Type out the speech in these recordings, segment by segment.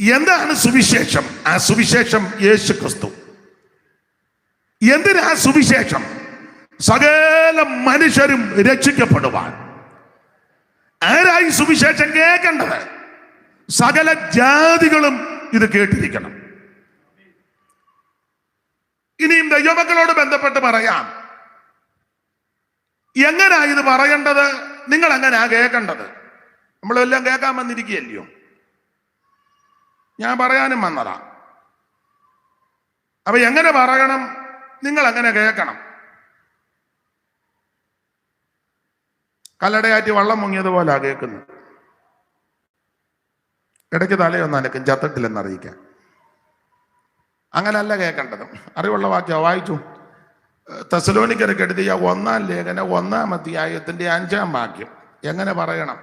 എന്താണ് സുവിശേഷം? ആ സുവിശേഷം യേശു ക്രിസ്തു. എന്തിനാ സുവിശേഷം? സകല മനുഷ്യരും രക്ഷിക്കപ്പെടുവാൻ. ആരായി സുവിശേഷം കേൾക്കേണ്ടത്? സകല ജാതികളും ഇത് കേട്ടിരിക്കണം. ഇനിയും ദൈവമക്കളോട് ബന്ധപ്പെട്ട് പറയാം, എങ്ങനാ ഇത് പറയേണ്ടത്? നിങ്ങൾ എങ്ങനെയാ കേൾക്കേണ്ടത്? നമ്മളെല്ലാം കേൾക്കാൻ വന്നിരിക്കുകയല്ലയോ? ഞാൻ പറയാനും വന്നതാ. അപ്പൊ എങ്ങനെ പറയണം? നിങ്ങൾ എങ്ങനെ കേൾക്കണം? കല്ലടയാറ്റി വള്ളം മുങ്ങിയതുപോലെ കേൾക്കുന്നു. ഇടയ്ക്ക് തലയൊന്നും അനക്കും, ചത്തിട്ടില്ലെന്നറിയിക്കാൻ. അങ്ങനല്ല കേൾക്കേണ്ടത്. അറിവുള്ള വാക്യം വായിച്ചു. തെസ്സലോനിക്കർക്ക് എഴുതിയ 1-ാം ലേഖനം 1-ാം അധ്യായത്തിന്റെ 5-ാം വാക്യം എങ്ങനെ പറയണം?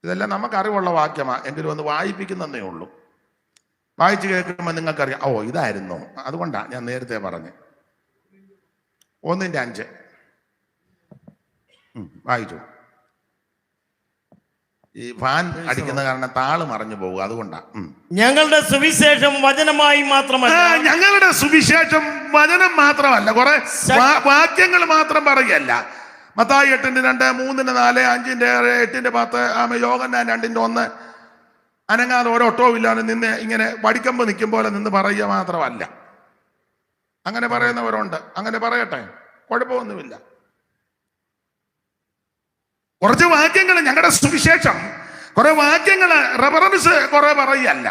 ഇതെല്ലാം നമുക്ക് അറിവുള്ള വാക്യമാ, എങ്കിലും ഒന്ന് വായിപ്പിക്കുന്നതേ ഉള്ളൂ. വായിച്ചു കേൾക്കുമ്പോൾ നിങ്ങൾക്കറിയാം, ഓ ഇതായിരുന്നു, അതുകൊണ്ടാണ് ഞാൻ നേരത്തെ പറഞ്ഞ്. 1-ന്റെ 5 വായിച്ചു. ഈ ഫാൻ അടിക്കുന്ന കാരണം താള് മറിഞ്ഞു പോകും, അതുകൊണ്ടാ. ഞങ്ങളുടെ സുവിശേഷം വചനമായി മാത്രമല്ല. ഞങ്ങളുടെ സുവിശേഷം വചനം മാത്രമല്ല, കുറെ വാക്യങ്ങൾ മാത്രം പറയല്ല. മത്തായി 8:2, 3:4, 5:8, 10, യോഹന്നാൻ 2:1 അനങ്ങാതെ ഒരൊട്ടവും ഇല്ലാതെ നിന്ന് ഇങ്ങനെ വടിക്കമ്പ് നിൽക്കും പോലെ നിന്ന് പറയുക മാത്രമല്ല. അങ്ങനെ പറയുന്നവരുണ്ട്, അങ്ങനെ പറയട്ടെ, കുഴപ്പമൊന്നുമില്ല. കുറച്ച് വാക്യങ്ങൾ, ഞങ്ങളുടെ സുവിശേഷം കുറെ വാക്യങ്ങൾ റെഫറൻസ് കുറെ പറയല്ല.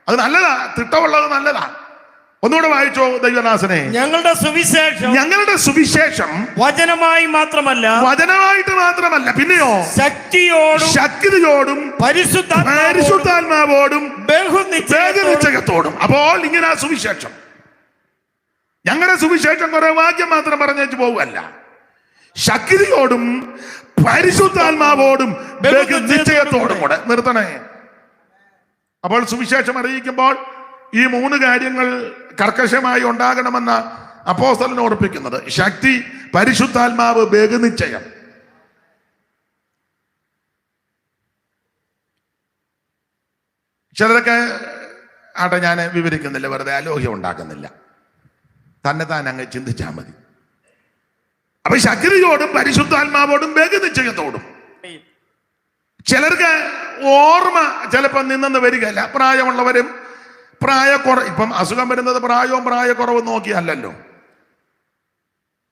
അത് നല്ലതാ, തിട്ടമുള്ളത് നല്ലതാ. ഒന്നുകൂടെ വായിച്ചോ ദൈവദാസനെ. ഞങ്ങളുടെ സുവിശേഷം വചനമായി മാത്രമല്ല, വചനമായിട്ട് മാത്രമല്ല, പിന്നെയോ ശക്തിയോടും പരിശുദ്ധാത്മാവോടും ബഹുനിശ്ചയത്തോടും. അപ്പോൾ ഇങ്ങനെ സുവിശേഷം, ഞങ്ങളുടെ സുവിശേഷം കുറെ വാക്യം മാത്രം പറഞ്ഞേച്ച് പോവുകയല്ല, ശക്തിയോടും പരിശുദ്ധാത്മാവോടും നിശ്ചയത്തോടും കൂടെ. നിർത്തണേ. അപ്പോൾ സുവിശേഷം അറിയിക്കുമ്പോൾ ഈ 3 കാര്യങ്ങൾ കർക്കശമായി ഉണ്ടാകണമെന്ന അപ്പോസ്തലൻ ഓർപ്പിക്കുന്നത്: ശക്തി, പരിശുദ്ധാത്മാവ്, ബഹുനിശ്ചയം. ചിലരൊക്കെ ആട്ടെ, ഞാൻ വിവരിക്കുന്നില്ല, വെറുതെ അലോഹ്യം ഉണ്ടാക്കുന്നില്ല, തന്നെ താൻ അങ്ങ് ചിന്തിച്ചാൽ മതി. അപ്പൊ ശക്തിയോടും പരിശുദ്ധാത്മാവോടും ബഹുനിശ്ചയത്തോടും. ചിലർക്ക് ഓർമ്മ ചിലപ്പോൾ നിന്നെന്ന് വരികയില്ല. പ്രായമുള്ളവരും ഇപ്പം അസുഖം വരുന്നത് പ്രായക്കുറവും നോക്കിയല്ലോ.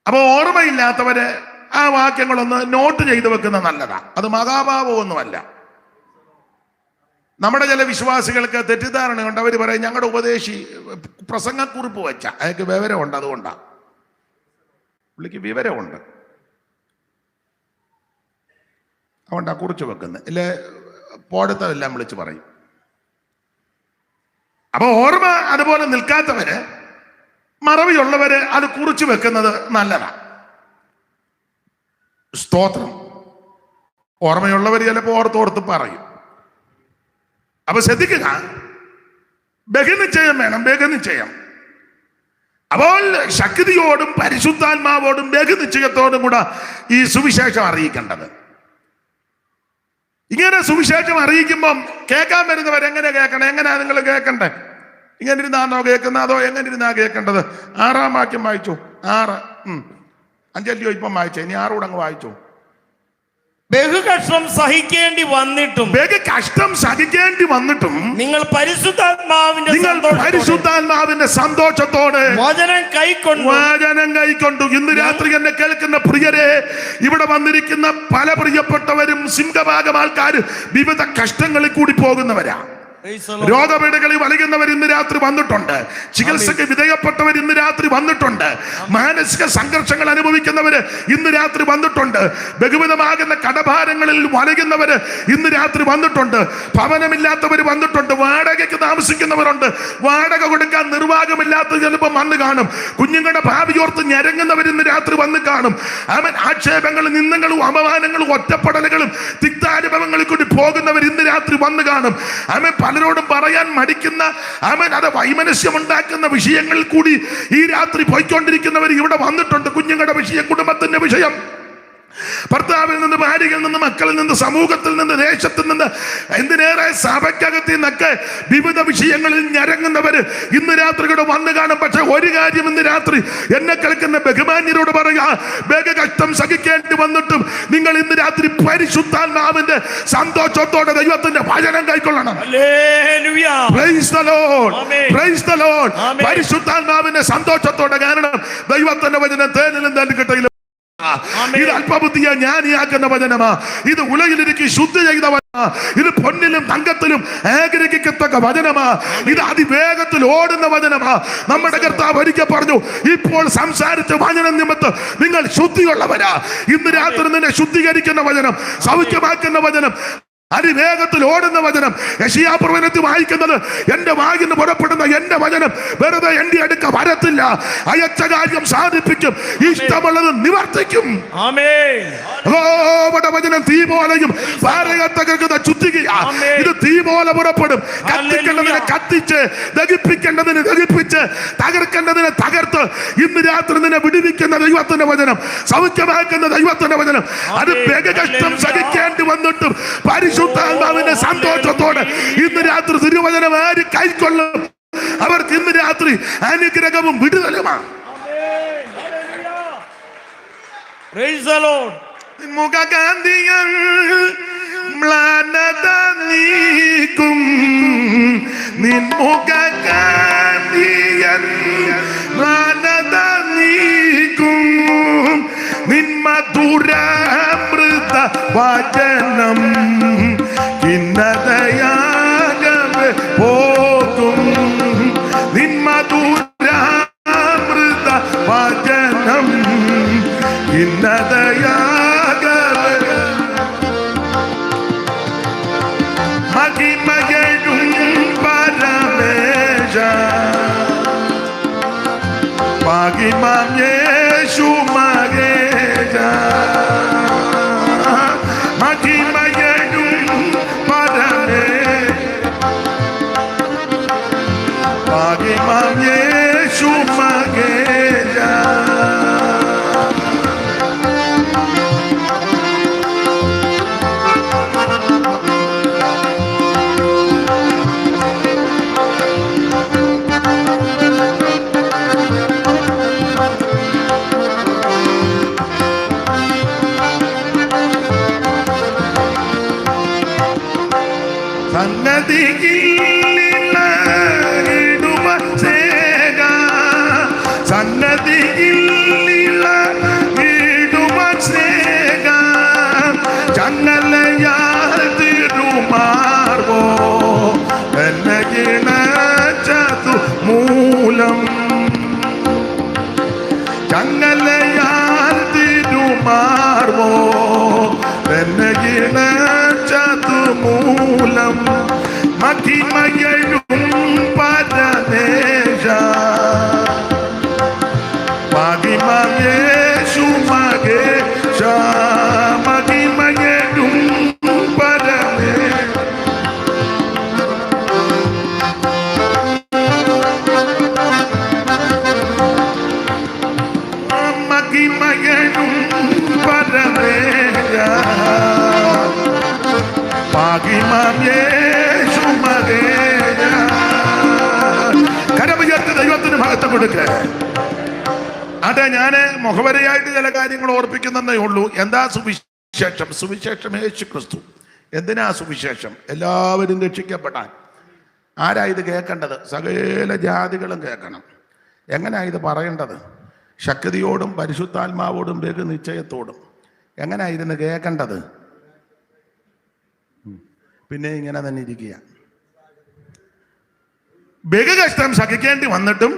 അപ്പൊ ഓർമ്മയില്ലാത്തവര് ആ വാക്യങ്ങളൊന്ന് നോട്ട് ചെയ്ത് വെക്കുന്നത് നല്ലതാ. അത് മഹാഭാവമൊന്നുമല്ല. നമ്മുടെ ചില വിശ്വാസികൾക്ക് തെറ്റിദ്ധാരണയുണ്ട്. അവർ പറയും, ഞങ്ങളുടെ ഉപദേശി പ്രസംഗക്കുറിപ്പ് വെച്ച അയാൾക്ക് വിവരമുണ്ട്, അതുകൊണ്ടാ. പുള്ളിക്ക് വിവരമുണ്ട്, അതുകൊണ്ടാ കുറിച്ച് വെക്കുന്നത്. ഇല്ലേ പോടത്തെല്ലാം വിളിച്ച് പറയും. അപ്പൊ ഓർമ്മ അതുപോലെ നിൽക്കാത്തവര്, മറവിയുള്ളവര് അത് കുറിച്ച് വെക്കുന്നത് നല്ലതാ. സ്തോത്രം. ഓർമ്മയുള്ളവര് ചിലപ്പോൾ ഓർത്തോർത്ത് പറയും. അപ്പൊ ശ്രദ്ധിക്കുക, ബഹുനിശ്ചയം വേണം, ബഹുനിശ്ചയം. അപ്പോൾ ശക്തിയോടും പരിശുദ്ധാത്മാവോടും ബഹുനിശ്ചയത്തോടും കൂടെ ഈ സുവിശേഷം അറിയിക്കേണ്ടത്. ഇങ്ങനെ സുവിശേഷം അറിയിക്കുമ്പം കേൾക്കാൻ വരുന്നവരെങ്ങനെ കേൾക്കണം? എങ്ങനെയാ നിങ്ങൾ കേൾക്കണ്ടേ? ഇങ്ങനെ ഇരുന്നാണോ കേൾക്കുന്നത്, അതോ എങ്ങനെ ഇരുന്നാ കേൾക്കേണ്ടത്? 6-ാം വാക്യം വായിച്ചു. 6, 5 ഇപ്പം വായിച്ചേ, ഇനി 6 കൂടെ അങ്ങ് വായിച്ചു. ബഹുകഷ്ടം സഹിക്കേണ്ടി വന്നിട്ടും നിങ്ങൾ പരിശുദ്ധാത്മാവിന്റെ സന്തോഷത്തോടെ വചനം കൈക്കൊണ്ടു. ഇന്ന് രാത്രി എന്നെ കേൾക്കുന്ന പ്രിയരെ, ഇവിടെ വന്നിരിക്കുന്ന പല പ്രിയപ്പെട്ടവരും സിംഹഭാഗം ആൾക്കാർ വിവിധ കഷ്ടങ്ങളിൽ കൂടി പോകുന്നവരാ. രോഗപീഠകളിൽ വലയുന്നവർ ഇന്ന് രാത്രി വന്നിട്ടുണ്ട്. ചികിത്സക്ക് വിധേയപ്പെട്ടവർ ഇന്ന് രാത്രി വന്നിട്ടുണ്ട്. മാനസിക സംഘർഷങ്ങൾ അനുഭവിക്കുന്നവര് ഇന്ന് രാത്രി വന്നിട്ടുണ്ട്. ബഹുവിധമാകുന്ന കടഭാരങ്ങളിൽ വലയുന്നവര് ഇന്ന് രാത്രി വന്നിട്ടുണ്ട്. ഭവനമില്ലാത്തവർ വന്നിട്ടുണ്ട്. വാടകയ്ക്ക് താമസിക്കുന്നവരുണ്ട്. വാടക കൊടുക്കാൻ നിർവാഹമില്ലാത്ത ചിലപ്പോൾ വന്ന് കാണും. കുഞ്ഞുങ്ങളുടെ ഭാവിയോർത്ത് ഞരങ്ങുന്നവർ ഇന്ന് രാത്രി വന്ന് കാണും. അവൻ ആക്ഷേപങ്ങളും നിന്ദങ്ങളും അപമാനങ്ങളും ഒറ്റപ്പെടലുകളും തിക്താനുഭവങ്ങളിൽ കൂടി പോകുന്നവർ ഇന്ന് രാത്രി വന്ന് കാണും. അവൻ പലരോടും പറയാൻ മടിക്കുന്ന, അവൻ അത് വൈമനസ്യമുണ്ടാക്കുന്ന വിഷയങ്ങളിൽ കൂടി ഈ രാത്രി പോയിക്കൊണ്ടിരിക്കുന്നവർ ഇവിടെ വന്നിട്ടുണ്ട്. കുഞ്ഞുങ്ങളുടെ വിഷയം, കുടുംബത്തിന്റെ വിഷയം, ഭർത്താവിൽ നിന്ന്, ഭാര്യയിൽ നിന്ന്, മക്കളിൽ നിന്ന്, സമൂഹത്തിൽ നിന്ന്, ദേശത്തിൽ നിന്ന്, എന്തിനേറെ സഭയ്ക്കകത്ത് നിന്നൊക്കെ വിവിധ വിഷയങ്ങളിൽ ഞരങ്ങുന്നവര് ഇന്ന് രാത്രി കൂടെ വന്നു കാണും. പക്ഷെ ഒരു കാര്യം ഇന്ന് രാത്രി എന്നെ കേൾക്കുന്ന ബഹുമാന്യരോട് പറയാ, കഷ്ടം സഹിക്കേണ്ടി വന്നിട്ടും നിങ്ങൾ ഇന്ന് രാത്രി പരിശുദ്ധാത്മാവിന്റെ സന്തോഷത്തോടെ ദൈവത്തിന്റെ വചനം കൈക്കൊള്ളണം. Praise the Lord. Praise the Lord. പരിശുദ്ധാത്മാവിന്റെ സന്തോഷത്തോടെ, കാരണം ദൈവത്തിന്റെ വചനം തേനിലും തേൻകിട്ടയിലും ഇത് അല്പബുദ്ധിയെ ജ്ഞാനിയാക്കുന്ന വചനമാ. ഇത് ഉലകിലിരിക്കും ശുദ്ധി ചെയ്ത വചനമാ. ഇത് പൊന്നിലും തങ്കത്തിലും ആഗ്രഹിക്കത്തക്ക വചനമാ. ഇത് അതിവേഗത്തിൽ ഓടുന്ന വചനമാ. നമ്മുടെ കർത്താവ് ഒരിക്കൽ പറഞ്ഞു, ഇപ്പോൾ സംസാരിച്ച വചനം നിമിത്തം നിങ്ങൾ ശുദ്ധിയുള്ളവരാ. ഇന്ന് രാത്രി നിന്നെ ശുദ്ധീകരിക്കുന്ന വചനം, സൗഖ്യമാക്കുന്ന വചനം, അതിവേഗത്തിൽ ഓടുന്ന വചനം. യെശയ്യാപ്രവചനത്തിൽ വായിക്കുന്നത്, എന്റെ വായിൽ നിന്ന് പുറപ്പെടുന്ന എന്റെ വചനം വെറുതെ എന്റെ അടുക്ക വരത്തില്ല, അയച്ച കാര്യം സാധിപ്പിക്കും, ഇഷ്ടമുള്ളത് നിവർത്തിക്കും. വചനം തീ പോലെയും തകർക്കുന്ന ചുറ്റികയാ. ഇത് തീ പോലെ പുറപ്പെടും. കത്തിക്കേണ്ടതിനെ കത്തിച്ച്, ദഹിപ്പിക്കേണ്ടതിന് ദഹിപ്പിച്ച്, തകർക്കേണ്ടതിനെ തകർത്ത് ഇന്ന് രാത്രി നിന്നെ വിടുവിക്കുന്ന ദൈവത്തിന്റെ വചനം, സൗഖ്യമാക്കുന്ന ദൈവത്തിന്റെ വചനം. അത് കഷ്ടം സഹിക്കേണ്ടി വന്നിട്ടും പരിശുദ്ധാത്മാവിന്റെ സന്തോഷത്തോടെ ഇന്ന് രാത്രി തിരുവചനം ആര് കൈക്കൊള്ളും, അവർക്ക് ഇന്ന് രാത്രി അനുഗ്രഹവും വിടുതലുമാണ്. മുഖകാന്തികൾ മ്ലാനത നീക്കും, നിൻമുഖകാന്തിയൻ മ്ലാനത നീക്കും, നിൻ മധുരാമൃത വചനം കിന്നതയാകവെ പോകും, നിൻ മധുരാമൃത വചനം കിന്നതയാകവെ മഹിമയും പരമേശ മഹിമം യേശു മഹേശ മഹിമയും പരമേശ മഹിമം യേശു മഹേശ. ചങ്ങലയാൽ തിരുമാർവോ മൂലം മഹിമയും പരമേശ മഹിമം യേശു മഹേശ മഹിമയും പരമേശ. കരമുയർത്തി ദൈവത്തിന് മഹത്വം കൊടുക്കുക. അതെ, ഞാന് മുഖവരയായിട്ട് ചില കാര്യങ്ങൾ ഓർപ്പിക്കുന്നതേ ഉള്ളൂ. എന്താ സുവിശേഷം? സുവിശേഷം യേശു ക്രിസ്തു. എന്തിനാ സുവിശേഷം? എല്ലാവരും രക്ഷിക്കപ്പെടാൻ. ആരാ ഇത് കേൾക്കേണ്ടത്? സകല ജാതികളും കേൾക്കണം. എങ്ങനെയാ ഇത് പറയേണ്ടത്? ശക്തിയോടും പരിശുദ്ധാത്മാവോടും ബഹുനിശ്ചയത്തോടും. എങ്ങനെയാ ഇരുന്ന് കേൾക്കേണ്ടത്? പിന്നെ ഇങ്ങനെ തന്നെ ഇരിക്കുക. ബഹുകഷ്ടം സഹിക്കേണ്ടി വന്നിട്ടും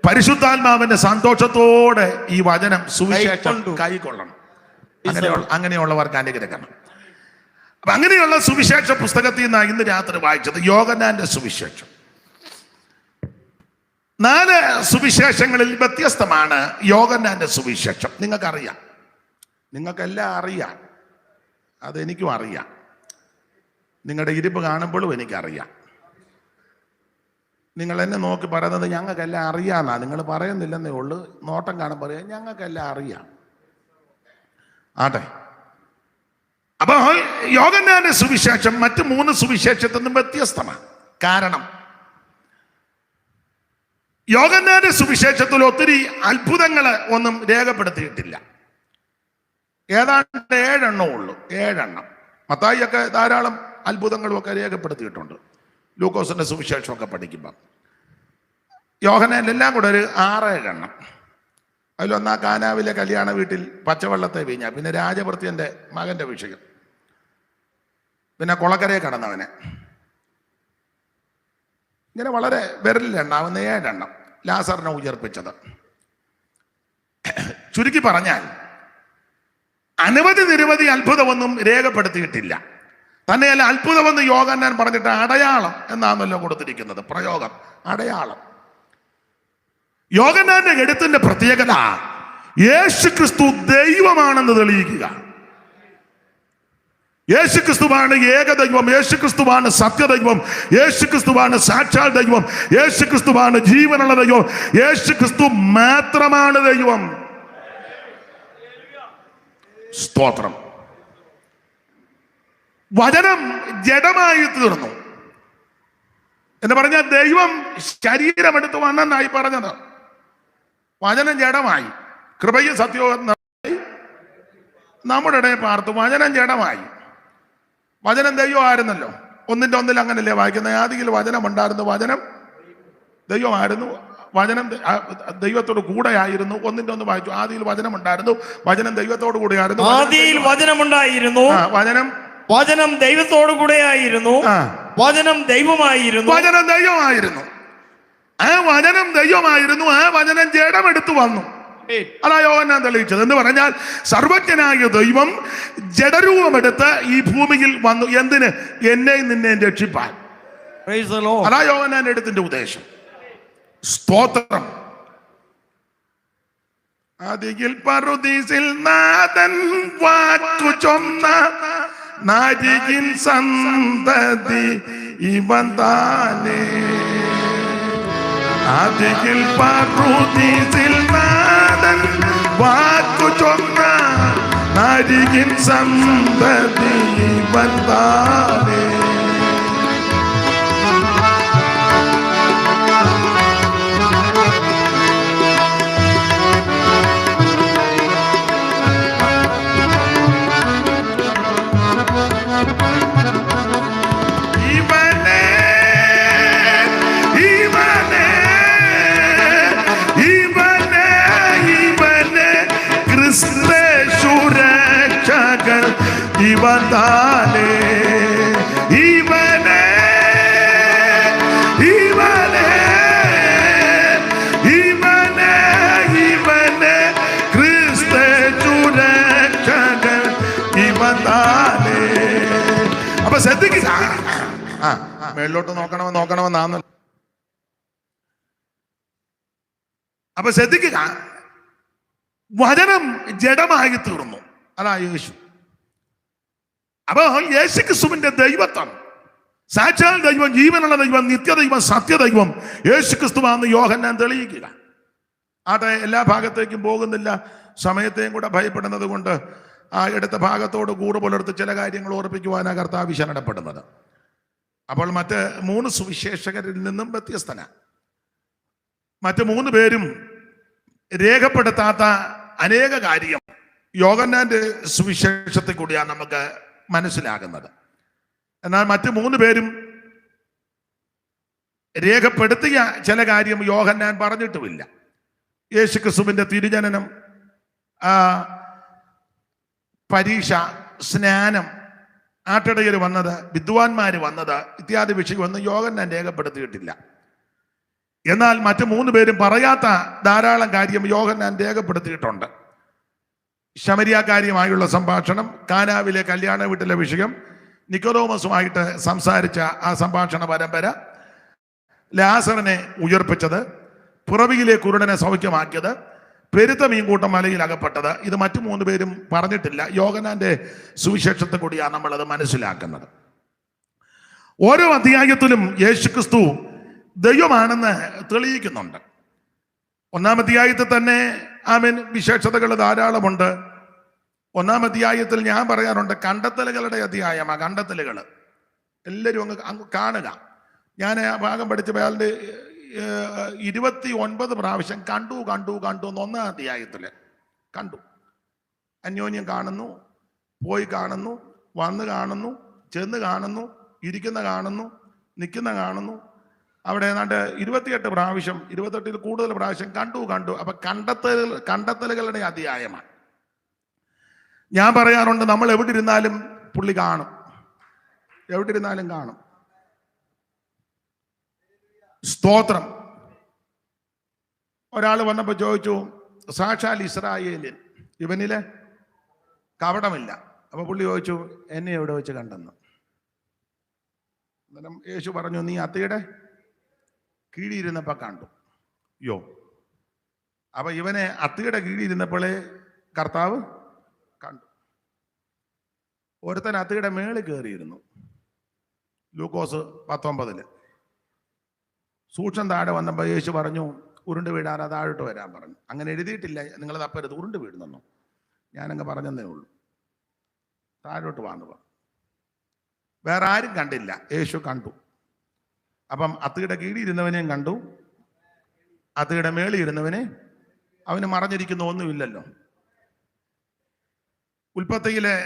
പരിശുദ്ധാത്മാവിന്റെ സന്തോഷത്തോടെ ഈ വചനം സുവിശേഷം കൈക്കൊള്ളണം. അങ്ങനെയുള്ളവർക്ക് അനുഗ്രഹിക്കണം. അപ്പൊ അങ്ങനെയുള്ള സുവിശേഷ പുസ്തകത്തിൽ നിന്നാണ് ഇന്ന് രാത്രി വായിച്ചത്, യോഹന്നാന്റെ സുവിശേഷം. 4 സുവിശേഷങ്ങളിൽ വ്യത്യസ്തമാണ് യോഹന്നാന്റെ സുവിശേഷം. നിങ്ങൾക്കറിയാം, നിങ്ങൾക്കെല്ലാം അറിയാം, അതെനിക്കും അറിയാം. നിങ്ങളുടെ ഇരിപ്പ് കാണുമ്പോഴും എനിക്കറിയാം. നിങ്ങൾ എന്നെ നോക്കി പറയുന്നത് ഞങ്ങൾക്കെല്ലാം അറിയാമെന്നാ. നിങ്ങൾ പറയുന്നില്ലെന്നേ ഉള്ളൂ. നോട്ടം കാണുമ്പോൾ പറയാം ഞങ്ങൾക്കെല്ലാം അറിയാം. ആട്ടെ. അപ്പോൾ യോഹന്നാന്റെ സുവിശേഷം മറ്റ് 3 സുവിശേഷത്തിൽ നിന്നും വ്യത്യസ്തമാണ്. കാരണം യോഹന്നാന്റെ സുവിശേഷത്തിൽ ഒത്തിരി അത്ഭുതങ്ങൾ ഒന്നും രേഖപ്പെടുത്തിയിട്ടില്ല. ഏതാണ്ട് 7 എണ്ണം ഉള്ളൂ. 7 എണ്ണം. മത്തായിയൊക്കെ ധാരാളം അത്ഭുതങ്ങളും ഒക്കെ രേഖപ്പെടുത്തിയിട്ടുണ്ട്. ലൂക്കോസിന്റെ സുവിശേഷമൊക്കെ പഠിക്കുമ്പോൾ യോഹന്നാനിലെല്ലാം കൂടെ ഒരു 6-7 എണ്ണം. അതിലൊന്നാ കാനാവിലെ കല്യാണ വീട്ടിൽ പച്ചവെള്ളത്തെ വീഞ്ഞ, പിന്നെ രാജഭൃത്യന്റെ മകന്റെ വിഷയം, പിന്നെ കുളക്കരയെ കടന്നവനെ, ഇങ്ങനെ വളരെ വിരലിലെണ്ണാവുന്ന 7 എണ്ണം. ലാസറിനെ ഉയർപ്പിച്ചത്. ചുരുക്കി പറഞ്ഞാൽ നിരവധി അത്ഭുതമൊന്നും രേഖപ്പെടുത്തിയിട്ടില്ല. തന്നെയല്ല, അത്ഭുതമെന്ന് യോഹന്നാൻ പറഞ്ഞിട്ട് അടയാളം എന്നാണല്ലോ കൊടുത്തിരിക്കുന്നത്. പ്രയോഗം അടയാളം. യോഹന്നാന്റെ എഴുത്തിന്റെ പ്രത്യേകത യേശുക്രിസ്തു ദൈവമാണെന്ന് തെളിയിക്കുക. യേശുക്രിസ്തുവാണ് ഏകദൈവം, യേശുക്രിസ്തുവാണ് സത്യദൈവം, യേശുക്രിസ്തുവാണ് സാക്ഷാൽ ദൈവം, യേശുക്രിസ്തുവാണ് ജീവനുള്ള ദൈവം, യേശുക്രിസ്തു മാത്രമാണ് ദൈവം. സ്തോത്രം. വചനം ജഡമായി തീർന്നു എന്ന് പറഞ്ഞാൽ ദൈവം ശരീരമെടുത്ത് വന്നെന്നായി പറഞ്ഞത്. വചനം ജഡമായി, കൃപയും സത്യവും നമ്മുടെ ഇടയിൽ പാർത്തു. വചനം ജഡമായി. വചനം ദൈവമായിരുന്നല്ലോ. 1:1 അങ്ങനല്ലേ വായിക്കുന്നത്? ആദിയിൽ വചനം ഉണ്ടായിരുന്നു, വചനം ദൈവമായിരുന്നു, വചനം ദൈവത്തോട് കൂടെ ആയിരുന്നു. 1:1 വായിച്ചു. ആദിയിൽ വചനം ഉണ്ടായിരുന്നു, വചനം ദൈവത്തോട് കൂടെ ആയിരുന്നു. ആദിയിൽ വചനമുണ്ടായിരുന്നു, വചനം ദൈവത്തോടു കൂടെ ആയിരുന്നു, വചനം ദൈവമായിരുന്നു. വചനം ദൈവമായിരുന്നു. ആ വചനം ദൈവമായിരുന്നു. ആ വചനം ജഡമെടുത്തു വന്നു. അതാ യോഹന്നാൻ തെളിയിച്ചത്. എന്ന് പറഞ്ഞാൽ സർവജ്ഞനായ ദൈവം ജഡരൂപമെടുത്ത് ഈ ഭൂമിയിൽ വന്നു. എന്തിന്? എന്നെയും നിന്നെയും രക്ഷിപ്പാൻ. അതാ യോഹന്നാന്റെ എഴുത്തിന്റെ ഉദ്ദേശം. സ്തോത്രം. ആദിയിൽ പറുദീസിൽ നാഥൻ വാക്കു ചൊന്ന നാരികിൻ സന്തതി ഇവൻ താനേ. ആദിയിൽ പറുദീസിൽ നാഥൻ വാക്കു ചൊന്ന നാരികിൻ സന്തതി ഇവൻ താനേ. ഇവൻ താനേ, ഇവനെ ഇവനെ ഇവനെ ഇവനെ ക്രിസ്തു രക്ഷകൻ ഇവൻ താനേ. അപ്പൊ ശ്രദ്ധിക്കുക. മേളിലോട്ട് നോക്കണമെന്നാന്ന്. അപ്പൊ ശ്രദ്ധിക്കുക. വചനം ജഡമായി തീർന്നു. അതാ യേശു. അപ്പൊ യേശുക്രിസ്തുവിന്റെ ദൈവത്വം, സാക്ഷാൽ ദൈവം, ജീവനുള്ള ദൈവം, നിത്യദൈവം, സത്യദൈവം യേശുക്രിസ്തുവാണെന്ന് യോഹന്നാൻ തെളിയിക്കുക. ആട്ടെ, എല്ലാ ഭാഗത്തേക്കും പോകുന്നില്ല. സമയത്തെയും കൂടെ ഭയപ്പെടുന്നത് കൊണ്ട് ആ എടുത്ത ഭാഗത്തോട് കൂറ് പുലർത്തി ചില കാര്യങ്ങൾ ഓർപ്പിക്കുവാനാണ് കർത്താവ് ശരണപ്പെടുന്നത്. അപ്പോൾ മറ്റ് 3 സുവിശേഷകരിൽ നിന്നും വ്യത്യസ്തനാണ്. മറ്റ് 3 പേരും രേഖപ്പെടുത്താത്ത അനേക കാര്യം യോഹന്നാന്റെ സുവിശേഷത്തിൽ കൂടിയാണ് നമുക്ക് മനസ്സിലാകുന്നത്. എന്നാൽ മറ്റ് 3 പേരും രേഖപ്പെടുത്തിയ ചില കാര്യം യോഹന്നാൻ പറഞ്ഞിട്ടുമില്ല. യേശുക്രിസ്തുവിന്റെ തിരുജനനം, പരീക്ഷ, സ്നാനം, ആട്ടിടയർ വന്നത്, വിദ്വാൻമാര് വന്നത് ഇത്യാദി വിഷയമൊന്നും യോഹന്നാൻ രേഖപ്പെടുത്തിയിട്ടില്ല. എന്നാൽ മറ്റ് 3 പേരും പറയാത്ത ധാരാളം കാര്യം യോഹന്നാൻ രേഖപ്പെടുത്തിയിട്ടുണ്ട്. ശമരിയാക്കാരിയുമായുള്ള സംഭാഷണം, കാനാവിലെ കല്യാണ വീട്ടിലെ വിഷയം, നിക്കോദോമസുമായിട്ട് സംസാരിച്ച ആ സംഭാഷണ പരമ്പര, ലാസറിനെ ഉയർപ്പിച്ചത്, പുറവിയിലെ കുരുടനെ സൗഖ്യമാക്കിയത്, പെരുത്ത മീൻകൂട്ടം മലയിൽ അകപ്പെട്ടത്, ഇത് മറ്റു 3 പേരും പറഞ്ഞിട്ടില്ല. യോഹന്നാന്റെ സുവിശേഷത്തെ കൂടിയാണ് നമ്മളത് മനസ്സിലാക്കുന്നത്. ഓരോ അധ്യായത്തിലും യേശുക്രിസ്തു ദൈവമാണെന്ന് തെളിയിക്കുന്നുണ്ട്. 1-ാം അധ്യായത്തിൽ തന്നെ വിശേഷതകൾ ധാരാളമുണ്ട്. 1-ാം അധ്യായത്തിൽ ഞാൻ പറയാറുണ്ട് കണ്ടെത്തലുകളുടെ അധ്യായമാ. കണ്ടെത്തലുകൾ എല്ലാവരും അങ്ങ് കാണുക. ഞാൻ ആ ഭാഗം പഠിച്ചപ്പോൾ അയാളുടെ 29 പ്രാവശ്യം കണ്ടു കണ്ടു കണ്ടു എന്ന് 1-ാം അധ്യായത്തിൽ കണ്ടു. അന്യോന്യം കാണുന്നു, പോയി കാണുന്നു, വന്ന് കാണുന്നു, ചെന്ന് കാണുന്നു, ഇരിക്കുന്ന കാണുന്നു, നിൽക്കുന്ന കാണുന്നു. അവിടെ ഏതാണ്ട് 28 പ്രാവശ്യം, 28-ൽ കൂടുതൽ പ്രാവശ്യം കണ്ടു കണ്ടു. അപ്പൊ കണ്ടെത്തലുകളുടെ അധ്യായമാണ്. ഞാൻ പറയാറുണ്ട് നമ്മൾ എവിടെ ഇരുന്നാലും പുള്ളി കാണും, എവിടെ ഇരുന്നാലും കാണും. സ്തോത്രം. ഒരാൾ വന്നപ്പോ ചോദിച്ചു, സാക്ഷാൽ ഇസ്രായേലിൽ ഇവനിലെ കപടമില്ല. അപ്പൊ പുള്ളി ചോദിച്ചു, എന്നെ എവിടെ വെച്ച് കണ്ടെന്ന്. അന്നേരം യേശു പറഞ്ഞു, നീ അത്തയുടെ കീഴിയിരുന്നപ്പോ കണ്ടു. യോ, അപ്പൊ ഇവനെ അത്തയുടെ കീഴിയിരുന്നപ്പോഴേ കർത്താവ് കണ്ടു. ഒരുത്തൻ അത്തയുടെ മേളിൽ കയറിയിരുന്നു. ലൂക്കോസ് 19 സൂക്ഷം താഴെ വന്നപ്പോ യേശു പറഞ്ഞു, ഉരുണ്ട് വീഴാതെ താഴോട്ട് വരാൻ പറഞ്ഞു. അങ്ങനെ എഴുതിയിട്ടില്ല, നിങ്ങൾ തപ്പരുത്, ഉരുണ്ട് വീഴുന്നു. ഞാനങ്ങ് പറഞ്ഞതേ ഉള്ളൂ. താഴോട്ട് വന്നു. വേറെ ആരും കണ്ടില്ല, യേശു കണ്ടു. അപ്പം അത്തിയുടെ കീഴിയിരുന്നവനെയും കണ്ടു, അത്തിയുടെ മേളിൽ ഇരുന്നവനെ. അവന് മറഞ്ഞിരിക്കുന്ന ഒന്നുമില്ലല്ലോ. ഉൽപ്പത്തിയിലെ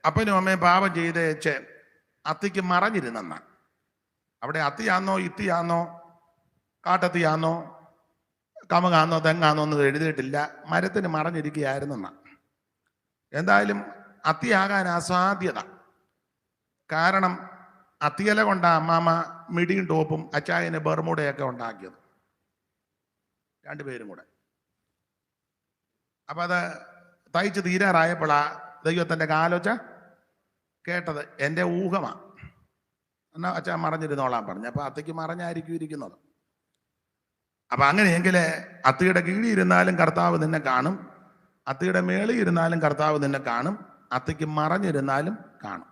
അപ്പനും അമ്മയും പാപം ചെയ്തേച്ച് അത്തിക്ക് മറഞ്ഞിരുന്നെന്ന. അവിടെ അത്തിയാന്നോ ഇത്തിയാന്നോ കാട്ടത്തിയാന്നോ കമുകാന്നോ തെങ്ങാന്നോ ഒന്നും എഴുതിയിട്ടില്ല. മരത്തിന് മറഞ്ഞിരിക്കുകയായിരുന്നെന്ന. എന്തായാലും അത്തിയാകാൻ അസാധ്യത. കാരണം അത്തിയില കൊണ്ടാ അമ്മാമ്മ മിടിയും ടോപ്പും അച്ചായന് ബർമുടയൊക്കെ ഉണ്ടാക്കിയത്, രണ്ടുപേരും കൂടെ. അപ്പൊ അത് തയ്ച്ച് തീരാറായപ്പോഴാ ദൈവത്തിന്റെ കാലോച്ച കേട്ടത്. എൻ്റെ ഊഹമാ. എന്നാ അച്ഛാ മറഞ്ഞിരുന്നോളാൻ പറഞ്ഞു. അപ്പൊ അത്തിക്ക് മറഞ്ഞായിരിക്കും ഇരിക്കുന്നത്. അപ്പൊ അങ്ങനെയെങ്കിൽ അത്തിയുടെ കീഴിൽ ഇരുന്നാലും കർത്താവ് നിന്നെ കാണും, അത്തിയുടെ മേളിൽ ഇരുന്നാലും കർത്താവ് നിന്നെ കാണും, അത്തിക്ക് മറഞ്ഞിരുന്നാലും കാണും.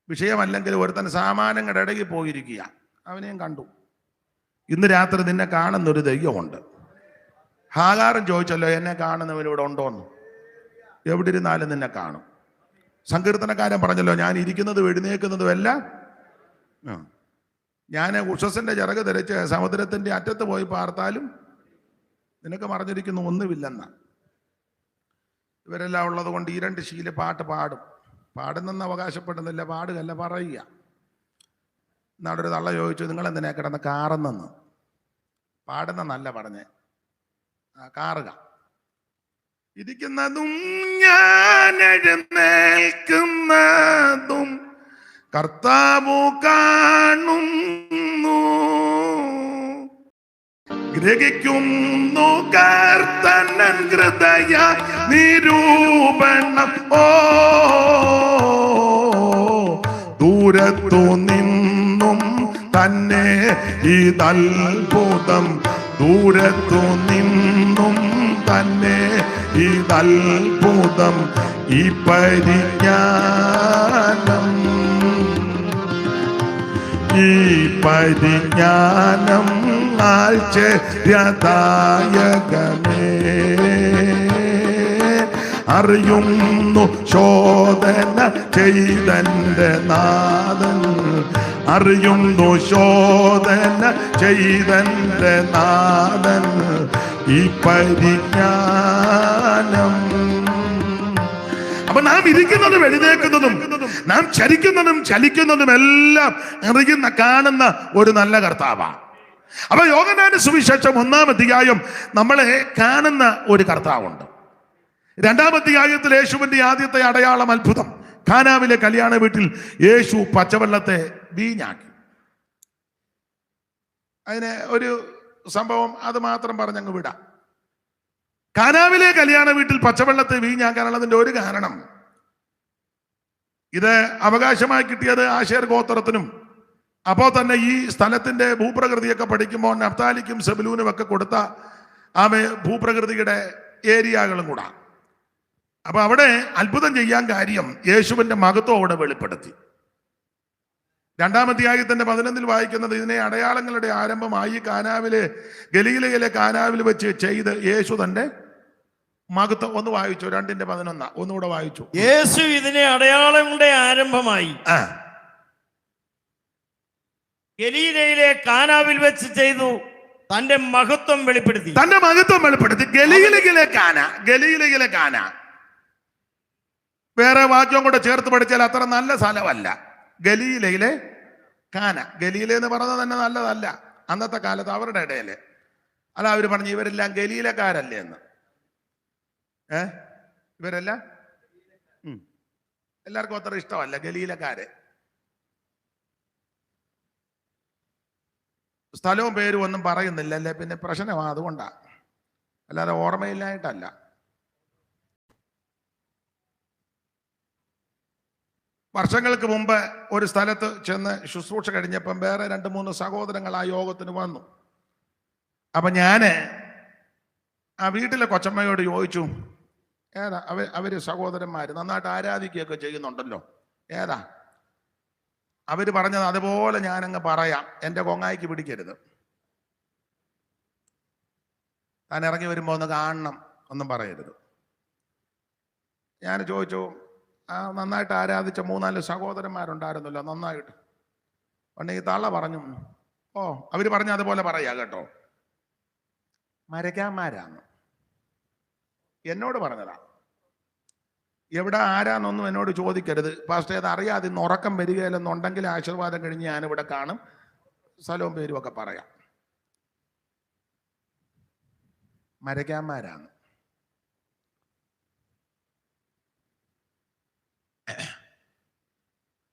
വിഷയമല്ലെങ്കിൽ ഒരുത്തൻ സാമാനങ്ങളുടെ ഇടയിൽ പോയിരിക്കുക, അവനെയും കണ്ടു. ഇന്ന് രാത്രി നിന്നെ കാണുന്നൊരു ദൈവമുണ്ട്. ഹാഗാറും ചോദിച്ചല്ലോ, എന്നെ കാണുന്നവനിവിടെ ഉണ്ടോന്ന്. എവിടെ ഇരുന്നാലും നിന്നെ കാണും. സങ്കീർത്തനക്കാരൻ പറഞ്ഞല്ലോ, ഞാൻ ഇരിക്കുന്നതും എഴുന്നേക്കുന്നതും എല്ലാം ഞാൻ ഉഷസിന്റെ ചിറക് ധരിച്ച് സമുദ്രത്തിന്റെ അറ്റത്ത് പോയി പാർത്താലും നിനക്ക് മറഞ്ഞിരിക്കുന്ന ഒന്നുമില്ലെന്ന. ഇവരെല്ലാം ഉള്ളത് കൊണ്ട് ഈ 2 ശീല പാട്ട് പാടും. പാടുന്നെന്ന് അവകാശപ്പെടുന്നില്ല, പാടുകല്ല, പറയുക. എന്നാടൊരു തള്ള ചോദിച്ചു, നിങ്ങൾ എന്തിനാ കിടന്ന് കാറുന്നെന്ന്. പാടുന്നെന്നല്ല പറഞ്ഞേ, കാറുക. ഇരിക്കുന്നതും ഞാൻ എഴുന്നേൽക്കുന്നതും കർത്താവു കാണുന്നു, ഗ്രഹിക്കുന്നു കർത്തനൻ ഹൃദയ നിരൂപണം. ഓ ദൂരത്തു നിന്നും തന്നെ ഇതത്ഭുതം, ദൂരത്തു നിന്നും തന്നെ ഇതത്ഭുതം, ഈ പരിജ്ഞാനം, ഈ പരിജ്ഞാനം ആശ്ചര്യദായകമേ. അറിയുന്നു ശോധന ചെയ്തന്റെ നാഥൻ, അറിയുന്നു ശോധന ചെയ്തന്റെ നാഥൻ, ഈ പരിജ്ഞാനം. അപ്പൊ നാം ഇരിക്കുന്നതും എഴുന്നേക്കുന്നതും നാം ചരിക്കുന്നതും ചലിക്കുന്നതും എല്ലാം അറിയുന്ന കാണുന്ന ഒരു നല്ല കർത്താവാണ്. അപ്പൊ യോഹന്നാന്റെ സുവിശേഷം 1-ാം അധ്യായം നമ്മളെ കാണുന്ന ഒരു കർത്താവുണ്ട്. 2-ാം അധ്യായത്തിൽ യേശുവിന്റെ ആദ്യത്തെ അടയാളം അത്ഭുതം. കാനാവിലെ കല്യാണ വീട്ടിൽ യേശു പച്ചവെള്ളത്തെ വീഞ്ഞാക്കി. അതിന് ഒരു സംഭവം അത് മാത്രം പറഞ്ഞങ്ങ് വിടാം. കാനാവിലെ കല്യാണ വീട്ടിൽ പച്ചവെള്ളത്തെ വീഞ്ഞാക്കാനുള്ളതിന്റെ ഒരു കാരണം, ഇത് അവകാശമായി കിട്ടിയത് ആശേർ ഗോത്രത്തിനും, അപ്പോൾ തന്നെ ഈ സ്ഥലത്തിന്റെ ഭൂപ്രകൃതിയൊക്കെ പഠിക്കുമ്പോൾ നഫ്താലിക്കും സെബലൂനും ഒക്കെ കൊടുത്ത ആ ഭൂപ്രകൃതിയുടെ ഏരിയകളും കൂടാ. അപ്പൊ അവിടെ അത്ഭുതം ചെയ്യാൻ കാര്യം യേശുവിന്റെ മഹത്വം അവിടെ വെളിപ്പെടുത്തി. 2-ാം അധ്യായത്തിന്റെ 11 വായിക്കുന്നത്, ഇതിനെ അടയാളങ്ങളുടെ ആരംഭമായി കാനാവിലെ ഗലീലയിലെ കാനാവിൽ വെച്ച് ചെയ്ത് യേശു തന്റെ മഹത്വം. ഒന്ന് വായിച്ചു 2:11 ഒന്നുകൂടെ വായിച്ചു. യേശു ഇതിനെ അടയാളങ്ങളുടെ ആരംഭമായി ഗലീലയിലെ കാനാവിൽ വെച്ച് ചെയ്തു തന്റെ മഹത്വം വെളിപ്പെടുത്തി. ഗലീലയിലെ കാന വേറെ വാക്യം കൂടെ ചേർത്ത് പഠിച്ചാൽ അത്ര നല്ല സ്ഥലമല്ല. ഗലീലയിലെ കാന, ഗലീല എന്ന് പറയുന്നത് തന്നെ നല്ലതല്ല അന്നത്തെ കാലത്ത് അവരുടെ ഇടയില്. അല്ല, അവര് പറഞ്ഞു ഇവരെല്ലാം ഗലീലക്കാരല്ലേ എന്ന്. ഇവരെല്ലാം എല്ലാവർക്കും അത്ര ഇഷ്ടമല്ല ഗലീലക്കാരെ. സ്ഥലവും പേരും ഒന്നും പറയുന്നില്ല അല്ലേ, പിന്നെ പ്രശ്നമാണ്. അതുകൊണ്ടാ, അല്ലാതെ ഓർമ്മയില്ലായിട്ടല്ല. വർഷങ്ങൾക്ക് മുമ്പ് ഒരു സ്ഥലത്ത് ചെന്ന് ശുശ്രൂഷ കഴിഞ്ഞപ്പം വേറെ 2-3 സഹോദരങ്ങൾ ആ യോഗത്തിന് വന്നു. അപ്പൊ ഞാന് ആ വീട്ടിലെ കൊച്ചമ്മയോട് ചോദിച്ചു, ഏതാ അവര് സഹോദരന്മാര് നന്നായിട്ട് ആരാധിക്കുകയൊക്കെ ചെയ്യുന്നുണ്ടല്ലോ, ഏതാ? അവര് പറഞ്ഞത് അതുപോലെ ഞാനങ്ങ് പറയാം, എൻ്റെ കൊങ്ങായിക്ക് പിടിക്കരുത്. താൻ ഇറങ്ങി വരുമ്പോൾ ഒന്ന് കാണണം ഒന്നും പറയരുത്. ഞാൻ ചോദിച്ചു, ആ നന്നായിട്ട് ആരാധിച്ച 3-4 സഹോദരന്മാരുണ്ടായിരുന്നല്ലോ, നന്നായിട്ട്. പണ്ട് ഈ തള്ള പറഞ്ഞു, ഓ അവര് പറഞ്ഞ അതുപോലെ പറയാ കേട്ടോ, മരക്കാന്മാരാന്ന് എന്നോട് പറഞ്ഞതാ. എവിടെ ആരാന്നൊന്നും എന്നോട് ചോദിക്കരുത്. പാസ്റ്റർ ഏത് അറിയാതെ ഇന്ന് ഉറക്കം വരികയില്ലെന്നുണ്ടെങ്കിൽ ആശീർവാദം കഴിഞ്ഞ് ഞാനിവിടെ കാണും, സ്ഥലവും പേരും ഒക്കെ പറയാം. മരക്കാന്മാരാണ്.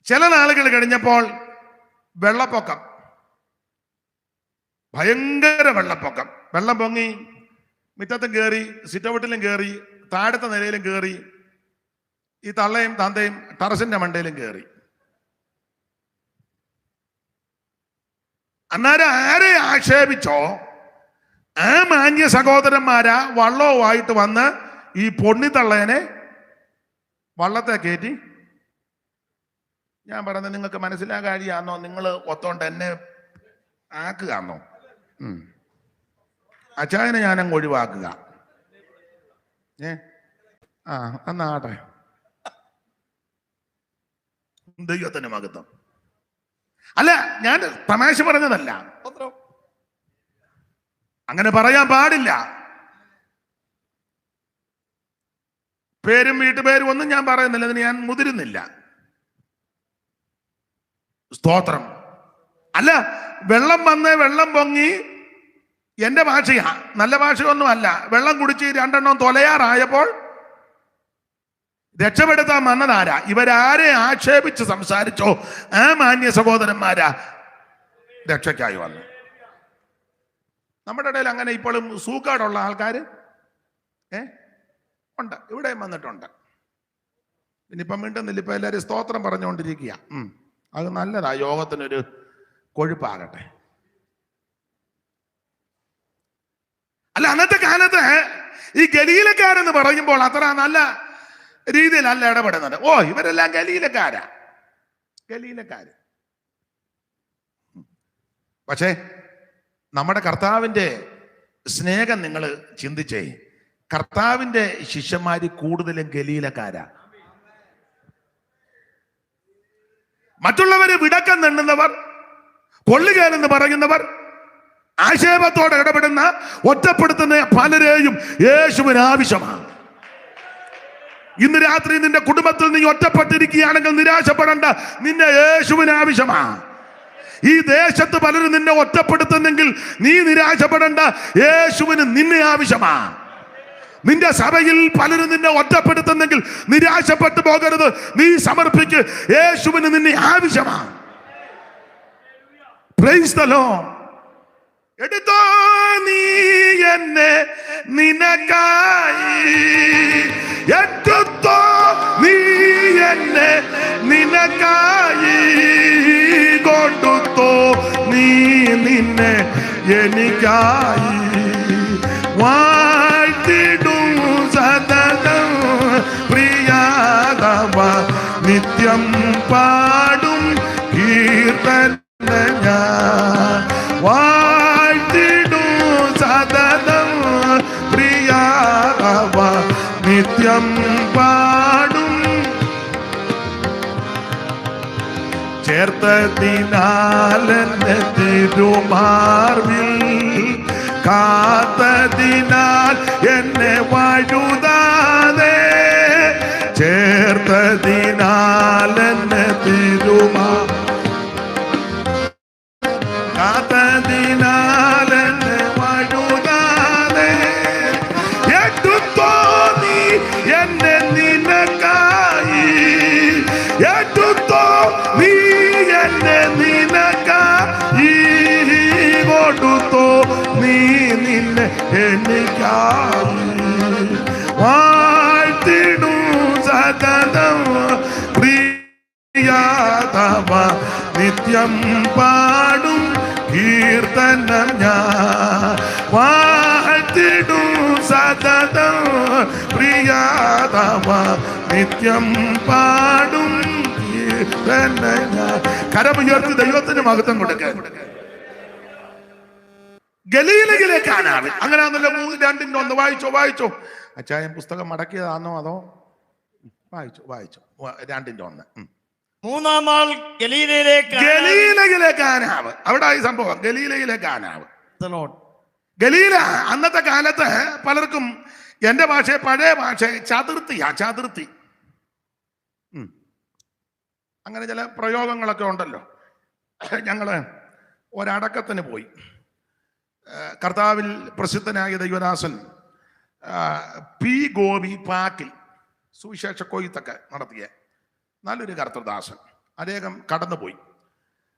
ചില നാളുകൾ കഴിഞ്ഞപ്പോൾ വെള്ളപ്പൊക്കം, ഭയങ്കര വെള്ളപ്പൊക്കം. വെള്ളം പൊങ്ങി മുറ്റത്തും കയറി, സിറ്റൗട്ടിലും കയറി, താഴത്തെ നിലയിലും കയറി, ഈ തള്ളയും തന്തയും ടെറസിന്റെ മണ്ടയിലും കയറി. അന്നേരം ആരെ ആക്ഷേപിച്ചോ ആ മാന്യ സഹോദരന്മാരാ വള്ളവുമായിട്ട് വന്ന് ഈ പൊണ്ണിത്തള്ളേനെ വള്ളത്തെ കയറ്റി. ഞാൻ പറഞ്ഞത് നിങ്ങൾക്ക് മനസ്സിലാകാഴിയാന്നോ, നിങ്ങൾ ഒത്തോണ്ട് എന്നെ ആക്കുകയാന്നോ? അച്ചായനെ ഞാനങ്ങ് ഒഴിവാക്കുക. എന്നാട്ടെ, ദൈവത്തിന് മഹത്വം. അല്ല, ഞാൻ തമാശ പറഞ്ഞതല്ല, അങ്ങനെ പറയാൻ പാടില്ല. പേരും വീട്ടുപേരും ഒന്നും ഞാൻ പറയുന്നില്ല, അതിന് ഞാൻ മുതിരുന്നില്ല. സ്തോത്രം. അല്ല, വെള്ളം വന്ന് വെള്ളം പൊങ്ങി, എന്റെ ഭാഷയാ, നല്ല ഭാഷയൊന്നും അല്ല. വെള്ളം കുടിച്ച് 2 തൊലയാറായപ്പോൾ രക്ഷപ്പെടുത്താൻ വന്നതാരാ? ഇവരാരെ ആക്ഷേപിച്ച് സംസാരിച്ചോ ആ മാന്യ സഹോദരന്മാരാ രക്ഷയ്ക്കായി വന്നു. നമ്മുടെ ഇടയിൽ അങ്ങനെ ഇപ്പോഴും സൂക്കാടുള്ള ആൾക്കാര് ഉണ്ട്, ഇവിടെയും വന്നിട്ടുണ്ട്. പിന്നിപ്പം മിണ്ടുന്നില്ല, ഇപ്പൊ എല്ലാവരും സ്തോത്രം പറഞ്ഞുകൊണ്ടിരിക്കുക. അത് നല്ലതാ, യോഗത്തിനൊരു കൊഴുപ്പാകട്ടെ. അല്ല, അന്നത്തെ കാലത്ത് ഈ ഗലീലക്കാരെന്ന് പറയുമ്പോൾ അത്ര നല്ല രീതിയിലല്ല ഇടപെടുന്നത്. ഓ ഇവരെല്ലാം ഗലീലക്കാരാ. പക്ഷേ നമ്മുടെ കർത്താവിന്റെ സ്നേഹം നിങ്ങൾ ചിന്തിച്ചേ. കർത്താവിന്റെ ശിഷ്യന്മാര് കൂടുതലും ഗലീലക്കാരാ. മറ്റുള്ളവരെ വിടക്കം നിന്നുന്നവർ, കൊള്ളുകയെന്ന് പറയുന്നവർ, ആക്ഷേപത്തോടെ ഇടപെടുന്ന, ഒറ്റപ്പെടുത്തുന്ന പലരെയും യേശുവിന് ആവശ്യമാണ്. ഇന്ന് രാത്രി നിന്റെ കുടുംബത്തിൽ നീ ഒറ്റപ്പെട്ടിരിക്കുകയാണെങ്കിൽ നിരാശപ്പെടേണ്ട, നിന്നെ യേശുവിന് ആവശ്യമാണ്. ഈ ദേശത്ത് പലരും നിന്നെ ഒറ്റപ്പെടുത്തുന്നെങ്കിൽ നീ നിരാശപ്പെടേണ്ട, യേശുവിന് നിന്നെ ആവശ്യമാണ്. നിന്റെ സഭയിൽ പലരും നിന്നെ ഒറ്റപ്പെടുത്തുന്നെങ്കിൽ നിരാശപ്പെട്ടു പോകരുത്, നീ സമർപ്പിക്ക്, യേശുവിന് നിന്നെ ആവശ്യമാണ്. Price the Lord. എടുത്തോ നീ എന്നെ നിനക്കായി, എടുത്തോ നീ എന്നെ നിനക്കായി, കൊടുത്തോ നീ നിന്നെ എനിക്കായി, വാഴ്ത്തിടും സദനം പ്രിയാതവ, നിത്യം പാടും കീർത്തന ഞാൻ, വാഴ്ത്തിടും സദനം പ്രിയാതവ, നിത്യം പാടും. ചേർത്തതിനാലെന്നെ തിരുമാർവിൽ, കാത്തതിനാൽ എന്നെ വഴുതാതെ, ചേർത്തതിനാലെന്നെ കാത്തതിനാലെന്നെ വഴുതാതെ, എടുത്തോ നീ എന്നെ നിനക്കായി, എടുത്തോ നീ എന്നെ നിനക്കായി, കൊടുത്തോ നീ നിന്നെ എനിക്കായി. വാഴ്ത്തിടൂ സകലം പ്രിയാതവ, നിത്യം പാടും കീർത്തനം ഞാൻ. വാഴ്ത്തിടൂ സകലം പ്രിയാതവ, നിത്യം പാടും കീർത്തനം ഞാൻ. കരമുയർത്തി ദൈവത്തിന് മഹത്വം കൊടുക്കാൻ. ഗലീലയിലെ കാനാവിൽ, അങ്ങനെയാണല്ലോ 3:2 വായിച്ചോ. അച്ചായൻ പുസ്തകം മടക്കിയതാണോ അതോ വായിച്ചോ 2:1. 3-ാം നാൾ ഗലീലയിലെ കാനാവ്. അവിടെ ഈ സംഭവം ഗലീലയിലെ കാനാവ്. Lord. ഗലീല അന്നത്തെ കാലത്ത് പലർക്കും, എന്റെ ഭാഷ പഴയ ഭാഷ ചതുർത്ഥി, അങ്ങനെ ചില പ്രയോഗങ്ങളൊക്കെ ഉണ്ടല്ലോ. ഞങ്ങള് ഒരടക്കത്തിന് പോയി. കർത്താവിൽ പ്രസിദ്ധനായ ദൈവദാസൻ പി ഗോപി പാക്കിൽ സുവിശേഷ കൊയ്ത്തൊക്കെ നടത്തിയ നല്ലൊരു കർത്തൃദാസൻ, അദ്ദേഹം കടന്നുപോയി.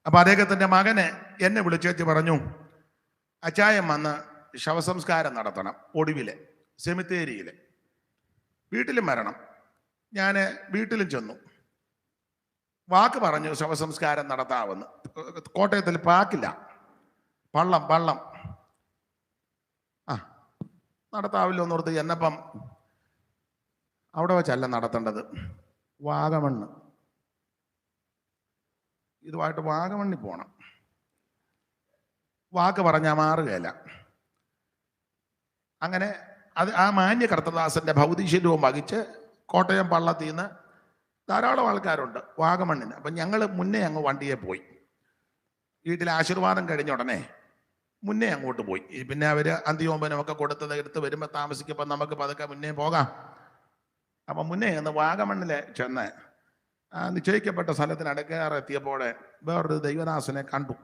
അപ്പൊ അദ്ദേഹത്തിന്റെ മകനെ എന്നെ വിളിച്ചേച്ച് പറഞ്ഞു, അച്ചായൻ വന്ന് ശവസംസ്കാരം നടത്തണം ഒടുവില് സെമിത്തേരിയില്, വീട്ടിലും വരണം. ഞാൻ വീട്ടിലും ചെന്നു, വാക്ക് പറഞ്ഞു ശവസംസ്കാരം നടത്താമെന്ന്. കോട്ടയത്തിൽ പാക്കില്ല, പള്ളം നടത്താവില്ലോ എന്നോർത്ത് എന്നപ്പം അവിടെ വെച്ചല്ല നടത്തേണ്ടത്, വാഗമണ്ണ്. ഇതുമായിട്ട് വാഗമണ്ണിൽ പോകണം. വാക്ക് പറഞ്ഞാൽ മാറുകയില്ല. അങ്ങനെ ആ മാന്യ കർത്തദാസന്റെ ഭൗതികശരീരവും വഹിച്ച് കോട്ടയം പള്ളത്തിൽ നിന്ന് ധാരാളം ആൾക്കാരുണ്ട് വാഗമണ്ണിന്. അപ്പം ഞങ്ങൾ മുന്നേ അങ്ങ് വണ്ടിയെ പോയി. വീട്ടിൽ ആശീർവാദം കഴിഞ്ഞ ഉടനെ മുന്നേ അങ്ങോട്ട് പോയി. പിന്നെ അവര് അന്തിയോമ്പനമൊക്കെ കൊടുത്തത് എടുത്ത് വരുമ്പോൾ താമസിക്കുമ്പോൾ നമുക്ക് പതുക്കെ മുന്നേ പോകാം. അപ്പം മുന്നേ ഒന്ന് വാഗമണ്ണിൽ ചെന്ന് നിശ്ചയിക്കപ്പെട്ട സ്ഥലത്തിനടുക്കേറെത്തിയപ്പോൾ വേറൊരു ദൈവദാസനെ കണ്ടു.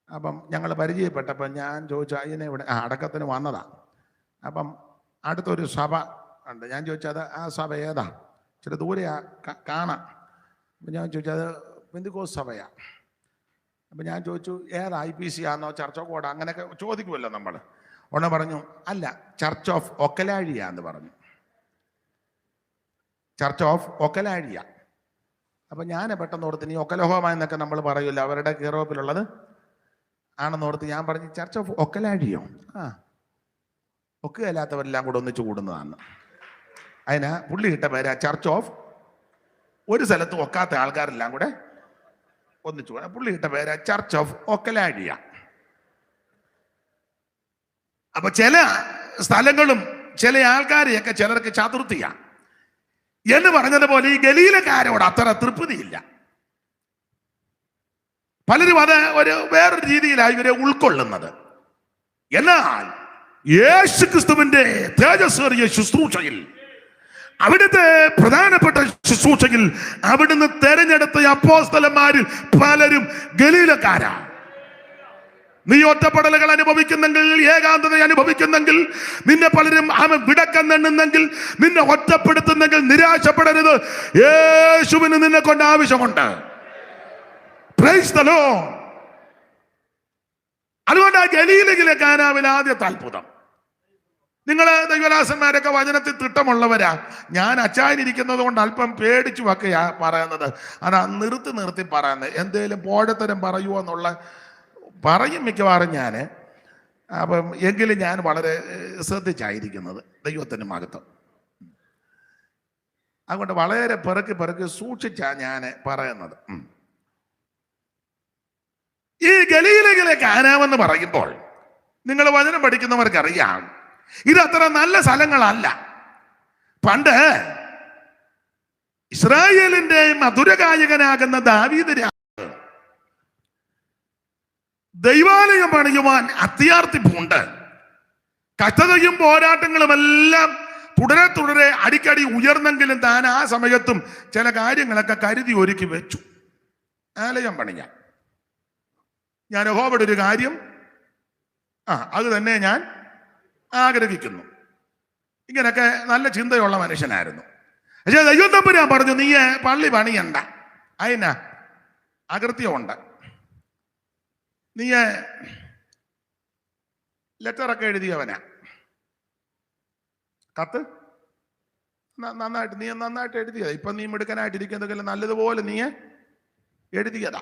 അപ്പം ഞങ്ങൾ പരിചയപ്പെട്ടപ്പോൾ ഞാൻ ചോദിച്ചു, അതിനെ ഇവിടെ അടക്കത്തിന് വന്നതാ. അപ്പം അടുത്തൊരു സഭ ഉണ്ട്. ഞാൻ ചോദിച്ചത് ആ സഭ ഏതാ? ചില ദൂരെയാ കാണാം. അപ്പം ഞാൻ ചോദിച്ചത് പെന്തിക്കോസ് സഭയാ. അപ്പം ഞാൻ ചോദിച്ചു ഏതാ, IPC ആണോ ചർച്ച് ഓഫ് ഗോഡ് അങ്ങനെയൊക്കെ ചോദിക്കുമല്ലോ നമ്മൾ. ഉടനെ പറഞ്ഞു അല്ല, ചർച്ച് ഓഫ് ഒക്കലാഴിയാന്ന് പറഞ്ഞു. ചർച്ച് ഓഫ് ഒക്കലാഴിയ. അപ്പം ഞാൻ പെട്ടെന്ന് ഓർത്ത്, നീ ഒക്കലഹോമ എന്നൊക്കെ നമ്മൾ പറയുമല്ലോ, അവരുടെ കീറോപ്പിലുള്ളത് ആണെന്നോർത്ത് ഞാൻ പറഞ്ഞു ചർച്ച് ഓഫ് ഒക്കലാഴിയോ? ഒക്കുകയില്ലാത്തവരെല്ലാം കൂടെ ഒന്നിച്ചു കൂടുന്നതാണ്. അതിന് പുള്ളി ഇട്ട പേരാ ചർച്ച് ഓഫ്, ഒരു സ്ഥലത്ത് ഒക്കാത്ത ആൾക്കാരെല്ലാം കൂടെ ഒന്നിച്ചു. പുള്ളി ഇട്ട പേരാ ചർച്ച് ഓഫ് ഒക്കലാഴിയ. അപ്പൊ ചില സ്ഥലങ്ങളും ചില ആൾക്കാരെയൊക്കെ ചിലർക്ക് ചതുർത്ഥിയ എന്ന് പറഞ്ഞതുപോലെ ഈ ഗലീലക്കാരോട് അത്ര തൃപ്തിയില്ല. പലരും അത് വേറൊരു രീതിയിലാണ് ഇവരെ ഉൾക്കൊള്ളുന്നത്. എന്നാൽ യേശു ക്രിസ്തുവിന്റെ തേജസ്സേറിയ ശുശ്രൂഷയിൽ, അവിടുത്തെ പ്രധാനപ്പെട്ട ശുശ്രൂഷയിൽ അവിടുന്ന് തെരഞ്ഞെടുത്ത അപ്പോസ്തലന്മാരിൽ പലരും ഗലീലക്കാരാ. നീ ഒറ്റപ്പെടലുകൾ അനുഭവിക്കുന്നെങ്കിൽ, ഏകാന്തത അനുഭവിക്കുന്നെങ്കിൽ, നിന്നെ പലരും വിടക്കെന്നെണ്ണുന്നെങ്കിൽ, നിന്നെ ഒറ്റപ്പെടുത്തുന്നെങ്കിൽ നിരാശപ്പെടരുത്. യേശുവിന് നിന്നെ കൊണ്ട് ആവശ്യമുണ്ട്. Price the Lord. അതുകൊണ്ട് ആ ഗലീലയിലെ കാനാവിലെ ആദ്യത്തെ അത്ഭുതം. നിങ്ങള് ദൈവദാസന്മാരൊക്കെ വചനത്തിൽ തിട്ടമുള്ളവരാ. ഞാൻ അച്ചായനിരിക്കുന്നത് കൊണ്ട് അല്പം പേടിച്ചു വക്കെയാ പറയുന്നത്. അതാ നിർത്തി പറയുന്നത്. എന്തേലും പോഴത്തരം പറയുമോ എന്നുള്ള പറയും മിക്കവാറും ഞാൻ. അപ്പം എങ്കിലും ഞാൻ വളരെ ശ്രദ്ധിച്ചായിരിക്കുന്നത്. ദൈവത്തിന് മഹത്വം. അതുകൊണ്ട് വളരെ പെറുക്കി സൂക്ഷിച്ചാ ഞാൻ പറയുന്നത്. ഈ ഗലീലയിലെ കാനാവെന്ന് പറയുമ്പോൾ നിങ്ങൾ വചനം പഠിക്കുന്നവർക്കറിയാം, ഇത് അത്ര നല്ല സ്ഥലങ്ങളല്ല. പണ്ട് ഇസ്രായേലിന്റെ മധുരഗായകനാകുന്ന ദാവീദ് രാജാവ് ദൈവാലയം പണിയുവാൻ അത്യാർത്തി പൂണ്ട് കഷ്ടതയും പോരാട്ടങ്ങളും എല്ലാം തുടരെ അടിക്കടി ഉയർന്നെങ്കിലും താൻ ആ സമയത്തും ചില കാര്യങ്ങളൊക്കെ കരുതി ഒരുക്കി വെച്ചു. ആലയം പണിയാൻ ഞാൻ യഹോവയുടെ ഒരു കാര്യം അത് തന്നെ ഞാൻ ആഗ്രഹിക്കുന്നു. ഇങ്ങനൊക്കെ നല്ല ചിന്തയുള്ള മനുഷ്യനായിരുന്നു. പക്ഷേ ദൈവം തമ്പുരാൻ പറഞ്ഞു, നീ പള്ളി പണിയണ്ട, അതിനാ അകൃത്യമുണ്ട്. നീ ലെറ്ററൊക്കെ എഴുതിയവനാ, കത്ത് നന്നായിട്ട് എഴുതിയതാ. ഇപ്പൊ നീ മിടുക്കനായിട്ടിരിക്കുന്നെങ്കിലും നല്ലതുപോലെ നീ എഴുതിയതാ.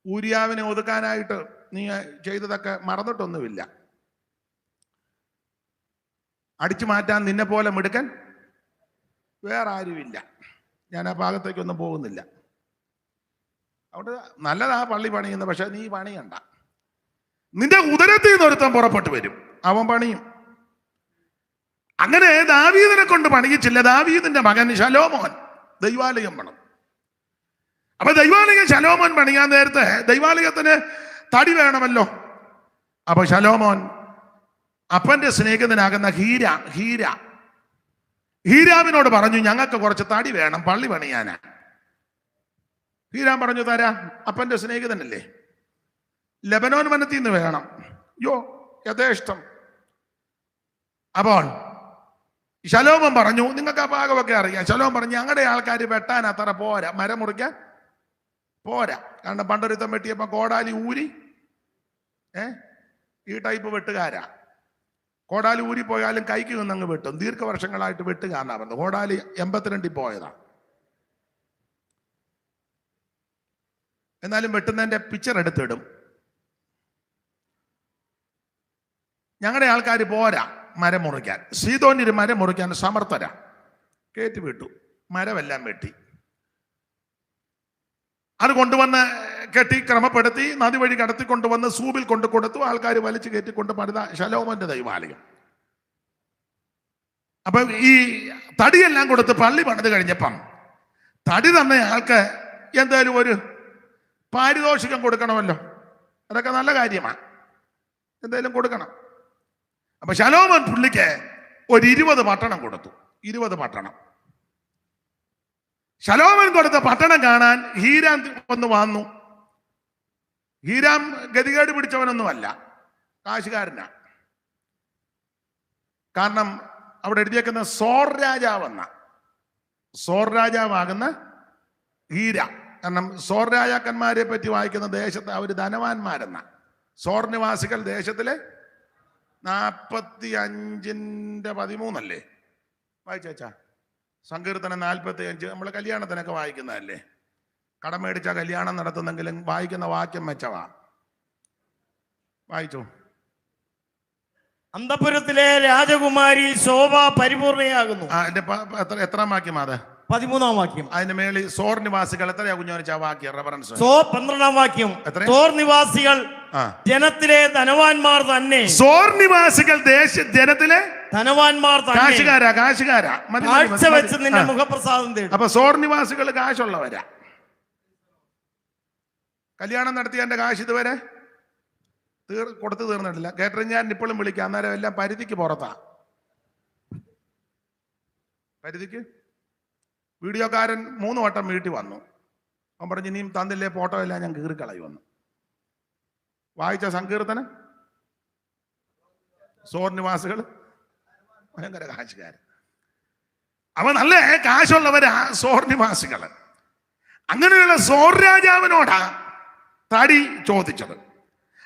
ഊരിയാവിനെ ഒതുക്കാനായിട്ട് നീ ചെയ്തതൊക്കെ മറന്നിട്ടൊന്നുമില്ല. അടിച്ചു മാറ്റാൻ നിന്നെ പോലെ മിടുക്കൻ വേറെ ആരുമില്ല. ഞാൻ ആ ഭാഗത്തേക്കൊന്നും പോകുന്നില്ല. അവിടെ നല്ലതാ പള്ളി പണിയുന്നത്, പക്ഷെ നീ പണിയണ്ട. നിന്റെ ഉദരത്തിൽ നിന്ന് ഒരുത്തൻ പുറപ്പെട്ടു വരും, അവൻ പണിയും. അങ്ങനെ ദാവീദിനെ കൊണ്ട് പണിയിച്ചില്ല. ദാവീദിന്റെ മകൻ ശലോമോൻ ദൈവാലയം പണിതു. അപ്പൊ ദൈവാലയം ശലോമോൻ പണിയാൻ നേരത്തെ ദൈവാലയത്തിന് തടി വേണമല്ലോ. അപ്പൊ ശലോമോൻ അപ്പന്റെ സ്നേഹിതനാകുന്ന ഹീരാവിനോട് പറഞ്ഞു, ഞങ്ങൾക്ക് കുറച്ച് തടി വേണം പള്ളി പണിയാനാ. ഹീരാം പറഞ്ഞു, തരാ, അപ്പന്റെ സ്നേഹിതനല്ലേ, ലെബനോൻ വനത്തിൽ നിന്ന് വേണം. യഥേഷ്ടം. അപ്പോൾ ശലോമോൻ പറഞ്ഞു, നിങ്ങൾക്ക് ആ ഭാഗമൊക്കെ അറിയാം. ശലോമോൻ പറഞ്ഞു, ഞങ്ങളുടെ ആൾക്കാർ വെട്ടാൻ അത്ര പോരാ, മരം മുറിക്കാൻ പോരാ. കാരണം പണ്ടൊരുത്തം വെട്ടിയപ്പോ കോടാലി ഊരി ഈ ടൈപ്പ് വെട്ടുകാരാ. കോടാലി ഊരി പോയാലും കൈക്ക് നിന്നങ്ങ് വെട്ടും. ദീർഘവർഷങ്ങളായിട്ട് വെട്ടുകാരനാ പറഞ്ഞത്. കോടാലി 82 പോയതാ. എന്നാലും വെട്ടുന്നതിന്റെ പിക്ചർ എടുത്തിടും. ഞങ്ങളുടെ ആൾക്കാർ പോരാ മരം മുറിക്കാൻ. സീതോന്യര് മരം മുറിക്കാൻ സമർത്ഥരാ. കയറ്റി വിട്ടു, മരമെല്ലാം വെട്ടി. അത് കൊണ്ടുവന്ന് കെട്ടി ക്രമപ്പെടുത്തി നദി വഴി കടത്തിക്കൊണ്ടുവന്ന് സൂബിൽ കൊണ്ട് കൊടുത്തു. ആൾക്കാർ വലിച്ചു കയറ്റിക്കൊണ്ട് പണിത ശലോമോന്റെ ദൈവാലയം. അപ്പൊ ഈ തടിയെല്ലാം കൊടുത്ത് പള്ളി പണിത് കഴിഞ്ഞപ്പം തടി തന്നെ ആൾക്ക് എന്തായാലും ഒരു പാരിതോഷികം കൊടുക്കണമല്ലോ. അതൊക്കെ നല്ല കാര്യമാണ്, എന്തായാലും കൊടുക്കണം. അപ്പൊ ശലോമോൻ പുള്ളിക്ക് ഒരു 20 പട്ടണം കൊടുത്തു. 20 പട്ടണം. ശലോമോൻ കൊടുത്ത പട്ടണം കാണാൻ ഹീരാം വന്നു. ഹീരാം ഗതികേട് പിടിച്ചവനൊന്നുമല്ല, കാശുകാരനാ. കാരണം അവിടെ എഴുതിയേക്കുന്ന സോർ രാജാവാകുന്ന ഹീര. കാരണം സോർ രാജാക്കന്മാരെ പറ്റി വായിക്കുന്ന ദേശത്ത് അവർ ധനവാന്മാരെന്ന. സോർ നിവാസികൾ ദേശത്തിലെ 45:13 അല്ലേ വായിച്ചാ? സങ്കീർത്തനം 45 നമ്മൾ കല്യാണത്തിനൊക്കെ വായിക്കുന്നതല്ലേ. കടം മേടിച്ച കല്യാണം നടത്തുന്നെങ്കിലും വായിക്കുന്ന വാക്യം മെച്ചവാ. വായിച്ചു. അന്തപുരത്തിലെ രാജകുമാരി ശോഭ പരിപൂർണയാകുന്നു. എത്രാം വാക്യം അത്? 13-ാം വാക്യം. അതിന്റെ മേളിൽ സോർ നിവാസികൾ എത്രയാ കുഞ്ഞോനിച്ച വാക്യം റെഫറൻസ്? 12-ാം വാക്യം. സോർ നിവാസികൾ ജനത്തിലെ ധനവാന്മാർ തന്നെ. സോർ നിവാസികൾ ജനത്തിലെ ധനവാന്മാർ കാശുകാരാ. കാഴ്ച വെച്ച് നിന്റെ മുഖപ്രസാദം തേടും. അപ്പൊ സോർ നിവാസികൾ കാശുള്ളവരാ. കല്യാണം നടത്തിയതിന്റെ കാശ് ഇതുവരെ കൊടുത്തു തീർന്നിട്ടില്ല. കേട്ടറിഞ്ഞ് ഞാൻ ഇപ്പോഴും വിളിക്കാം. അന്നേരം എല്ലാം പരിധിക്ക് പുറത്താ. പരിധിക്ക് വീഡിയോക്കാരൻ 3 വട്ടം വീട്ടിൽ വന്നു. അവൻ പറഞ്ഞു, ഇനിയും തന്നില്ലേ ഫോട്ടോ എല്ലാം ഞാൻ കീറിക്കളയുമെന്ന്. വായിച്ച സങ്കീർത്തനം സോർ നിവാസികൾ ഭയങ്കര കാശുകാരൻ. അവ നല്ല കാശുള്ളവരാ സോർ നിവാസികൾ. അങ്ങനെയുള്ള സോർ രാജാവിനോടാ തടി ചോദിച്ചത്.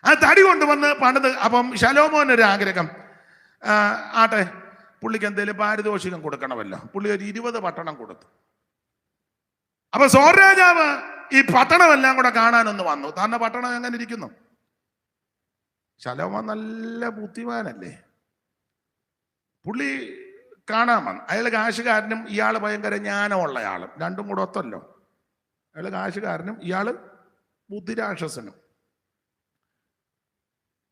ആ തടി കൊണ്ടുവന്ന് പണിത്. അപ്പം ശലോമോനൊരു ആഗ്രഹം, ആട്ടെ പുള്ളിക്ക് എന്തെങ്കിലും പാരിതോഷികം കൊടുക്കണമല്ലോ. പുള്ളി ഒരു 20 പട്ടണം കൊടുത്തു. അപ്പൊ സോർ രാജാവ് ഈ പട്ടണമെല്ലാം കൂടെ കാണാനൊന്ന് വന്നു. തന്നെ പട്ടണം എങ്ങനെ ഇരിക്കുന്നു? ശലോമോൻ നല്ല ബുദ്ധിമാനല്ലേ. പുള്ളി കാണാൻ വന്നു. അയാൾ കാശുകാരനും ഇയാൾ ഭയങ്കര ജ്ഞാനമുള്ള ആളും, രണ്ടും കൂടെ ഒത്തല്ലോ. അയാൾ കാശുകാരനും ഇയാള് ബുദ്ധിരാക്ഷസനും.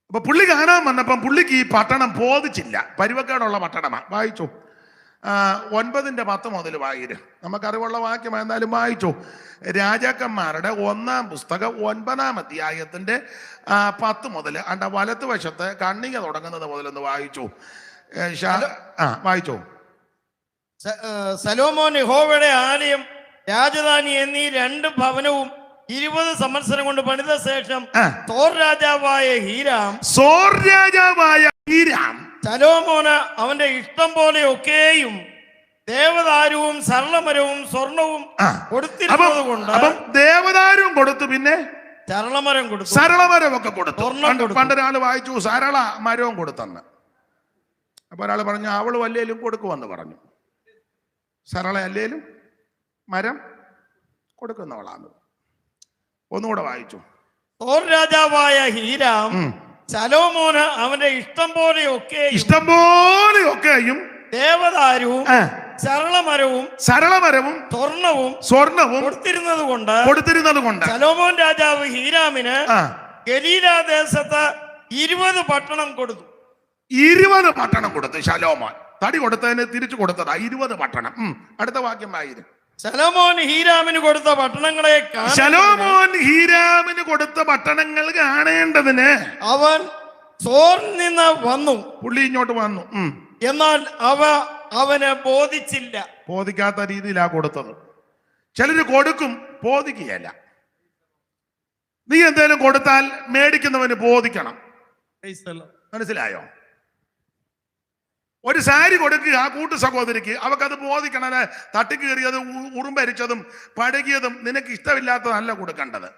അപ്പൊ പുള്ളി കാണാൻ വന്നപ്പം പുള്ളിക്ക് ഈ പട്ടണം ബോധിച്ചില്ല. പരുവക്കേടുള്ള പട്ടണമാ. വായിച്ചു. 9:10 മുതൽ വായിര്. നമുക്കറിവുള്ള വാക്യം എന്നാലും വായിച്ചു. രാജാക്കന്മാരുടെ 1-ാം പുസ്തകം 9-ാം അധ്യായത്തിന്റെ 10 മുതൽ വലത്ത് വശത്ത് കണ്ണിക തുടങ്ങുന്നത് മുതലൊന്ന് വായിച്ചു. വായിച്ചോ. സലോമോൻ യഹോവയുടെ ആലയം, രാജധാനി എന്നീ 2 ഭവനവും 20 സംവത്സരം കൊണ്ട് പണിത ശേഷം സോർ രാജാവായ ഹീരാം സലോമോന് അവന്റെ ഇഷ്ടം പോലെ ഒക്കെയും ദേവദാരുവും സരളമരവും സ്വർണവും കൊടുത്തിരുന്നത് കൊണ്ട് ദേവദാരുവും കൊടുത്തു, പിന്നെ സരളമരം ഒക്കെ കൊടുത്തു. പണ്ടൊരാള് വായിച്ചു സരള മരവും കൊടുത്തെന്ന്. അപ്പൊ ഒരാൾ പറഞ്ഞു അവള് വല്ലേലും കൊടുക്കുമെന്ന് പറഞ്ഞു. സരള അല്ലേലും മരം കൊടുക്കുന്നവളാണ്. ഒന്നുകൂടെ വായിച്ചു. സോർ രാജാവായ ഹീരാം സലോമോന് അവന്റെ ഇഷ്ടം പോലെയൊക്കെയും ദേവദാരുവും സരളമരവും സ്വർണവും കൊടുത്തിരുന്നത് കൊണ്ട് സലോമോൻ രാജാവ് ഹീരാമിന് ഗലീല ദേശത്ത് 20 പട്ടണം കൊടുത്തു. 20 പട്ടണം കൊടുത്തു. ശലോമോൻ തടി കൊടുത്തതിന് തിരിച്ചു കൊടുത്തതാ 20 പട്ടണം. അടുത്ത വാക്യം വായിരും. ശലോമോൻ ഹീരാമിന് കൊടുത്ത പട്ടണങ്ങൾ കാണേണ്ടതിന് അവൻ സോറിൽ നിന്ന് വന്നു. പുള്ളി ഇങ്ങോട്ട് വന്നു. എന്നാൽ അവന് ബോധിക്കാത്ത രീതിയിലാ കൊടുത്തത്. ചിലര് കൊടുക്കും, ബോധിക്കുകയല്ല. നീ എന്തേലും കൊടുത്താൽ മേടിക്കുന്നവന് ബോധിക്കണം. മനസ്സിലായോ? ഒരു സാരി കൊടുക്കുക ആ കൂട്ടു സഹോദരിക്ക്, അവക്കത് ബോധിക്കണം. തട്ടിക്കേറിയതും ഉറുമ്പരിച്ചതും പഴകിയതും നിനക്ക് ഇഷ്ടമില്ലാത്തതല്ല കൊടുക്കേണ്ടത്.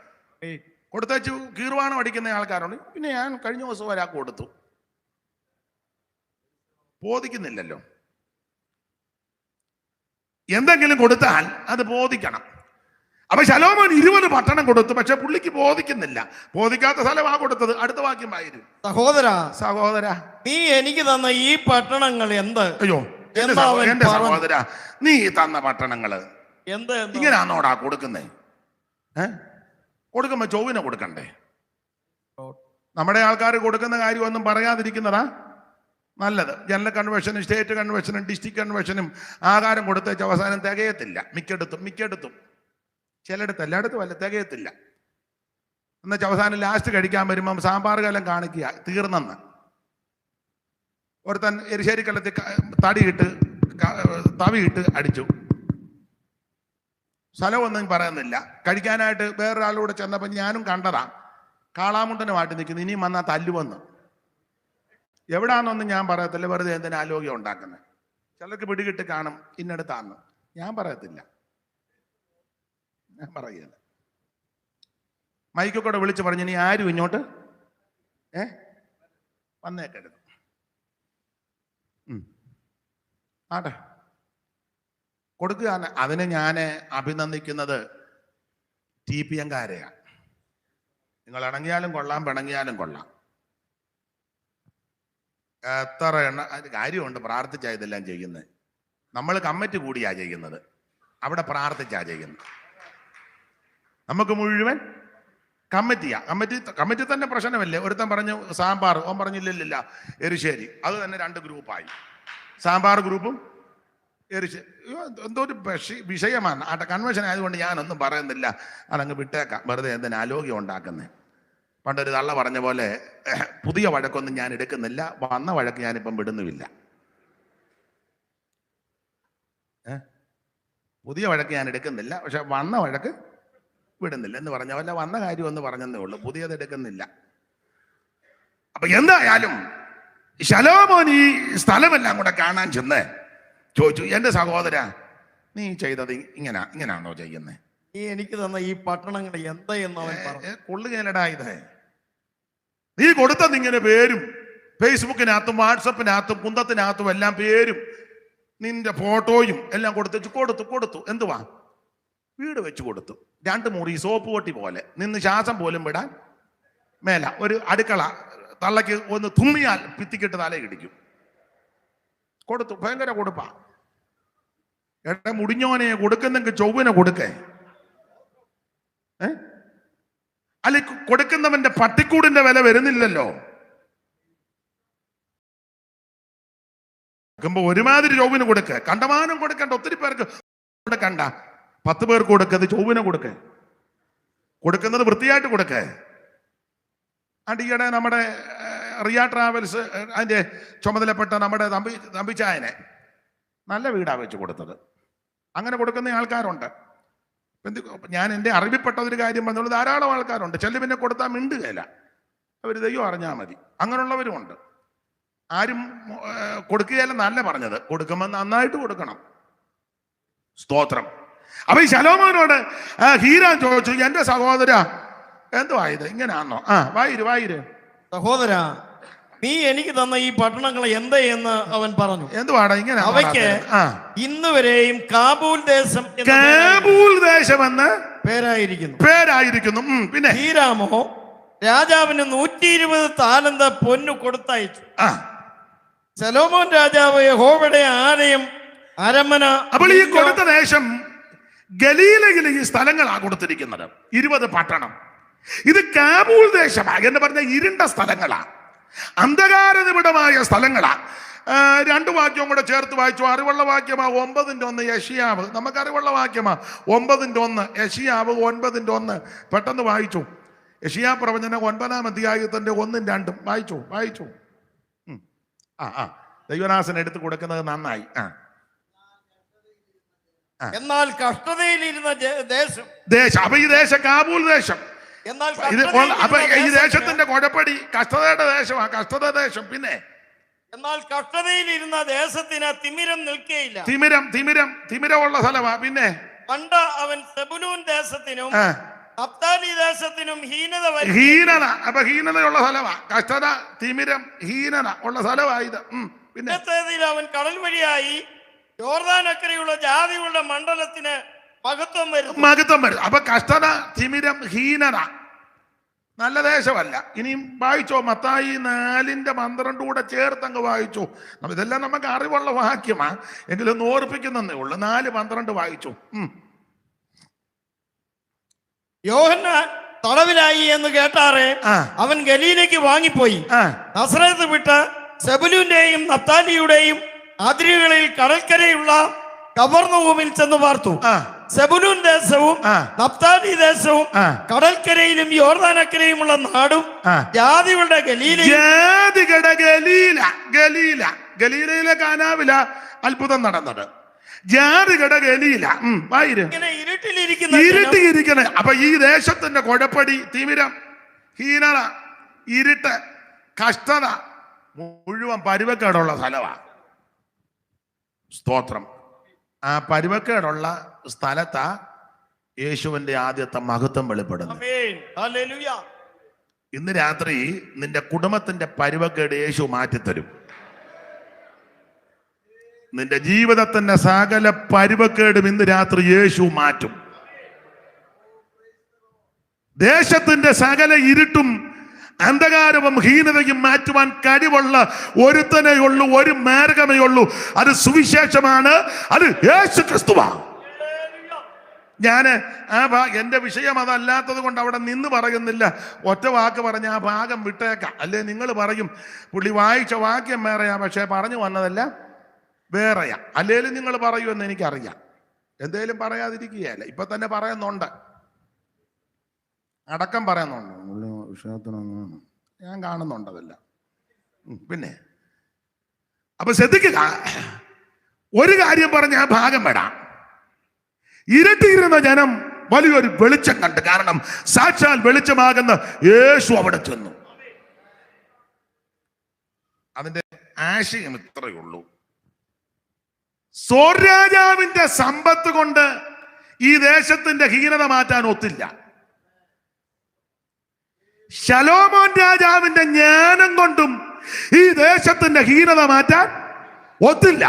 കൊടുത്തച്ചു കീർവാണം അടിക്കുന്ന ആൾക്കാരുണ്ട്. പിന്നെ ഞാൻ കഴിഞ്ഞ ദിവസം ഒരാൾക്ക് കൊടുത്തു, ബോധിക്കുന്നില്ലല്ലോ. എന്തെങ്കിലും കൊടുത്താൽ അത് ബോധിക്കണം. അപ്പൊ ശലോമോൻ 20 പട്ടണം കൊടുത്തു, പക്ഷെ പുള്ളിക്ക് ബോധിക്കുന്നില്ല. ബോധിക്കാത്ത സ്ഥലമാ കൊടുത്തത്. അടുത്ത വാക്യം ആയിരുന്നു. സഹോദര നീ എനിക്ക് തന്ന ഈ പട്ടണങ്ങൾ എന്ത്? അയ്യോ എന്റെ സഹോദര, നീ തന്ന പട്ടണങ്ങള് ഇങ്ങനെയാണോടാ കൊടുക്കുന്നേ? കൊടുക്കുമ്പോ ചൊവ്വിനെ കൊടുക്കണ്ടേ? നമ്മുടെ ആൾക്കാർ കൊടുക്കുന്ന കാര്യമൊന്നും പറയാതിരിക്കുന്നതാ നല്ലത്. ജനറൽ കൺവെൻഷനും സ്റ്റേറ്റ് കൺവെൻഷനും ഡിസ്ട്രിക്ട് കൺവെൻഷനും ആഹാരം കൊടുത്തേച്ച് അവസാനം തികയത്തില്ല. മിക്കയിടത്തും ചിലയിടത്ത് എല്ലായിടത്തും അല്ല, തികയത്തില്ല. എന്നുവെച്ചാൽ അവസാനം ലാസ്റ്റ് കഴിക്കാൻ വരുമ്പം സാമ്പാർ കാലം കാണിക്കുക തീർന്നെന്ന്. ഒരുത്തൻ എരിശ്ശേരിക്കല്ലത്തിൽ തവിയിട്ട് അടിച്ചു. സ്ഥലമൊന്നും പറയുന്നില്ല. കഴിക്കാനായിട്ട് വേറൊരാളൂടെ ചെന്നപ്പോൾ ഞാനും കണ്ടതാ, കാളാമുണ്ടനുമായിട്ട് നിൽക്കുന്നു. ഇനിയും വന്നാൽ തല്ലുവന്ന്. എവിടാന്നൊന്നും ഞാൻ പറയത്തില്ല, വെറുതെ എന്തിനാ ആലോക്യം ഉണ്ടാക്കുന്നത്. ചിലർക്ക് പിടികിട്ട് കാണും ഇന്നടുത്താന്ന്. ഞാൻ പറയത്തില്ല, ഞാൻ പറയുകയില്ല. മൈക്കൊക്കെ വിളിച്ച് പറഞ്ഞു നീ ആരും ഇങ്ങോട്ട് വന്നേക്കരുത്. ആട്ടെ കൊടുക്കുക. അതിനെ ഞാൻ അഭിനന്ദിക്കുന്നത് TPM-കാരെയാണ്. നിങ്ങൾ ഇണങ്ങിയാലും കൊള്ളാം, പിണങ്ങിയാലും കൊള്ളാം. എത്ര കാര്യമുണ്ട് പ്രാർത്ഥിച്ചാ ഇതെല്ലാം ചെയ്യുന്നത്. നമ്മൾ കമ്മിറ്റി കൂടിയാ ചെയ്യുന്നത്, അവിടെ പ്രാർത്ഥിച്ചാ ചെയ്യുന്നത്. നമുക്ക് മുഴുവൻ കമ്മിറ്റിയാ. കമ്മിറ്റി തന്നെ പ്രശ്നമല്ലേ. ഒരുത്തൻ പറഞ്ഞു സാമ്പാർ, ഓൻ പറഞ്ഞില്ല എരിശ്ശേരി. അത് തന്നെ 2 ഗ്രൂപ്പായി. സാമ്പാർ ഗ്രൂപ്പും എന്തോ ഒരു വിഷയമാണ്. ആട്ടെ, കൺവെൻഷൻ ആയതുകൊണ്ട് ഞാനൊന്നും പറയുന്നില്ല, അതങ്ങ് വിട്ടേക്കാം. വെറുതെ എന്തിനാ ആലോക്യം ഉണ്ടാക്കുന്നത്. പണ്ടൊരു തള്ള പറഞ്ഞ പോലെ പുതിയ വഴക്കൊന്നും ഞാൻ എടുക്കുന്നില്ല, വന്ന വഴക്ക് ഞാനിപ്പം വിടുന്നുമില്ല. പുതിയ വഴക്ക് ഞാൻ എടുക്കുന്നില്ല, പക്ഷെ വന്ന വഴക്ക് വിടുന്നില്ല എന്ന് പറഞ്ഞ പോലെ വന്ന കാര്യം ഒന്ന് പറഞ്ഞതേ ഉള്ളൂ, പുതിയത് എടുക്കുന്നില്ല. അപ്പൊ എന്തായാലും ശലോമോൻ ഈ സ്ഥലമെല്ലാം കൂടെ കാണാൻ ചെന്ന് ചോദിച്ചു, എന്റെ സഹോദര നീ ചെയ്തത് ഇങ്ങനാണോ ചെയ്യുന്നത്? നീ എനിക്ക് തന്ന ഈ പട്ടണങ്ങൾ എന്താ എന്ന് അവൻ പറഞ്ഞു. കൊള്ളുകയിലടാ ഇത്. നീ കൊടുത്തത് ഇങ്ങനെ പേരും ഫേസ്ബുക്കിനകത്തും വാട്സപ്പിനകത്തും കുന്തത്തിനകത്തും എല്ലാം പേരും നിന്റെ ഫോട്ടോയും എല്ലാം കൊടുത്തു. എന്തുവാ? വീട് വെച്ച് കൊടുത്തു. 2 മുറി സോപ്പ് പൊട്ടി പോലെ നിന്ന് ശ്വാസം പോലും വിടാൻ മേല. ഒരു അടുക്കള തള്ളക്ക് ഒന്ന് തുമ്മിയാൽ ഭിത്തിക്കിട്ട് തല ഇടിക്കും. കൊടുത്തു. ഭയങ്കര കൊടുപ്പാ. മുടിഞ്ഞോനെ കൊടുക്കുന്നെങ്കിൽ ചൊവ്വിനെ കൊടുക്കേ. അല്ലെ കൊടുക്കുന്നവന്റെ പട്ടിക്കൂടിന്റെ വില വരുന്നില്ലല്ലോ. കൊടുക്കുമ്പോ ഒരുമാതിരി ചൊവ്വിന് കൊടുക്ക, കണ്ടമാനം കൊടുക്കണ്ട, ഒത്തിരി പേർക്ക് കൊടുക്കണ്ട, 10 പേർക്ക് കൊടുക്കത് ചൊവ്വിന് കൊടുക്കുന്നത് വൃത്തിയായിട്ട് കൊടുക്ക. ഈയിടെ നമ്മുടെ റിയ ട്രാവൽസ് അതിന്റെ ചുമതലപ്പെട്ട നമ്മുടെ തമ്പിച്ചായനെ നല്ല വീടാ വെച്ച് കൊടുത്തത്. അങ്ങനെ കൊടുക്കുന്ന ആൾക്കാരുണ്ട്. ഞാൻ എൻ്റെ അറിവിൽപ്പെട്ട ഒരു കാര്യം പറഞ്ഞോളൂ, ധാരാളം ആൾക്കാരുണ്ട്. ചെല്ലു പിന്നെ കൊടുത്താൽ മിണ്ടുകയില്ല, അവർ ദൈവം അറിഞ്ഞാൽ മതി. അങ്ങനെയുള്ളവരുമുണ്ട്. ആരും കൊടുക്കുകയല്ല നല്ല പറഞ്ഞത്, കൊടുക്കുമ്പോൾ നന്നായിട്ട് കൊടുക്കണം. സ്തോത്രം. അപ്പൊ ഈ ശലോമോനോട് ഹീരാൻ ചോദിച്ചു, എന്റെ സഹോദര എന്തുവാ ഇത്, ഇങ്ങനെയാണോ? വായിര് സഹോദര, നീ എനിക്ക് തന്ന ഈ പട്ടണങ്ങൾ എന്തെന്ന് അവൻ പറഞ്ഞു. എന്തുവാടാ ഇങ്ങനെ? അവയ്ക്ക് ഇന്ന് വരെയും കാബൂൽ ദേശം എന്ന് പേരായിരിക്കുന്നു. പിന്നെ ഹീരാമോ രാജാവിന് 120 താലന്ത് പൊന്നു കൊടുത്തയച്ചു. ശലോമോൻ രാജാവ് യഹോവയുടെ ആലയം, അരമന. അപ്പോൾ ഈ കൊടുത്ത ദേശം ഗലീലയിലെ ഈ സ്ഥലങ്ങളാണ് കൊടുത്തിരിക്കുന്നത്. 20 പട്ടണം. ഇത് കാബൂൾ ദേശമാണ് എന്ന് പറഞ്ഞ ഇരുണ്ട സ്ഥലങ്ങളാ, അന്ധകാര നിബിഡമായ സ്ഥലങ്ങളാ. 2 വാക്യവും കൂടെ ചേർത്ത് വായിച്ചു. അറിവുള്ള വാക്യമാ 9:1 യെശയ്യാവ്. നമുക്ക് അറിവുള്ള വാക്യമാ 9:1 യെശയ്യാവ് 9:1. പെട്ടെന്ന് വായിച്ചു. യെശയ്യാ പ്രവചനം 9-ാം അധ്യായത്തിന്റെ 1-2 വായിച്ചു. ദൈവദാസൻ എടുത്ത് കൊടുക്കുന്നത് നന്നായി. എന്നാൽ കഷ്ടതയിലിരുന്ന ദേശം. അപ്പൊ ഈ ദേശം കാബൂൽ ദേശം. അപ്പൊ ഈ ദേശത്തിന്റെ കുഴപ്പടി കഷ്ടതയുടെ ദേശമാണ്, കഷ്ടത ദേശം. പിന്നെ എന്നാൽ കഷ്ടതയിലിരുന്ന ദേശത്തിന് തിമിരം നിൽക്കുകയില്ല. തിമിരമുള്ള സ്ഥലമാ. പിന്നെ പണ്ട് അവൻ സെബുലൂൻ ദേശത്തിനും നഫ്താലി ദേശത്തിനും ഹീനത. അപ്പൊ ഹീനതയുള്ള സ്ഥലമാ, കഷ്ടത, തിമിരം, ഹീനത ഉള്ള സ്ഥലമായത്. പിന്നെ അവൻ കടൽ വഴിയായി യോർദാൻ അക്കരെയുള്ള ജാതികളുടെ മണ്ഡലത്തിന് മഹത്വം വരും. അപ്പൊ കഷ്ടത, തിമിരം, ഹീനത നല്ല ദേശമല്ല. ഇനിയും വായിച്ചോ, മത്തായി 4:12 കൂടെ ചേർത്തങ്ങ് വായിച്ചു. ഇതെല്ലാം നമുക്ക് അറിവുള്ള വാക്യമാ, എങ്കിലും ഒന്ന് ഓർപ്പിക്കുന്നേ ഉള്ളു. 4:12 വായിച്ചു. യോഹന്നാൻ തടവിലായി എന്ന് കേട്ടാറെ അവൻ ഗലീലയ്ക്ക് വാങ്ങിപ്പോയി. നസറേത്ത് വിട്ട് സെബുലൂന്റെയും നഫ്താലിയുടെയും അതിരുകളിൽ കടൽക്കരയുള്ള കബർന്നൂമിൽ ചെന്ന് പാർത്തു. സെബുലൂൻ ദേശവും നഫ്താലി ദേശവും കടൽക്കരയിലും യോർദാനക്കരയുമുള്ള നാടും ജാതികളുടെ ഗലീലയിലെ കാനാവില അത്ഭുതം നടന്നത്. ജാതികളുടെ ഗലീല. ഇരുട്ടിയിരിക്കുന്ന. അപ്പൊ ഈ ദേശത്തിന്റെ കുഴപ്പടി, തിമിരം, ഹീനത, ഇരുട്ട്, കഷ്ടത മുഴുവൻ പരുവക്കേടുള്ള സ്ഥലമാണ്. സ്തോത്രം. ആ പരുവക്കേടുള്ള സ്ഥലത്താ യേശുവിന്റെ ആദ്യത്തെ മഹത്വം വെളിപ്പെടുന്നു. ഇന്ന് രാത്രി നിന്റെ കുടുംബത്തിന്റെ പരുവക്കേട് യേശു മാറ്റിത്തരും. നിന്റെ ജീവിതത്തിന്റെ സകല പരുവക്കേടും ഇന്ന് രാത്രി യേശു മാറ്റും. ദേശത്തിന്റെ സകല ഇരുട്ടും അന്ധകാരവും ഹീനതയും മാറ്റുവാൻ കഴിവുള്ള ഒരുത്തനേ ഉള്ളൂ, ഒരു മാർഗമേ ഉള്ളൂ. അത് സുവിശേഷമാണ്, അത് യേശു ക്രിസ്തുവാണ്. ഞാന് എന്റെ വിഷയം അതല്ലാത്തത് കൊണ്ട് അവിടെ നിന്ന് പറയുന്നില്ല. ഒറ്റ വാക്ക് പറഞ്ഞ ആ ഭാഗം വിട്ടേക്കാം. അല്ലേ നിങ്ങൾ പറയും പുള്ളി വായിച്ച വാക്യം വേറെയാ, പക്ഷെ പറഞ്ഞു വന്നതല്ല വേറെയാ. അല്ലേലും നിങ്ങൾ പറയുമെന്ന് എനിക്കറിയാം. എന്തേലും പറയാതിരിക്കുകയല്ല. ഇപ്പൊ തന്നെ പറയുന്നുണ്ട്, അടക്കം പറയുന്നുണ്ട്. വിഷയത്തിനൊന്നും ഞാൻ കാണുന്നുണ്ടതല്ല. പിന്നെ അപ്പൊ ശ്രദ്ധിക്കുക, ഒരു കാര്യം പറഞ്ഞ ആ ഭാഗം വിടാം. ഇരുട്ടിയിരുന്ന ജനം വലിയൊരു വെളിച്ചം കണ്ടു. കാരണം സാക്ഷാൽ വെളിച്ചമാകുന്ന യേശു അവിടെ ചെന്നു. അതിന്റെ ആശയം ഇത്രയേ ഉള്ളൂ. സോർരാജാവിന്റെ സമ്പത്ത് കൊണ്ട് ഈ ദേശത്തിന്റെ ഹീനത മാറ്റാൻ ഒത്തില്ല. ശലോമോൻ രാജാവിന്റെ ജ്ഞാനം കൊണ്ടും ഈ ദേശത്തിന്റെ ഹീനത മാറ്റാൻ ഒത്തില്ല.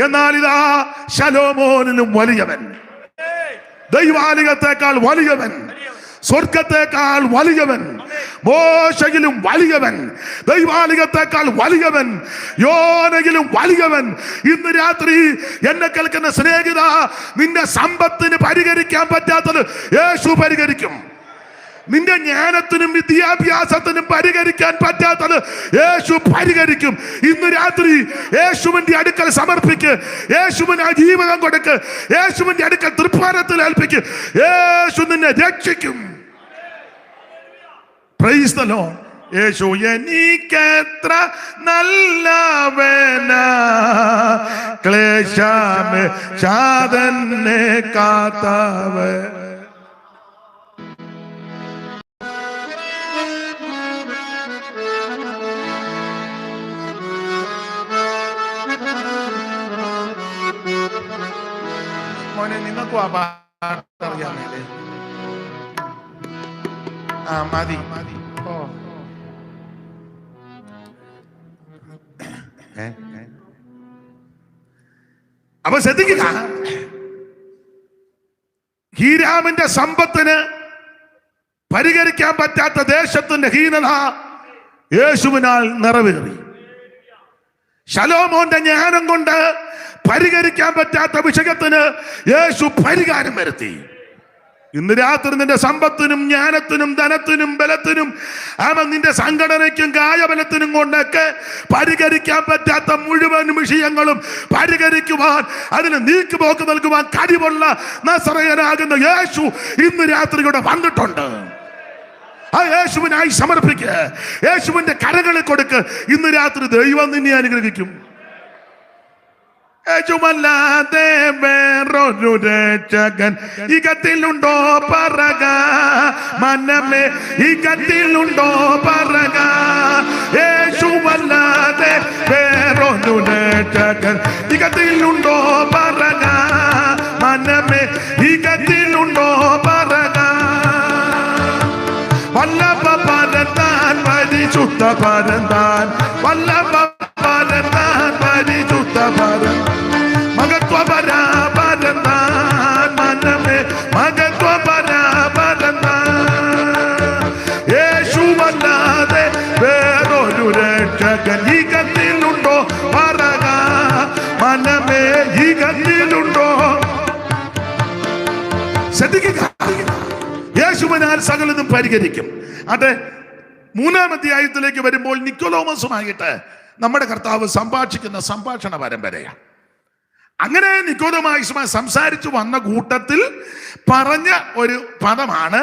എന്നാൽ ഇതാ ശലോമോനിലും വലിയവൻ, ദൈവാലയത്തെക്കാൾ വലിയവൻ, സ്വർഗത്തെക്കാൾ വലിയവൻ, മോശയിലും വലിയവൻ, ദൈവാലയത്തെക്കാൾ വലിയവൻ, യോനയിലും വലിയവൻ. ഇന്ന് രാത്രി എന്നെ കേൾക്കുന്ന സ്നേഹിത, നിന്റെ സമ്പത്തിന് പരിഹരിക്കാൻ പറ്റാത്തത് യേശു പരിഹരിക്കും. നിന്റെ ജ്ഞാനത്തിനും വിദ്യാഭ്യാസത്തിനും പരിഹരിക്കാൻ പറ്റാത്തത് യേശു പരിഹരിക്കും. ഇന്ന് രാത്രി യേശുവിന്റെ അടുക്കൽ സമർപ്പിക്ക്, യേശുവിന് ആ ജീവിതം കൊടുക്ക്, യേശുവിന്റെ അടുക്കൽ തൃപ്പാരത്തിൽ ഏൽപ്പിക്ക്. യേശു നിന്നെ രക്ഷിക്കും. Praise the Lord. യേശു എനിക്കെത്ര നല്ലവനാ, ക്ലേശമേ ശാതന്നെ കാത്തവൻ. മോനെ നിങ്ങൾക്കും ആ പാട്ട് അറിയാമല്ലേ? ആ മതി മതി. ഓ അപ്പൊ ശ്രദ്ധിക്കുക, ഹീരാമിന്റെ സമ്പത്തിന് പരിഹരിക്കാൻ പറ്റാത്ത ദേശത്തിന്റെ ഹീനത യേശുവിനാൽ നിറവേറി. ശലോമോന്റെ ജ്ഞാനം കൊണ്ട് പരിഹരിക്കാൻ പറ്റാത്ത വിഷയത്തിന് യേശു പരിഹാരം വരുത്തി. ഇന്ന് രാത്രി നിന്റെ സമ്പത്തിനും ജ്ഞാനത്തിനും ധനത്തിനും ബലത്തിനും നിന്റെ സംഘടനയ്ക്കും കായബലത്തിനും കൊണ്ടൊക്കെ പരിഹരിക്കാൻ പറ്റാത്ത മുഴുവൻ വിഷയങ്ങളും പരിഹരിക്കുവാൻ, അതിന് നീക്കുപോക്ക് നൽകുവാൻ കഴിവുള്ള നസറയനാകുന്ന യേശു ഇന്ന് രാത്രി ഇവിടെ വന്നിട്ടുണ്ട്. ആ യേശുവിനായി സമർപ്പിക്കുക, യേശുവിന്റെ കരങ്ങളിൽ കൊടുക്ക്. ഇന്ന് രാത്രി ദൈവം നിന്നെ അനുഗ്രഹിക്കും. യേശുവല്ലാതെ വേറൊരു രക്ഷകൻ ഇകത്തിലുണ്ടോ പറക, മനമേ ഇകത്തിലുണ്ടോ പറക. യേശുവല്ലാതെ വേറൊരു രക്ഷകൻ ഇകത്തിലുണ്ടോ പറക, മനമേ ഇകത്തിലുണ്ടോ പറക. വല്ലഭ പരന്താൻ പരിശുദ്ധ പരന്താൻ, വല്ലഭ പരന്താൻ പരിശുദ്ധ പരന്താൻ, മകത്വ പരാപരന്താൻ, മനമേ മകത്വ പരാപരന്താൻ. യേശുവല്ലാതെ വേറൊരു രക്ഷകൻ ഇകത്തിലുണ്ടോ പറക, മനമേ ഇകത്തിലുണ്ടോ. ശ്രദ്ധിക്കുക, യേശുവിനാൽ സകലതും പരിഹരിക്കും. അതെ, 3-ാം അധ്യായത്തിലേക്ക് വരുമ്പോൾ നിക്കോദോമസുമായിട്ട് നമ്മുടെ കർത്താവ് സംഭാഷിക്കുന്ന സംഭാഷണ പരമ്പരയാണ്. അങ്ങനെ നിക്കോദോമായുമായി സംസാരിച്ചു വന്ന കൂട്ടത്തിൽ പറഞ്ഞ ഒരു പദമാണ്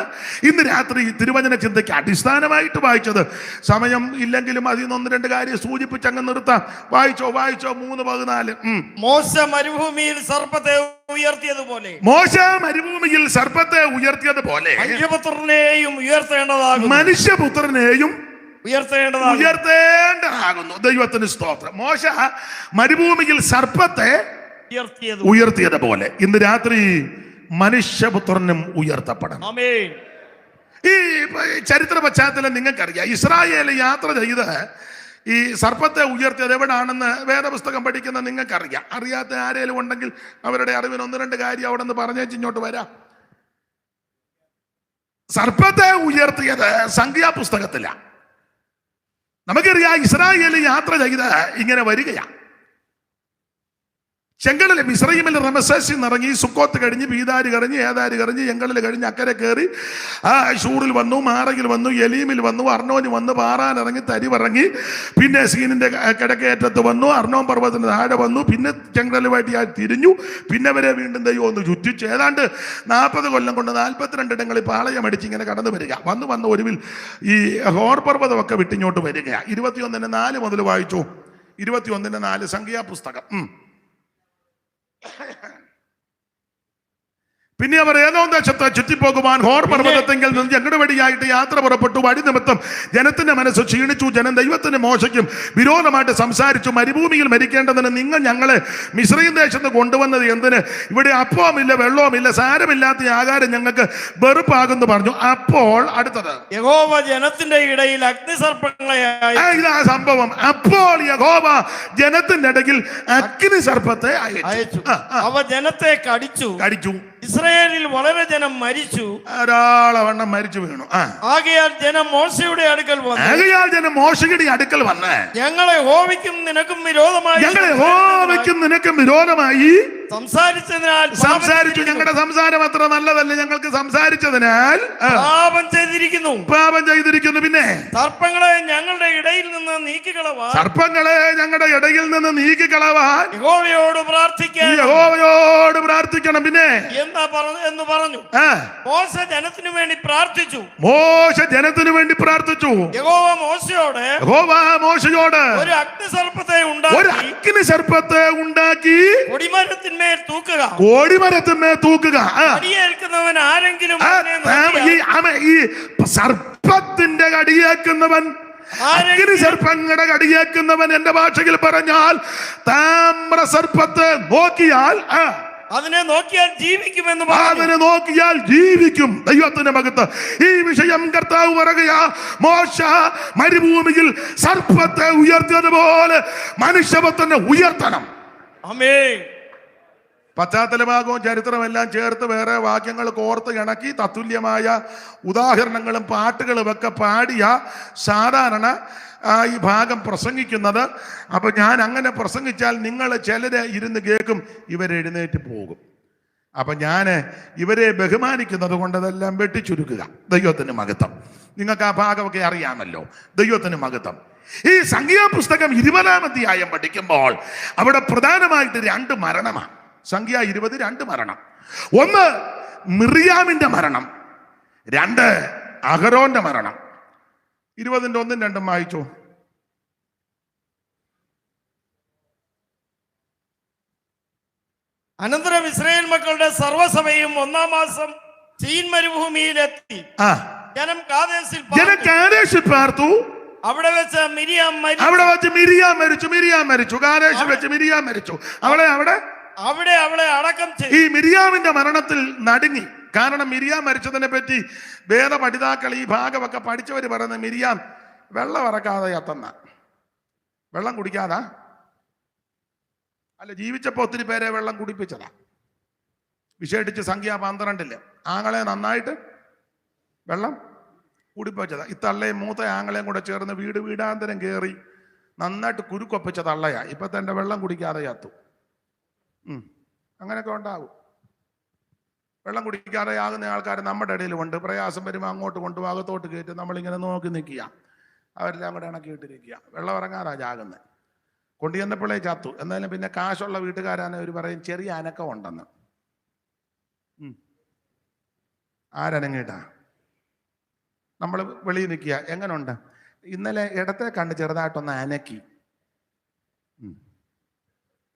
ഇന്ന് രാത്രി തിരുവചന ചിന്തയ്ക്ക് അടിസ്ഥാനമായിട്ട് വായിച്ചത്. സമയം ഇല്ലെങ്കിലും അതിൽ നിന്ന് 1-2 കാര്യം സൂചിപ്പിച്ച് അങ്ങ് നിർത്താം. വായിച്ചോ 3:14. മോശ മരുഭൂമിയിൽ സർപ്പത്തെ ഉയർത്തിയതുപോലെ, മോശ മരുഭൂമിയിൽ സർപ്പത്തെ ഉയർത്തിയതുപോലെ മനുഷ്യപുത്രനെയും ഉയർത്തേണ്ടതാകുന്നു. മനുഷ്യപുത്രനെയും ഉയർത്തേണ്ടതാകുന്നു. ദൈവത്തിന് സ്തോത്രം. മോശ മരുഭൂമിയിൽ സർപ്പത്തെ ഉയർത്തിയതുപോലെ ഇന്ന് രാത്രി മനുഷ്യപുത്രനും ഉയർത്തപ്പെടണം. ആമേൻ. ഈ ചരിത്ര പശ്ചാത്തലം നിങ്ങൾക്കറിയാം. ഇസ്രായേൽ യാത്ര ചെയ്ത് ഈ സർപ്പത്തെ ഉയർത്തിയത് എവിടാണെന്ന് വേദപുസ്തകം പഠിക്കുന്ന നിങ്ങൾക്കറിയാം. അറിയാത്ത ആരെങ്കിലും ഉണ്ടെങ്കിൽ അവരുടെ അറിവിന് 1-2 കാര്യം അവിടെ നിന്ന് പറഞ്ഞേച്ച് ഇങ്ങോട്ട് വരാം. സർപ്പത്തെ ഉയർത്തിയത് സംഖ്യാപുസ്തകത്തിലാണ്. നമുക്കറിയാം ഇസ്രായേൽ യാത്ര ചെയ്ത് ഇങ്ങനെ വരികയാണ്. ചെങ്കടൽ മിസ്രയീമിൽ റമസേസിൽ നിന്നിറങ്ങി സുക്കോത്ത് കഴിഞ്ഞ് പീദാര് കഴിഞ്ഞ് ഏതാര് കഴിഞ്ഞ് ചെങ്കടൽ കഴിഞ്ഞ് അക്കരെ കയറി ഷൂറിൽ വന്നു, മാറയിൽ വന്നു, എലീമിൽ വന്നു, അർണോന് വന്നു, പാറാൻ ഇറങ്ങി, തരിവിറങ്ങി, പിന്നെ സീനിന്റെ കിഴക്കേറ്റത്ത് വന്നു, അർണോൻ പർവ്വതത്തിന് താഴെ വന്നു, പിന്നെ ചെങ്കടലുമായിട്ട് തിരിഞ്ഞു, പിന്നെ വരെ വീണ്ടും ദൈവം ഒന്ന് ചുറ്റിച്ച് ഏതാണ്ട് 40 കൊല്ലം കൊണ്ട് 42 ഇടങ്ങളിൽ പാളയം അടിച്ച് ഇങ്ങനെ കടന്നു വരിക. വന്ന് ഒടുവിൽ ഈ ഹോർ പർവ്വതമൊക്കെ വിട്ടിങ്ങോട്ട് വരികയാണ്. 21:4 മുതൽ വായിച്ചു. 21:4 സംഖ്യാപുസ്തകം. പിന്നെ അവർ ഏതോം ദേശത്ത് ചുറ്റിപ്പോകുവാൻ ഹോർ പർവ്വതത്തെങ്കിൽ നിന്ന് ഞങ്ങളുവടിയായിട്ട് യാത്ര പുറപ്പെട്ടു. വഴി നിമിത്തം ജനത്തിന്റെ മനസ്സ് ക്ഷീണിച്ചു. ജനം ദൈവത്തിന് മോശയ്ക്കും വിരോധമായിട്ട് സംസാരിച്ചു. മരുഭൂമിയിൽ മരിക്കേണ്ടതിന് നിങ്ങൾ ഞങ്ങളെ മിസ്രയീം ദേശത്ത് കൊണ്ടുവന്നത് എന്തിന്? ഇവിടെ അപ്പവുമില്ല വെള്ളവുമില്ല, സാരമില്ലാത്ത ആഹാരം ഞങ്ങൾക്ക് വെറുപ്പാകുന്നു പറഞ്ഞു. അപ്പോൾ അടുത്തത്, യഹോവ ജനത്തിന്റെ ഇടയിൽ അഗ്നിസർപ്പങ്ങളെ ഇതാ സംഭവം. അപ്പോൾ യഹോവ ജനത്തിന്റെ ഇടയിൽ അഗ്നിസർപ്പത്തെ അയച്ചു. അവ ജനത്തെ കടിച്ചു. ഇസ്രായേലിൽ വളരെ ജനം മരിച്ചു, ധാരാളം മരിച്ചു വീണു. ആകയാൽ ജനം മോശയുടെ അടുക്കൽ വന്ന് ഞങ്ങളെ യഹോവയ്ക്കും നിനക്കും വിരോധമായി സംസാരിച്ചു. ഞങ്ങളുടെ സംസാരം അത്ര നല്ലതല്ല, ഞങ്ങൾക്ക് സംസാരിച്ചതിനാൽ പാപം ചെയ്തിരിക്കുന്നു. പിന്നെ സർപ്പങ്ങളെ ഞങ്ങളുടെ ഇടയിൽ നിന്ന് നീക്കിക്കളവാൻ യഹോവയോട് പ്രാർത്ഥിക്കണം. പിന്നെ എന്ന് പറഞ്ഞു. മോശ ജനത്തിനു വേണ്ടി പ്രാർത്ഥിച്ചു. യഹോവ മോശയോട് ഒരു അഗ്നിസർപ്പത്തെ ഉണ്ടാക്കി കൊടിമരത്തിന്മേൽ തൂക്കുക. അടിയേൽക്കുന്നവൻ ആരെങ്കിലും ഈ സർപ്പത്തിന്റെ കടിയേക്കുന്നവൻ, സർപ്പങ്ങളുടെ കടിയേക്കുന്നവൻ, എന്റെ ഭാഷയിൽ പറഞ്ഞാൽ താമ്ര സർപ്പത്തെ നോക്കിയാൽ അതിനെ നോക്കിയാൽ ജീവിക്കും. ദൈവത്തിന്റെ മകത്ത് ഈ വിഷയം കർത്താവ് പറയുകയാ, മോശ മരുഭൂമിയിൽ സർപ്പത്തെ ഉയർത്തിയതുപോലെ മനുഷ്യപുത്രനെ ഉയർത്തണം. ആമേൻ. പശ്ചാത്തലഭാഗവും ചരിത്രമെല്ലാം ചേർത്ത് വേറെ വാക്യങ്ങൾ കോർത്ത് ഇണക്കി തത്തുല്യമായ ഉദാഹരണങ്ങളും പാട്ടുകളും ഒക്കെ പാടിയ സാധാരണ ഈ ഭാഗം പ്രസംഗിക്കുന്നത്. അപ്പൊ ഞാൻ അങ്ങനെ പ്രസംഗിച്ചാൽ നിങ്ങൾ ചിലര് ഇരുന്ന് കേൾക്കും, ഇവരെഴുന്നേറ്റ് പോകും. അപ്പൊ ഞാൻ ഇവരെ ബഹുമാനിക്കുന്നത് കൊണ്ട് അതെല്ലാം വെട്ടിച്ചുരുക്കുക. ദൈവത്തിന് മഹത്വം. നിങ്ങൾക്ക് ആ ഭാഗമൊക്കെ അറിയാമല്ലോ. ദൈവത്തിന് മഹത്വം. ഈ സംഖ്യാപുസ്തകം 20-ാം അധ്യായം പഠിക്കുമ്പോൾ അവിടെ പ്രധാനമായിട്ട് 2 മരണമാണ്. സംഖ്യ 20 2 മരണം. 1 മിറിയാമിന്റെ മരണം, 2 അഹരോന്റെ മരണം. 20-ന്റെ 1ഉം 2ഉം വായിച്ചു. അനന്തരം ഇസ്രായേൽ മക്കളുടെ സർവ്വസഭയും 1-ാം മാസം സീൻ മരുഭൂമിയിലെത്തി. ജനം കാദേശിൽ പാർത്തു. അവിടെ വെച്ച് മിരിയാം മരിച്ചു. കാദേശിൽ വെച്ച് മിരിയാം മരിച്ചു. അവിടെ അവളെ അടക്കം ചെയ്തു. ഈ മിരിയാമിന്റെ മരണത്തിൽ നടുങ്ങി. കാരണം മിരിയാം മരിച്ചതിനെ പറ്റി വേദപഠിതാക്കൾ ഈ ഭാഗമൊക്കെ പഠിച്ചവര് പറയുന്നത് മിരിയാം വെള്ളം ഇറക്കാതെ എത്തുന്ന, വെള്ളം കുടിക്കാതാ അല്ല, ജീവിച്ചപ്പോ ഒത്തിരി പേരെ വെള്ളം കുടിപ്പിച്ചതാ. വിശേഷിച്ച് സംഖ്യ 12 ആങ്ങളെ നന്നായിട്ട് വെള്ളം കുടിപ്പിച്ചതാ. ഈ തള്ളയും മൂത്ത ആങ്ങളെയും കൂടെ ചേർന്ന് വീടാന്തരം കയറി നന്നായിട്ട് കുരുക്കൊപ്പിച്ച തള്ളയാ. ഇപ്പൊ തന്നെ വെള്ളം കുടിക്കാതെ ചത്തു. അങ്ങനെയൊക്കെ ഉണ്ടാവും. വെള്ളം കുടിക്കാതെ ആകുന്ന ആൾക്കാർ നമ്മുടെ ഇടയിലുണ്ട്. പ്രയാസം വരുമ്പോൾ അങ്ങോട്ട് കൊണ്ടുപോകും, അകത്തോട്ട് കയറ്റി നമ്മളിങ്ങനെ നോക്കി നിൽക്കുക. അവരെല്ലാം കൂടെ ഇണക്കിയിട്ടിരിക്കുക. വെള്ളം ഇറങ്ങാറാ ജാകുന്നത്. കൊണ്ടുചെന്നപ്പോഴേ ചത്തു. എന്നാലും പിന്നെ കാശുള്ള വീട്ടുകാരാണ് അവർ പറയും ചെറിയ അനക്കം ഉണ്ടെന്ന്. ആരനങ്ങിട്ടാ നമ്മൾ വെളിയിൽ നിൽക്കുക. എങ്ങനെയുണ്ട്? ഇന്നലെ ഇടത്തെ കണ്ട് ചെറുതായിട്ടൊന്ന് അനക്കി.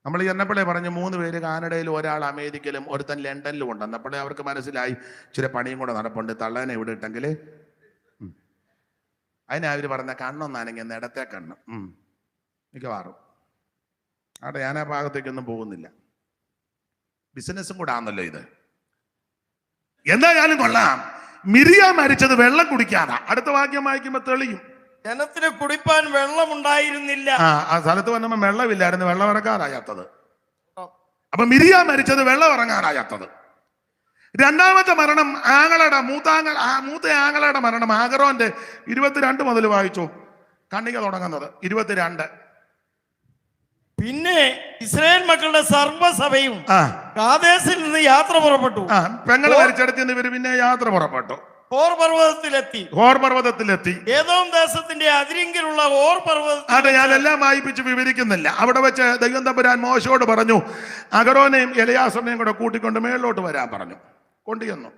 നമ്മൾ ചെന്നപ്പോഴേ പറഞ്ഞു 3 പേര് കാനഡയിലും, ഒരാൾ അമേരിക്കയിലും, ഒരുത്തൻ ലണ്ടനിലും ഉണ്ട്. എന്നപ്പോഴേ അവർക്ക് മനസ്സിലായി ചില പണിയും കൂടെ നടപ്പുണ്ട്, തള്ളേനെ ഇവിടെ ഇട്ടെങ്കിൽ. അതിനെ അവർ പറഞ്ഞ കണ്ണൊന്നാണെങ്കിൽ ഇടത്തെ കണ്ണ് മിക്കവാറും. അവിടെ ഞാൻ ആ ഭാഗത്തേക്കൊന്നും പോകുന്നില്ല. ബിസിനസ്സും കൂടെ ആണല്ലോ ഇത്. എന്തായാലും കൊള്ളാം. മിരിയാം മരിച്ചത് വെള്ളം കുടിക്കാനാ. അടുത്ത വാക്യം വായിക്കുമ്പോ തെളിയും. ജനത്തിന് കുടിപ്പാൻ വെള്ളം ഉണ്ടായിരുന്നില്ല. ആ സ്ഥലത്ത് വന്നപ്പോ വെള്ളമില്ലായിരുന്നു, വെള്ളം ഇറങ്ങാറായാത്തത്. അപ്പൊ മിരിയാം മരിച്ചത് വെള്ളം ഇറങ്ങാറായാത്തത്. 2ാമത്തെ മരണം മൂത്ത ആങ്ങളയുടെ മരണം ആഗറോന്റെ 22 മുതൽ വായിച്ചു. കണ്ണിക തുടങ്ങുന്നത് 22. പിന്നെ ഇസ്രായേൽ മക്കളുടെ സർവ്വസഭയും കാദേശിൽ നിന്ന് യാത്ര പുറപ്പെട്ടു. പെങ്ങൾ മരിച്ചെടുത്ത് ഇവര് പിന്നെ യാത്ര പുറപ്പെട്ടു. ഹോർ പർവ്വതത്തിലെത്തി. ഏദോം ദേശത്തിന്റെ അതിരിങ്കിലുള്ള ഹോർ പർവ്വതത്തിൽ. അതെ, ഞാനെല്ലാം വായിപ്പിച്ച് വിവരിക്കുന്നില്ല. അവിടെ വെച്ച് ദൈവം തമ്പുരാൻ മോശയോട് പറഞ്ഞു, അഹരോനെയും എലയാസറിനെയും കൂടെ കൂട്ടിക്കൊണ്ട് മേളിലോട്ട് വരാൻ പറഞ്ഞു. കൊണ്ടുചെന്നു.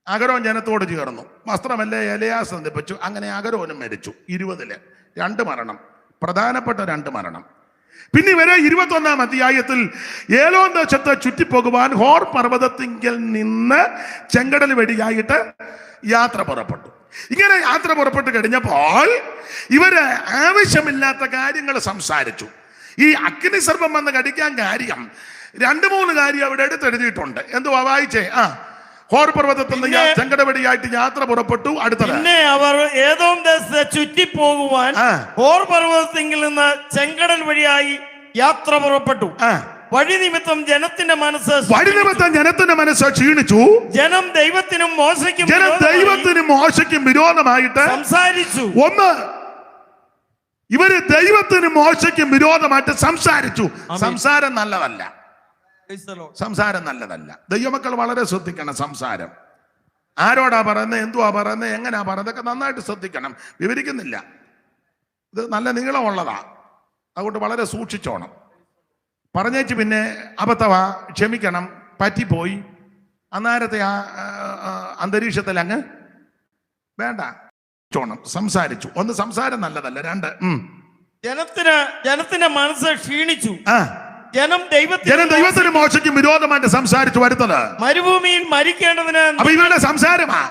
അഹരോൻ ജനത്തോട് ചേർന്നു. വസ്ത്രമല്ലേ എലയാസർ നിപ്പിച്ചു. അങ്ങനെ അഹരോനും മരിച്ചു. 20 2 മരണം, പ്രധാനപ്പെട്ട 2 മരണം. പിന്നെ ഇവരെ 21-ാം അധ്യായത്തിൽ ഏലോൻ ദേശത്ത് ചുറ്റിപ്പോകുവാൻ ഹോർ പർവ്വതത്തിങ്കിൽ നിന്ന് ചെങ്കടൽ വഴിയായിട്ട് യാത്ര പുറപ്പെട്ടു. ഇങ്ങനെ യാത്ര പുറപ്പെട്ട് കഴിഞ്ഞപ്പോൾ ഇവര് ആവശ്യമില്ലാത്ത കാര്യങ്ങൾ സംസാരിച്ചു. ഈ അഗ്നിസർപ്പം വന്ന് കടിക്കാൻ കാര്യം 2-3 കാര്യം അവിടെ എടുത്തെഴുതിയിട്ടുണ്ട്. എന്തുവാ വായിച്ചേ? ഹോർ പർവ്വതത്തിൽ നിന്ന് ചെങ്കടവടിയായിട്ട് യാത്ര പുറപ്പെട്ടു. അടുത്തത് പിന്നെ അവർ ഏദോം ദേശത്തെ ചുറ്റിപ്പോകുവാൻ ഹോർ പർവ്വതത്തിൽ നിന്ന് ചെങ്കടൽ വഴിയായി യാത്ര പുറപ്പെട്ടു. വഴി നിമിത്തം ജനത്തിന്റെ മനസ്സ് ക്ഷീണിച്ചു. ജനം ദൈവത്തിനും മോശയ്ക്കും വിരോധമായിട്ട് സംസാരിച്ചു. ഇവര് ദൈവത്തിനും മോശയ്ക്കും വിരോധമായിട്ട് സംസാരിച്ചു. സംസാരം നല്ലതല്ല. സംസാരം നല്ലതല്ല. ദൈവമക്കൾ വളരെ ശ്രദ്ധിക്കണം. സംസാരം ആരോടാ പറയുന്നത്, എന്തുവാ പറയുന്നത്, എങ്ങനെയാ പറയുന്നതൊക്കെ നന്നായിട്ട് ശ്രദ്ധിക്കണം. വിവരിക്കുന്നില്ല, ഇത് നല്ല നീളമുള്ളതാ, അതുകൊണ്ട് വളരെ സൂക്ഷിച്ചോണം. പറഞ്ഞേച്ച് പിന്നെ അബദ്ധവാ, ക്ഷമിക്കണം, പറ്റിപ്പോയി, അന്നേരത്തെ ആ അന്തരീക്ഷത്തിൽ അങ്ങ് വേണ്ട, ചോണം. സംസാരിച്ചു. ഒന്ന്, സംസാരം നല്ലതല്ല. രണ്ട്, ജനത്തിന്റെ മനസ്സ് ക്ഷീണിച്ചു. ജനം ദൈവത്തിന് മോശയ്ക്കും വിരോധമായിട്ട് സംസാരിച്ചു വരുന്നത് മരുഭൂമിയിൽ മരിക്കേണ്ടതിന്. അപ്പൊ ഇവരുടെ സംസാരമാ.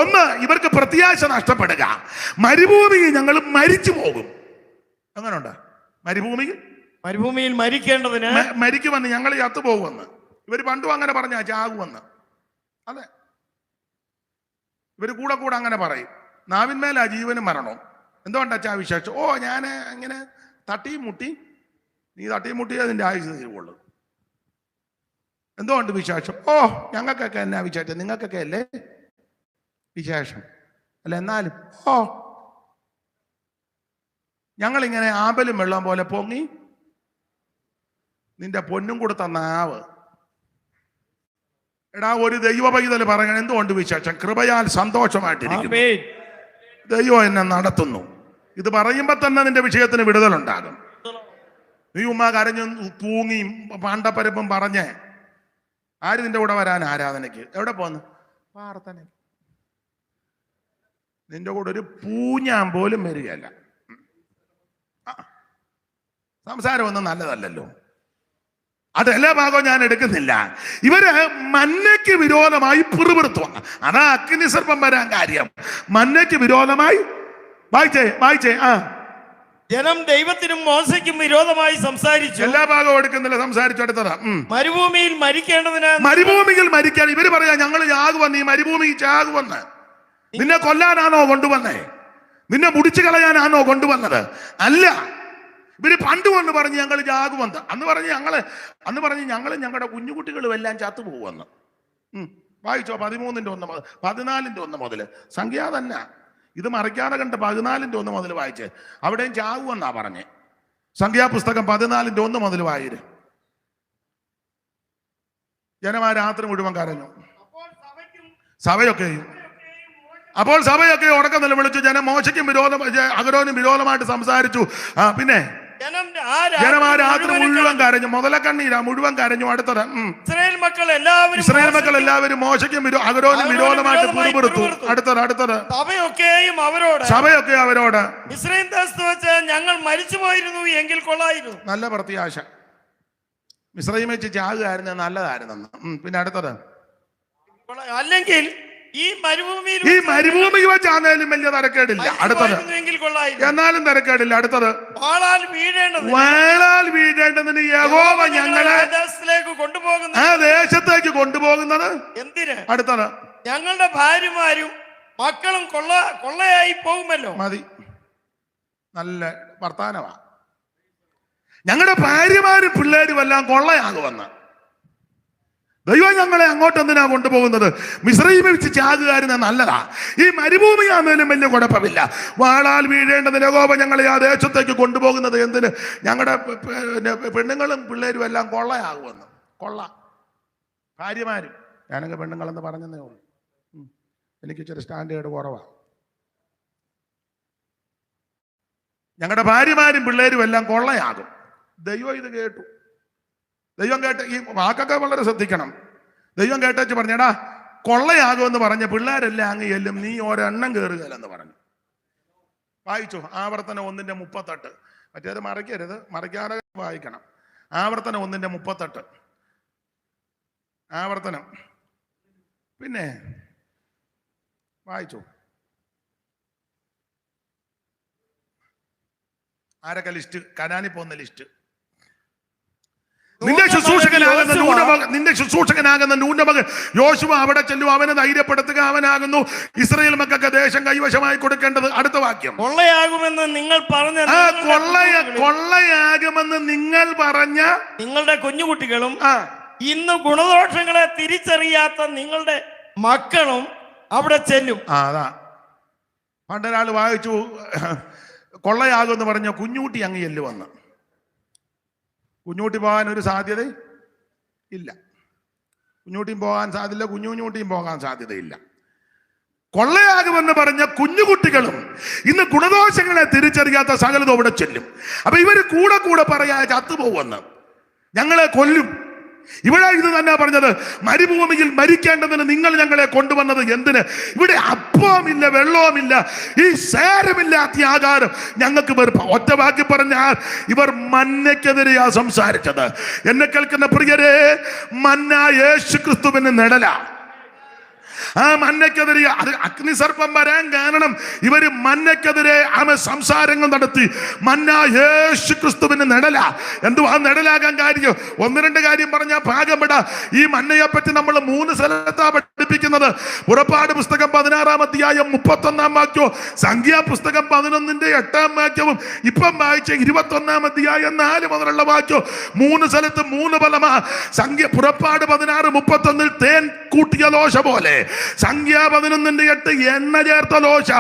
ഒന്ന്, ഇവർക്ക് പ്രത്യാശ നഷ്ടപ്പെടുക. മരുഭൂമിയിൽ ഞങ്ങൾ മരിച്ചു പോകും. അങ്ങനെയുണ്ട്. മരുഭൂമിയിൽ മരിക്കേണ്ടതിന്, മരിക്കുമെന്ന്, ഞങ്ങൾ ചത്തുപോകുമെന്ന്. ഇവർ പണ്ടും അങ്ങനെ പറഞ്ഞ ചാകുമെന്ന്. അതെ, ഇവര് കൂടെ കൂടെ അങ്ങനെ പറയും. നാവിന്മേലാ ജീവനും മരണവും. എന്തുകൊണ്ടാ വിശേഷം? ഓ, ഞാൻ ഇങ്ങനെ തട്ടിയും മുട്ടി. നീ തട്ടിയും മുട്ടി അതിൻ്റെ ആയുസ് തീരുവുള്ളൂ. എന്തുകൊണ്ട് വിശേഷം? ഓ, ഞങ്ങൾക്കൊക്കെ എന്നാ വിശേഷം, നിങ്ങൾക്കൊക്കെ അല്ലേ വിശേഷം. അല്ല, എന്നാലും ഓ, ഞങ്ങളിങ്ങനെ ആമ്പലും വെള്ളം പോലെ പൊങ്ങി, നിന്റെ പൊന്നും കൊടുത്ത നാവ്. എടാ, ഒരു ദൈവ പൈതൽ പറയണം എന്തുകൊണ്ട് വിശേഷം? കൃപയാൽ സന്തോഷമായിട്ടിരിക്കുന്നു, ദൈവം എന്നെ നടത്തുന്നു. ഇത് പറയുമ്പോ തന്നെ നിന്റെ വിഷയത്തിന് വിടുതലുണ്ടാകും. നീ ഉമ്മ കരഞ്ഞും തൂങ്ങിയും പാണ്ടപ്പരപ്പും പറഞ്ഞേ ആര് നിന്റെ കൂടെ വരാൻ ആരാധനയ്ക്ക്? എവിടെ പോന്ന്? പ്രാർത്ഥന. നിന്റെ കൂടെ ഒരു പൂഞ്ഞാൻ പോലും വരികയല്ല. സംസാരമൊന്നും നല്ലതല്ലല്ലോ. അത് എല്ലാ ഭാഗവും ഞാൻ എടുക്കുന്നില്ല. ഇവര് മന്നയ്ക്ക് വിരോധമായി പിറുപിറുത്തുക. അതാ അഗ്നിസർപ്പം വരാൻ കാര്യം. മന്നയ്ക്ക് വിരോധമായി വായിച്ചേ. ജനം ദൈവത്തിനും മോശയ്ക്കും വിരോധമായി സംസാരിച്ചു. എല്ലാ ഭാഗവും എടുക്കുന്നില്ല, സംസാരിച്ചു. അടുത്തതാ, മരുഭൂമിയിൽ മരിക്കേണ്ടതിന്. മരുഭൂമിയിൽ മരിക്കാൻ ഇവര് പറയാ ഞങ്ങൾ ചാകുവന്ന്. ഈ മരുഭൂമിയിൽ ചാകുവന്ന്. നിന്നെ കൊല്ലാനാണോ കൊണ്ടുവന്നേ? നിന്നെ മുടിച്ചു കളയാനാണോ കൊണ്ടുവന്നത്? അല്ല. ഇവര് പണ്ട് വന്ന് പറഞ്ഞ് ഞങ്ങൾ ചാകുവന്ന്. അന്ന് പറഞ്ഞ് ഞങ്ങളും ഞങ്ങളുടെ കുഞ്ഞുകുട്ടികളും എല്ലാം ചത്തുപോകുമെന്ന്. വായിച്ചോ, 13:1 14:1 മുതൽ. സംഖ്യ തന്നെ ഇത് മറിക്കാതെ കണ്ട് 14:1 മുതൽ വായിച്ചേ. അവിടെയും ചാകുവെന്നാ പറഞ്ഞേ. സംഖ്യാപുസ്തകം 14:1 മുതൽ വായിര്. ജനമാ രാത്രി മുഴുവൻ കരഞ്ഞു. അപ്പോൾ സഭയൊക്കെ ഉറക്കം നിലവിളിച്ചു. ജനം മോശയ്ക്കും അഹരോനും വിരോധമായിട്ട് സംസാരിച്ചു. പിന്നെ ജനമാ രാത്രി മുഴുവൻ കരഞ്ഞു. മുതലക്കണ്ണീരാ മുഴുവൻ കരഞ്ഞു. അടുത്തത്, ഇസ്രായേൽ മക്കൾ എല്ലാവരും മോശയ്ക്കും അഹരോനും വിരോധമായിട്ട് പിറുപിറുത്തു. അടുത്തത് സഭയൊക്കെ അവരോട് മിസ്രയീം ദേശത്ത് വെച്ച് ഞങ്ങൾ മരിച്ചു പോയിരുന്നു എങ്കിൽ കൊള്ളായിരുന്നു. നല്ല പ്രത്യാശ. മിസ്രയീം വെച്ച് ചാകുകയായിരുന്നു, നല്ലതായിരുന്നെന്ന്. പിന്നെ അടുത്തത്, അല്ലെങ്കിൽ ഈ മരുഭൂമി വെച്ചാന്നേലും വലിയ തരക്കേടില്ല. അടുത്തത്, എന്നാലും തരക്കേടില്ല. അടുത്തത്, വാളാൽ വീഴേണ്ടതിന് യഹോവ ഞങ്ങളെ ആ ദേശത്തേക്ക് കൊണ്ടുപോകുന്നത് എന്തിന്? അടുത്തത്, ഞങ്ങളുടെ ഭാര്യമാരും മക്കളും കൊള്ളയായി പോകുമല്ലോ. മതി, നല്ല വർത്താനമാ. ഞങ്ങളുടെ ഭാര്യമാരും പിള്ളേരും എല്ലാം കൊള്ളയാകുമെന്ന്. ദൈവം ഞങ്ങളെ അങ്ങോട്ട് എന്തിനാ കൊണ്ടുപോകുന്നത്? മിസ്രയീമിൽ വെച്ച് ചാകുകാരുന്ന നല്ലതാ. ഈ മരുഭൂമിയാന്നേലും വലിയ കുഴപ്പമില്ല. വാളാൽ വീഴേണ്ടതിന് യഹോവ ഞങ്ങളെ ആ ദേശത്തേക്ക് കൊണ്ടുപോകുന്നത് എന്തിന്? ഞങ്ങളുടെ പെണ്ണുങ്ങളും പിള്ളേരും എല്ലാം കൊള്ളയാകുമെന്ന്. കൊള്ള ഭാര്യമാരും. ഞാനൊക്കെ പെണ്ണുങ്ങളെന്ന് പറഞ്ഞതേ ഉള്ളൂ. എനിക്ക് ഇച്ചിരി സ്റ്റാൻഡേർഡ് കുറവാ. ഞങ്ങളുടെ ഭാര്യമാരും പിള്ളേരും എല്ലാം കൊള്ളയാകും. ദൈവം ഇത് കേട്ടു. ദൈവം കേട്ട ഈ വാക്കൊക്കെ വളരെ ശ്രദ്ധിക്കണം. ദൈവം കേട്ടേച്ച് പറഞ്ഞടാ, കൊള്ളയാകുമെന്ന് പറഞ്ഞ പിള്ളേരെല്ലാം അങ്ങ് ചെല്ലും, നീ ഒരെണ്ണം കയറുകയില്ലെന്ന് പറഞ്ഞു. വായിച്ചു ആവർത്തനം 1:38. മറ്റേത് മറയ്ക്കരുത്, മറയ്ക്കാതെ വായിക്കണം. ആവർത്തനം 1:38. ആവർത്തനം. പിന്നെ വായിച്ചു. ആരൊക്കെ ലിസ്റ്റ്? കനാനി പോകുന്ന ലിസ്റ്റ്. നിന്റെ ശുശ്രൂഷകനാകുന്ന നൂനമകൻ യോശുവ അവിടെ ചെല്ലും, അവനെ ധൈര്യപ്പെടുത്തുക. അവനാകുന്നു ഇസ്രായേൽ മക്കൾക്ക് ദേശം കൈവശമായി കൊടുക്കേണ്ടത്. അടുത്ത വാക്യം, കൊള്ളയാകുമെന്ന് നിങ്ങൾ പറഞ്ഞ കൊള്ളയാകുമെന്ന് നിങ്ങൾ പറഞ്ഞ നിങ്ങളുടെ കുഞ്ഞുകുട്ടികളും ഇന്ന് ഗുണദോഷങ്ങളെ തിരിച്ചറിയാത്ത നിങ്ങളുടെ മക്കളും അവിടെ ചെല്ലും. അതാ പണ്ടൊരാൾ വായിച്ചു, കൊള്ളയാകുമെന്ന് പറഞ്ഞ കുഞ്ഞുകുട്ടി അങ്ങ് ചെല്ലുവന്ന്. കുഞ്ഞുകുട്ടി പോകാൻ ഒരു സാധ്യത ഇല്ല. കുഞ്ഞൂട്ടിയും പോകാൻ സാധ്യതയില്ല, കുഞ്ഞുകുഞ്ഞൂട്ടിയും പോകാൻ സാധ്യതയില്ല. കൊള്ളയാകുമെന്ന് പറഞ്ഞ കുഞ്ഞുകുട്ടികളും ഇന്ന് ഗുണദോഷങ്ങളെ തിരിച്ചറിയാത്ത സകലതും അവിടെ ചെല്ലും. അപ്പൊ ഇവര് കൂടെ കൂടെ പറയാ ചത്തുപോകുമെന്ന്, ഞങ്ങളെ കൊല്ലും. ഇവിടെ ഇത് തന്നെ പറഞ്ഞത്, മരുഭൂമിയിൽ മരിക്കേണ്ടതിന് നിങ്ങൾ ഞങ്ങളെ കൊണ്ടുവന്നത് എന്തിന്? ഇവിടെ അപ്പവുമില്ല, വെള്ളവുമില്ല, ഈ സാരമില്ലാത്ത ആകാരം ഞങ്ങൾക്ക് വെറുപ്പ. ഒറ്റ വാക്കി പറഞ്ഞാൽ ഇവർ മന്നയ്ക്കെതിരെയാ സംസാരിച്ചത്. എന്നെ കേൾക്കുന്ന പ്രിയരെ, മന്ന യേശു ക്രിസ്തുവിന് നിഴല. ആ മന്നയ്ക്കെതിരെ അത് അഗ്നിസർപ്പം വരാൻ കാരണം ഇവര് മന്നയ്ക്കെതിരെ സംസാരങ്ങൾ നടത്തി. മന്ന യേശു ക്രിസ്തുവിന് നിഴല. എന്തുവാ നിഴലാകാൻ കാര്യം? ഒന്ന് രണ്ട് കാര്യം പറഞ്ഞാൽ ഭാഗം വിട. ഈ മന്നയെ പറ്റി നമ്മൾ 3 സ്ഥലത്താ പഠിപ്പിക്കുന്നത്. പുറപ്പാട് പുസ്തകം 16-ാം അധ്യായം 31-ാം വാക്യവും, സംഖ്യാപുസ്തകം 11-ന്റെ 8-ാം വാക്യവും, ഇപ്പം വായിച്ച 21-ാം അധ്യായം 4 മുതലുള്ള വാക്യവും. 3 സ്ഥലത്ത് 3 ഫലമാ. പുറപ്പാട് 16:31 തേൻ കൂട്ടിയ ദോശ പോലെ, സംഖ്യ 11-ന്റെ 8 എണ്ണ ചേർത്ത ദോശ.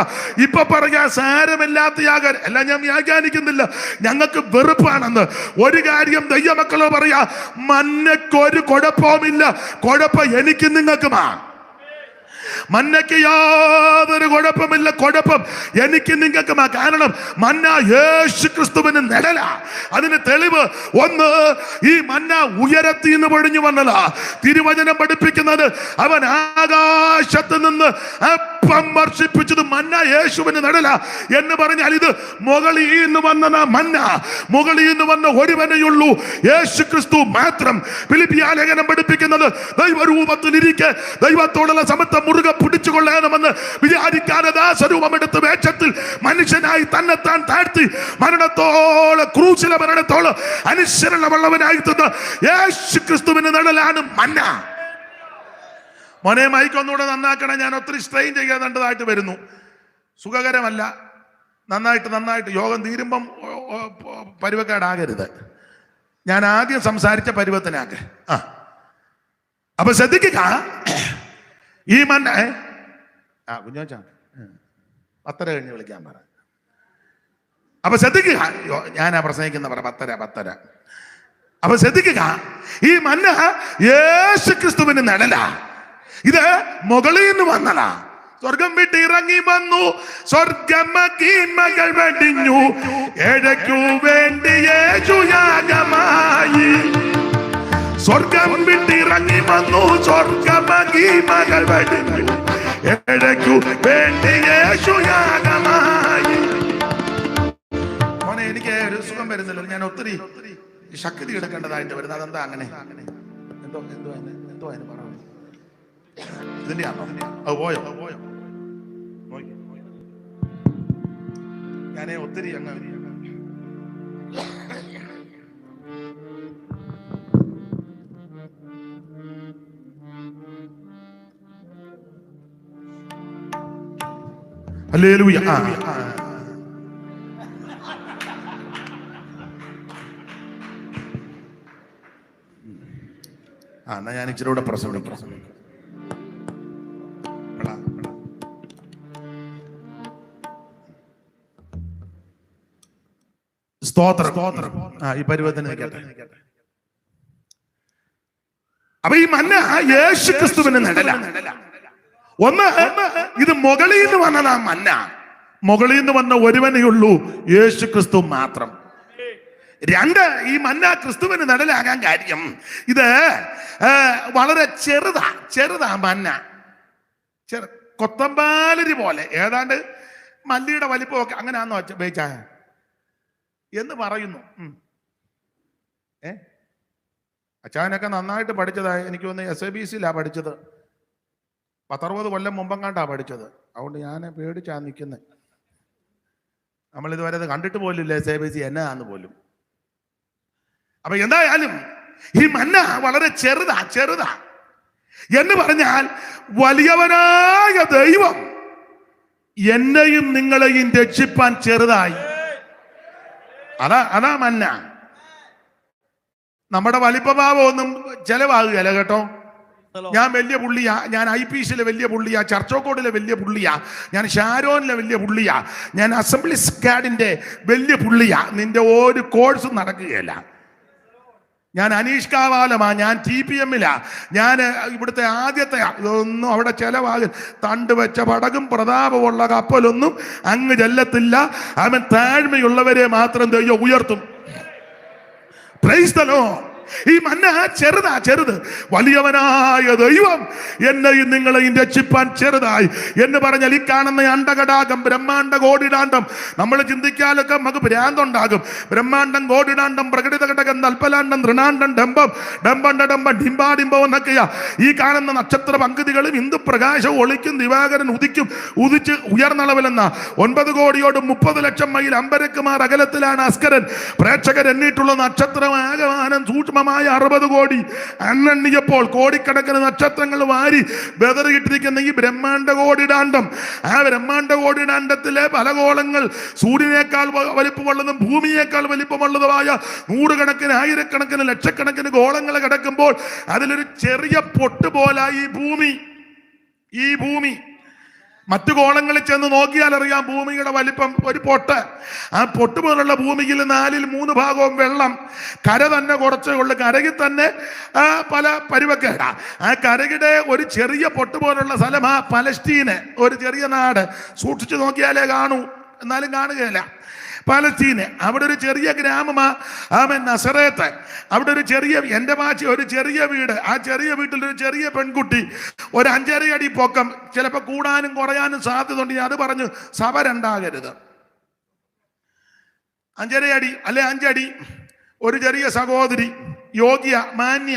ഇപ്പൊ പറയാ സാരമില്ലാത്ത യാഗം. എല്ലാം ഞാൻ വ്യാഖ്യാനിക്കുന്നില്ല, ഞങ്ങൾക്ക് വെറുപ്പാണെന്ന്. ഒരു കാര്യം ദൈവമക്കളോ പറയാ, മന്നയ്ക്കൊരു കുഴപ്പവുമില്ല, കുഴപ്പം എനിക്ക് നിങ്ങൾക്കുമാ. മന്നയ്ക്ക് യാതൊരു കുഴപ്പമില്ല, കുഴപ്പം എനിക്ക് നിങ്ങൾക്കുമാ. കാരണം മന്ന യേശു ക്രിസ്തുവിന് നിഴല. അതിന് തെളിവ് ഒന്ന്, ഈ മന്ന ഉയരത്തിൽ നിന്ന് പൊഴിഞ്ഞു വന്നതാ. തിരുവചനം പഠിപ്പിക്കുന്നത് അവൻ ആകാശത്ത് നിന്ന് അപ്പം വർഷിപ്പിച്ചത് മന്ന യേശുവിന് നിഴല എന്ന് പറഞ്ഞാൽ ഇത് മുകളിൽ നിന്ന് വന്ന മന്ന, മുകളിൽ നിന്ന് വന്ന ഒരുവനെയുള്ളൂ, യേശു ക്രിസ്തു മാത്രം. ഫിലിപ്പിയ ലേഖനം പഠിപ്പിക്കുന്നത് ദൈവരൂപത്തിലിരിക്കെ ദൈവത്തോടുള്ള സമത്വം മുറുകെ പിടിച്ചുകൊള്ളണമെന്ന് വിചാരിക്കാതെ ദാസരൂപമെടുത്ത് വേഷത്തിൽ മനുഷ്യനായി തന്നെത്താൻ താഴ്ത്തി മരണത്തോളം, ക്രൂശിലെ മരണത്തോളം അനുസരണമുള്ളവനായി തീർന്ന യേശു ക്രിസ്തുവിന് നിഴലാണ് മന്ന. മോനെ മൈക്കൊന്നുകൂടെ നന്നാക്കണം, ഞാൻ ഒത്തിരി സ്ട്രെയിൻ ചെയ്യാതേണ്ടതായിട്ട് വരുന്നു. സുഖകരമല്ല. നന്നായിട്ട് യോഗം തീരുമ്പം പരുവക്കേടാകരുത്. ഞാൻ ആദ്യം സംസാരിച്ച പരുവത്തിനാക്ക്. അപ്പൊ ശ്രദ്ധിക്കുക, ഈ മന്ന കുഞ്ഞോച്ചാ 10:30 കഴിഞ്ഞ് വിളിക്കാൻ പറ. അപ്പൊ ശ്രദ്ധിക്കുക, ഞാനാ പ്രസംഗിക്കുന്ന പറ 10:30. അപ്പൊ ശ്രദ്ധിക്കുക, ഈ മന്ന യേശു ക്രിസ്തുവിന് നിഴല. ഇത് മുകളിൽ നിന്ന് വന്നതാ. സ്വർഗം വിട്ട് ഇറങ്ങി വന്നു, സ്വർഗമകൾ വെടിഞ്ഞു, ഏഴയ്ക്കു വേണ്ടി യേശു യാഗമായി. സ്വർഗം വിട്ടിറങ്ങി വന്നു, സ്വർഗമകൾ വെടിഞ്ഞു, ഏഴയ്ക്കു വേണ്ടി യേശു യാഗമായി. മോനെ എനിക്ക് ഒരു സുഖം വരുന്നില്ല, ഞാൻ ഒത്തിരി ശക്തി എടുക്കേണ്ടതായിട്ട് വരുന്നത്. അതെന്താ അങ്ങനെ? എന്തോ അതിന് പറഞ്ഞു. ഇതിന്റെ ആണോ? അത് പോയോ? ഞാനേ ഒത്തിരി അങ്ങ് ഹല്ലേലൂയ. എന്നാ ഞാൻ ഇച്ചിരി കൂടെ പ്രസംഗിക്കാം. സ്തോത്രം. ഈ പരുവത്തിന് നിൽക്കട്ടെ. അപ്പൊ ഈ മന്ന യേശു ക്രിസ്തുവിന് നിഴല. ഒന്ന്, ഇത് മുകളിൽ നിന്ന് വന്നതാ മന്ന. മുകളിൽ നിന്ന് വന്ന ഒരുവനെയുള്ളൂ, യേശു ക്രിസ്തു മാത്രം. 2, ഈ മന്ന ക്രിസ്തുവിന് നിഴലാകാൻ കാര്യം ഇത് വളരെ ചെറുതാ മന്ന. കൊത്തമ്പാലരി പോലെ, ഏതാണ്ട് മല്ലിയുടെ വലിപ്പമൊക്കെ അങ്ങനെയാണെന്നോ ബേച്ചാ എന്ന് പറയുന്നു. അച്ചായനൊക്കെ നന്നായിട്ട് പഠിച്ചതാ. എനിക്ക് തോന്നുന്നു SABC പഠിച്ചത്. 10-60 കൊല്ലം മുമ്പെങ്ങാണ്ടാ പഠിച്ചത്. അതുകൊണ്ട് ഞാൻ പേടിച്ചാ നിൽക്കുന്നത്. നമ്മളിതുവരെ അത് കണ്ടിട്ട് പോലില്ല SABC എന്നാന്ന് പോലും. അപ്പൊ എന്തായാലും ഈ മന്ന വളരെ ചെറുതാ എന്ന് പറഞ്ഞാൽ വലിയവനായ ദൈവം എന്നെയും നിങ്ങളെയും രക്ഷിപ്പാൻ ചെറുതായി. അതാ മന്ന. നമ്മുടെ വലിപ്പഭാവം ഒന്നും ചെലവാകുകയല്ല കേട്ടോ. ഞാൻ വലിയ പുള്ളിയാ, ഞാൻ IPCയിലെ വലിയ പുള്ളിയാ, ചർച്ചോക്കോടിലെ വലിയ പുള്ളിയാ, ഞാൻ ഷാരോനിലെ വലിയ പുള്ളിയാ, ഞാൻ അസംബ്ലി സ്ക്വാഡിന്റെ വലിയ പുള്ളിയാ. നിന്റെ ഒരു കോഴ്സും നടക്കുകയല്ല. ഞാൻ അനീഷ് കാവാലമാ, ഞാൻ TPM-ലാ, ഞാൻ ഇവിടുത്തെ ആദ്യത്തെ. ഇതൊന്നും അവിടെ ചെലവാകും. തണ്ട് വെച്ച പടകും പ്രതാപമുള്ള കപ്പലൊന്നും അങ്ങ് ചെല്ലത്തില്ല. അവൻ താഴ്മയുള്ളവരെ മാത്രം ദൈവം ഉയർത്തും. Price the Lord. ഈ മന്ന ചെറുത്. വലിയവനായ ദൈവം എന്നെയും നിങ്ങളെയും രക്ഷിപ്പാൻ ചെറുതായി എന്ന് പറഞ്ഞാൽ ഈ കാണുന്ന അണ്ടകടാകം, ബ്രഹ്മാണ്ട കോടിടാണ്ടം, നമ്മൾ ചിന്തിക്കാലൊക്കെ നമുക്ക് ഭ്രാന്തുണ്ടാകും. ബ്രഹ്മാണ്ടം, കോടിടാണ്ടം, പ്രകടിത ഘടകം, തൽപ്പലാണ്ടം, തൃണാണ്ടം, ഡംബം, ഡിംബാഡിംബം എന്നൊക്കെയാ ഈ കാണുന്ന നക്ഷത്ര പങ്കുതികളും ഇന്ദു പ്രകാശവും ഒളിക്കും, ദിവാകരൻ ഉദിച്ച് ഉയർന്നളവിലെന്ന 9 കോടിയോട് 30 ലക്ഷം മൈൽ അമ്പരക്കുമാർ അകലത്തിലാണ് അസ്കരൻ. പ്രേക്ഷകർ എണ്ണിയിട്ടുള്ള നക്ഷത്രമാകമാനം സൂക്ഷ്മമായ 60 കോടി. അന്നെണ്ണിയപ്പോൾ കോടിക്കണക്കിന് നക്ഷത്രങ്ങൾ വാരി ബെതറിയിട്ടിരിക്കുന്ന ഈ ബ്രഹ്മാണ്ട കോടിടാണ്ടം, ആ ബ്രഹ്മാണ്ട കോടിടാണ്ടത്തിലെ പല ഗോളങ്ങൾ സൂര്യനേക്കാൾ വലിപ്പമുള്ളതും ഭൂമിയേക്കാൾ വലിപ്പമുള്ളതുമായ 100 കണക്കിന്, 1000 ലക്ഷക്കണക്കിന് ഗോളങ്ങൾ കിടക്കുമ്പോൾ അതിലൊരു ചെറിയ പൊട്ട് പോലായി ഈ ഭൂമി. മറ്റു കോളങ്ങളിൽ ചെന്ന് നോക്കിയാൽ അറിയാം ഭൂമിയുടെ വലിപ്പം. ഒരു പൊട്ട്, ആ പൊട്ട് പോലുള്ള ഭൂമിയിൽ 4/3 ഭാഗവും വെള്ളം. കര തന്നെ കുറച്ചേ ഉള്ളു. കരകിൽ തന്നെ പല പരുവക്കേട. ആ കരകിടെ ഒരു ചെറിയ പൊട്ട് പോലുള്ള സ്ഥലം ആ പലസ്തീന്, ഒരു ചെറിയ നാട്. സൂക്ഷിച്ചു നോക്കിയാലേ കാണൂ, എന്നാലും കാണുകയില്ല. പലസ്തീന്, അവിടെ ഒരു ചെറിയ ഗ്രാമമാ നസറേത്ത്. അവിടെ ഒരു ചെറിയ, എൻ്റെ ഭാഷ, ഒരു ചെറിയ വീട്. ആ ചെറിയ വീട്ടിൽ ഒരു ചെറിയ പെൺകുട്ടി, ഒരു 5.5 അടി പൊക്കം, ചിലപ്പോൾ കൂടാനും കുറയാനും സാധ്യത ഉണ്ട്. അത് പറഞ്ഞു സഭ രണ്ടാകരുത്. 5.5 അടി അല്ലെ 5 അടി. ഒരു ചെറിയ സഹോദരി, യോഗ്യ, മാന്യ,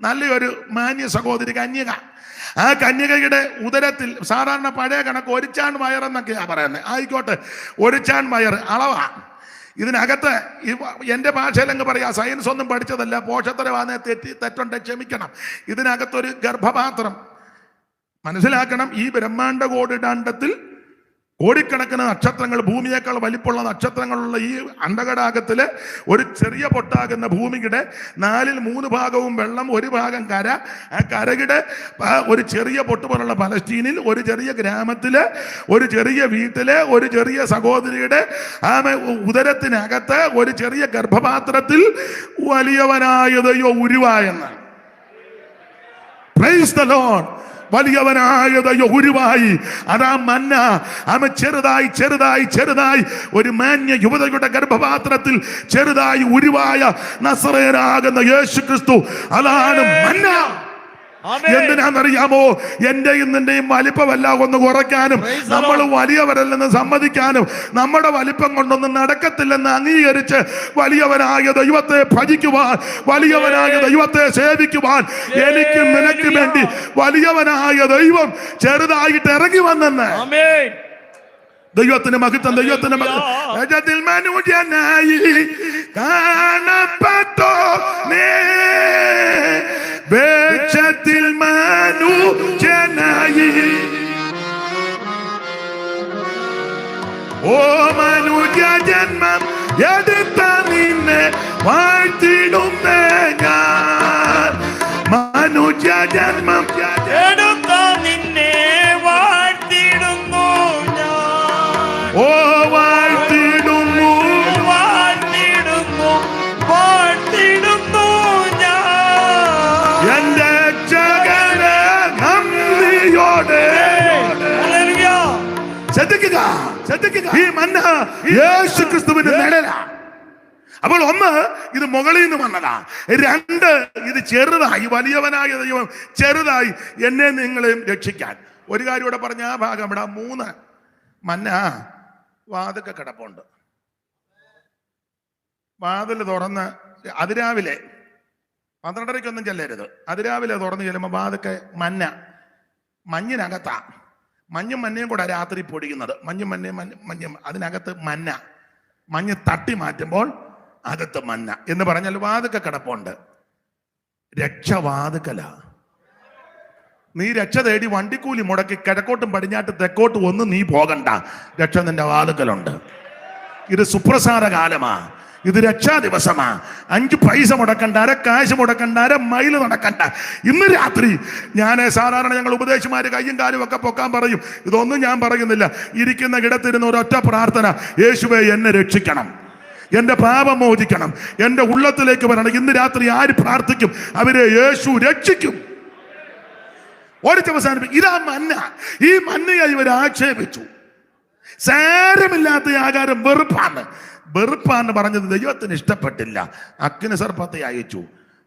നല്ലൊരു മാന്യ സഹോദരി, കന്യക. ആ കന്യകയുടെ ഉദരത്തിൽ സാധാരണ പഴയ കണക്ക് 1 ചാൺ വയറെന്നൊക്കെയാ പറയുന്നത്. ആയിക്കോട്ടെ, 1 ചാൺ വയർ അളവാ. ഇതിനകത്ത് എൻ്റെ ഭാഷയിലങ്ങ് പറയാം, സയൻസ് ഒന്നും പഠിച്ചതല്ല, പോഷത്തരവാനെ തെറ്റുണ്ട്, ക്ഷമിക്കണം. ഇതിനകത്തൊരു ഗർഭപാത്രം. മനസ്സിലാക്കണം, ഈ ബ്രഹ്മാണ്ട കോടിടാണ്ടത്തിൽ കോടിക്കണക്കിന് നക്ഷത്രങ്ങൾ, ഭൂമിയേക്കാൾ വലിപ്പമുള്ള നക്ഷത്രങ്ങളുള്ള ഈ അണ്ടകടാകത്തില് ഒരു ചെറിയ പൊട്ടാകുന്ന ഭൂമിയുടെ 4/3 ഭാഗവും വെള്ളം, 1 ഭാഗം കര. ആ കരയുടെ ഒരു ചെറിയ പൊട്ട് പോലുള്ള പലസ്തീനിൽ, ഒരു ചെറിയ ഗ്രാമത്തില്, ഒരു ചെറിയ വീട്ടില്, ഒരു ചെറിയ സഹോദരിയുടെ ഉദരത്തിനകത്ത് ഒരു ചെറിയ ഗർഭപാത്രത്തിൽ വലിയവനായ ദൈവം ഉരുവായെന്ന്. Price the Lord. വലിയവനായ ദൈവം ഉരുവായി. അതാ മന്ന. അവൻ ചെറുതായി ഒരു മാന്യ യുവതയുടെ ഗർഭപാത്രത്തിൽ ചെറുതായി ഉരുവായ നസറേയനാകുന്ന യേശു ക്രിസ്തു. അതാണ് മന്ന. എന്തിനാണെന്നറിയാമോ? എന്റെയും നിന്റെയും വലിപ്പമല്ല ഒന്ന് കുറയ്ക്കാനും, നമ്മൾ വലിയവരല്ലെന്ന് സമ്മതിക്കാനും, നമ്മുടെ വലിപ്പം കൊണ്ടൊന്നും നടക്കത്തില്ലെന്ന് അംഗീകരിച്ച് വലിയവനായ ദൈവത്തെ ഭജിക്കുവാൻ, വലിയവനായ ദൈവത്തെ സേവിക്കുവാൻ, എനിക്ക് നിനക്ക് വേണ്ടി വലിയവനായ ദൈവം ചെറുതായിട്ട് ഇറങ്ങി വന്നെന്ന്. ദൈവത്തിന് മഹത്വം, ദൈവത്തിന് മഹത്വം. മനുജനായി കാണപ്പെട്ടോ വേഷത്തിൽ മനുജനായി. ഓ മനുജ ജന്മം എടുത്ത നിന്നെ വാഴ്ത്തിടുന്നേ ഞാൻ. മനുജ ജന്മം എടുത്ത നിന്നെ വാഴ്ത്തിടുന്നു ഞാൻ. ഓ വാഴ്ത്തിടുന്നു ഞാൻ. എന്റെ രക്ഷകനെ നന്ദിയോടെ ശ്രദ്ധിക്കുക. ഈ മന്ന യേശു ക്രിസ്തുവിന്റെ നിഴലാ. അപ്പോൾ 1, ഇത് മുകളിൽ നിന്ന് വന്നതാ. 2, ഇത് ചെറുതായി, വലിയവനായ ദൈവം ചെറുതായി എന്നെ നിങ്ങളെയും രക്ഷിക്കാൻ. ഒരു കാര്യം ഇവിടെ പറഞ്ഞ ആ ഭാഗം ഇവിടെ. 3, മന്ന വാതിൽക്ക കിടപ്പുണ്ട്. വാതിൽ തുറന്ന് അതിരാവിലെ 12:30 ചെല്ലരുത്. അതിരാവിലെ തുറന്ന് ചെല്ലുമ്പോൾ വാതിൽക്ക മഞ്ഞിനകത്താ. മഞ്ഞും മഞ്ഞയും കൂടെ രാത്രി പൊടിക്കുന്നത്. മഞ്ഞും അതിനകത്ത് മഞ്ഞ് തട്ടി മാറ്റുമ്പോൾ അകത്ത് മന്ന എന്ന് പറഞ്ഞാൽ വാതിൽക്ക കിടപ്പുണ്ട്. രക്ഷ വാതിൽക്കല. നീ രക്ഷ തേടി വണ്ടിക്കൂലി മുടക്കി കിഴക്കോട്ടും പടിഞ്ഞാട്ടും തെക്കോട്ടും ഒന്നും നീ പോകണ്ട. രക്ഷ നിന്റെ വാതിൽക്കലുണ്ട്. ഇത് സുപ്രസാദ കാലമാ. ഇത് രക്ഷാ ദിവസമാ. 5 പൈസ മുടക്കണ്ട, 1 കാശ് മുടക്കണ്ട, 1 മൈൽ നടക്കണ്ട. ഇന്ന് രാത്രി ഞാൻ സാധാരണ ഞങ്ങൾ ഉപദേശിമാര് കയ്യും കാലും ഒക്കെ പൊക്കാൻ പറയും. ഇതൊന്നും ഞാൻ പറയുന്നില്ല. ഇരിക്കുന്ന ഇടത്തിരുന്ന് ഒരൊറ്റ പ്രാർത്ഥന, യേശുവേ എന്നെ രക്ഷിക്കണം. എന്റെ പാപം മോചിക്കണം, എന്റെ ഉള്ളത്തിലേക്ക് വരണം. ഇന്ന് രാത്രി ആര് പ്രാർത്ഥിക്കും അവരെ യേശു രക്ഷിക്കും. ഒരു അവസാനിപ്പിക്കും. ഇതാ മന്ന. ഈ മന്നയെ ഇവർ ആക്ഷേപിച്ചു. സാരമില്ലാത്ത ആകാരം വെറുപ്പാന്ന് പറഞ്ഞത് ദൈവത്തിന് ഇഷ്ടപ്പെട്ടില്ല. അഗ്നി സർപ്പത്തെ അയച്ചു.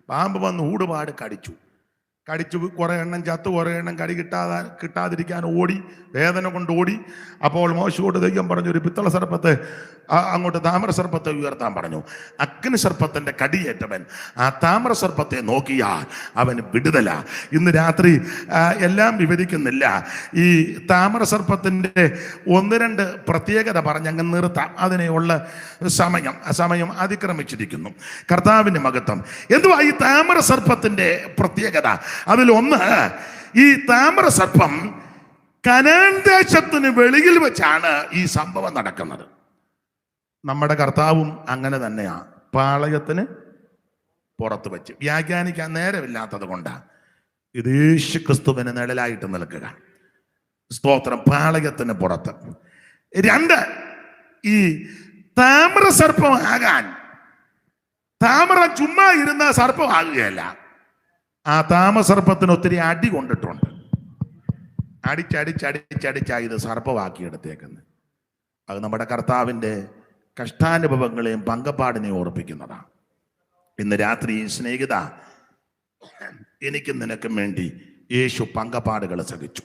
പാമ്പ് വന്ന് ഊടുപാട് കടിച്ചു. കുറെ എണ്ണം ചത്തു, കുറെ എണ്ണം കടി കിട്ടാതിരിക്കാൻ ഓടി, വേദന കൊണ്ട് ഓടി. അപ്പോൾ മോശയോട് ദൈവം പറഞ്ഞു, ഒരു പിത്തള സർപ്പത്തെ അങ്ങോട്ട് താമര സർപ്പത്തെ ഉയർത്താൻ പറഞ്ഞു. അഗ്നി സർപ്പത്തിന്റെ കടിയേറ്റവൻ ആ താമര സർപ്പത്തെ നോക്കിയാൽ അവന് വിടുതല. ഇന്ന് രാത്രി എല്ലാം വിവരിക്കുന്നില്ല. ഈ താമര സർപ്പത്തിന്റെ ഒന്ന് രണ്ട് പ്രത്യേകത പറഞ്ഞങ്ങ് നിർത്താം. അതിനെയുള്ള സമയം അതിക്രമിച്ചിരിക്കുന്നു. കർത്താവിന്റെ മഹത്വം. എന്തുവാ ഈ താമര സർപ്പത്തിന്റെ പ്രത്യേകത? അതിലൊന്ന്, ഈ താമര സർപ്പം കനാൻ ദേശത്തിന് വെളിയിൽ വെച്ചാണ് ഈ സംഭവം നടക്കുന്നത്. നമ്മുടെ കർത്താവും അങ്ങനെ തന്നെയാ. പാളയത്തിന് പുറത്ത് വെച്ച്. വ്യാഖ്യാനിക്കാൻ നേരമില്ലാത്തത് കൊണ്ടാണ് ഇത് യേശു ക്രിസ്തുവിന് നിഴലായിട്ട് നിൽക്കുക. സ്തോത്രം. പാളയത്തിന് പുറത്ത്. രണ്ട്, ഈ താമര സർപ്പമാകാൻ, താമര ചുമ്മാ ഇരുന്ന സർപ്പമാകുകയല്ല. ആ താമസർപ്പത്തിന് ഒത്തിരി അടി കൊണ്ടിട്ടുണ്ട്. അടിച്ചടിച്ചടിച്ചടിച്ചായി ഇത് സർപ്പമാക്കിയെടുത്തേക്കുന്നത്. അത് നമ്മുടെ കർത്താവിൻ്റെ കഷ്ടാനുഭവങ്ങളെയും പങ്കപ്പാടിനെയും ഓർപ്പിക്കുന്നതാണ്. ഇന്ന് രാത്രി സ്നേഹിത, എനിക്കും നിനക്കും വേണ്ടി യേശു പങ്കപ്പാടുകൾ സഹിച്ചു.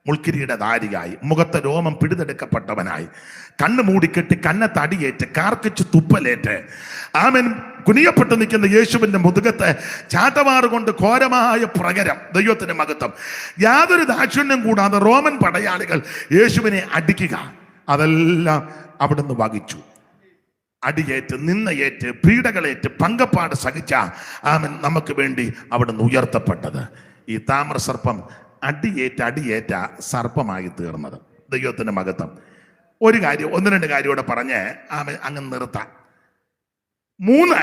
മുൾക്കിരീടധാരിയായി, മുഖത്തെ രോമം പിടിതെടുക്കപ്പെട്ടവനായി, കണ്ണ് മൂടിക്കെട്ടി കന്നത്തടിയേറ്റ് കാർക്കിച്ച് തുപ്പലേറ്റ് ആമൻ കുനിയപ്പെട്ട് നിൽക്കുന്ന യേശുവിന്റെ മുതുകത്തെ ചാട്ടവാറ് കൊണ്ട് ഘോരമായ പ്രകരം. ദൈവത്തിന്റെ മഹത്വം. യാതൊരു ദാക്ഷിണ്യം കൂടാതെ റോമൻ പടയാളികൾ യേശുവിനെ അടിക്കുക. അതെല്ലാം അവിടുന്ന് വഹിച്ചു. അടിയേറ്റ്, നിന്നയേറ്റ്, പീഡകളേറ്റ്, പങ്കപ്പാട് സഹിച്ച ആമൻ നമുക്ക് വേണ്ടി അവിടുന്ന് ഉയർത്തപ്പെട്ടത്. ഈ താമര സർപ്പം അടിയേറ്റ സർപ്പമായി തീർന്നത്. ദൈവത്തിന്റെ മഹത്വം. ഒരു കാര്യം, ഒന്ന് രണ്ട് കാര്യം കൂടെ പറഞ്ഞ് ആമൻ അങ്ങ് നിർത്താം. മൂന്ന്,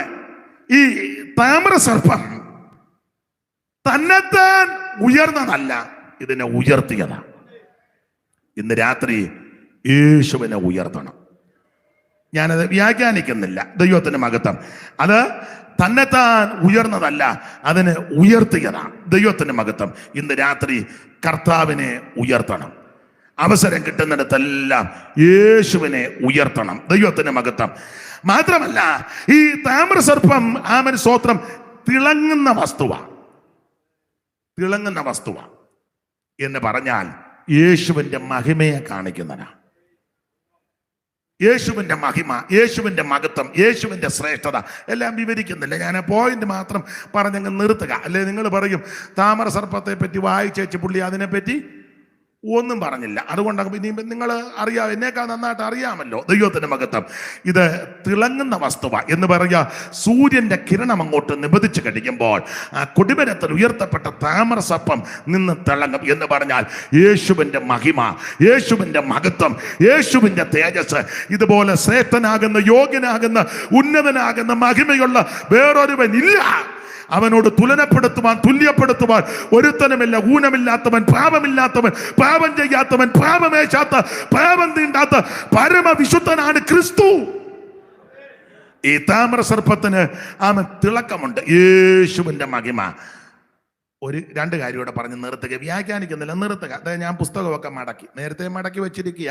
ഈ താമര സർപ്പം തന്നെത്താൻ ഉയർന്നതല്ല, ഇതിനെ ഉയർത്തിയതാണ്. ഇന്ന് രാത്രി യേശുവിനെ ഉയർത്തണം. ഞാനത് വ്യാഖ്യാനിക്കുന്നില്ല. ദൈവത്തിന്റെ മഹത്വം. അത് തന്നെത്താൻ ഉയർന്നതല്ല, അതിനെ ഉയർത്തിയതാണ്. ദൈവത്തിന്റെ മഹത്വം. ഇന്ന് രാത്രി കർത്താവിനെ ഉയർത്തണം. അവസരം കിട്ടുന്നിടത്തെല്ലാം യേശുവിനെ ഉയർത്തണം. ദൈവത്തിന്റെ മഹത്വം. മാത്രമല്ല, ഈ താമര സർപ്പം ആമൻ സ്തോത്രം തിളങ്ങുന്ന വസ്തുവാ എന്ന് പറഞ്ഞാൽ യേശുവിന്റെ മഹിമയെ കാണിക്കുന്നതാണ്. യേശുവിന്റെ മഹിമ, യേശുവിന്റെ മഹത്വം, യേശുവിന്റെ ശ്രേഷ്ഠത എല്ലാം വിവരിക്കുന്നില്ല. ഞാൻ ആ പോയിന്റ് മാത്രം പറഞ്ഞങ്ങ് നിർത്തുക. അല്ലെ നിങ്ങൾ പറയും താമര സർപ്പത്തെ പറ്റി വായിച്ചേച്ച് പുള്ളി അതിനെപ്പറ്റി ഒന്നും പറഞ്ഞില്ല. അതുകൊണ്ടാണ് ഇനി നിങ്ങൾ അറിയാം, എന്നേക്കാൾ നന്നായിട്ട് അറിയാമല്ലോ. ദൈവത്തിന്റെ മഹത്വം. ഇത് തിളങ്ങുന്ന വസ്തുവ എന്ന് പറയുക. സൂര്യന്റെ കിരണം അങ്ങോട്ട് നിബദിച്ച് കഴിയുമ്പോൾ ആ കൊടിമരത്തിൽ ഉയർത്തപ്പെട്ട താമര സർപ്പം നിന്ന് തിളങ്ങും എന്ന് പറഞ്ഞാൽ യേശുവിന്റെ മഹിമ, യേശുവിന്റെ മഹത്വം, യേശുവിന്റെ തേജസ്. ഇതുപോലെ ശ്രേഷ്ഠനാകുന്ന, യോഗ്യനാകുന്ന, ഉന്നതനാകുന്ന മഹിമയുള്ള വേറൊരുവൻ ഇല്ല. അവനോട് തുല്യപ്പെടുത്തുവാൻ ഒരുത്തനുമില്ല. ഊനമില്ലാത്തവൻ, പാപമില്ലാത്തവൻ, പാപം ചെയ്യാത്തവൻ, പാപമേശാത്ത, പാപം തീണ്ടാത്ത പരമവിശുദ്ധനാണ് ക്രിസ്തു. ഈ താമര സർപ്പത്തിന് ആമൻ തിളക്കമുണ്ട്. യേശുവിന്റെ മഹിമ. രണ്ട് കാര്യം കൂടെ പറഞ്ഞ് നിർത്തുക. വ്യാഖ്യാനിക്കുന്നില്ല, നിർത്തുക. അതായത് ഞാൻ പുസ്തകമൊക്കെ നേരത്തെ മടക്കി വെച്ചിരിക്കുക.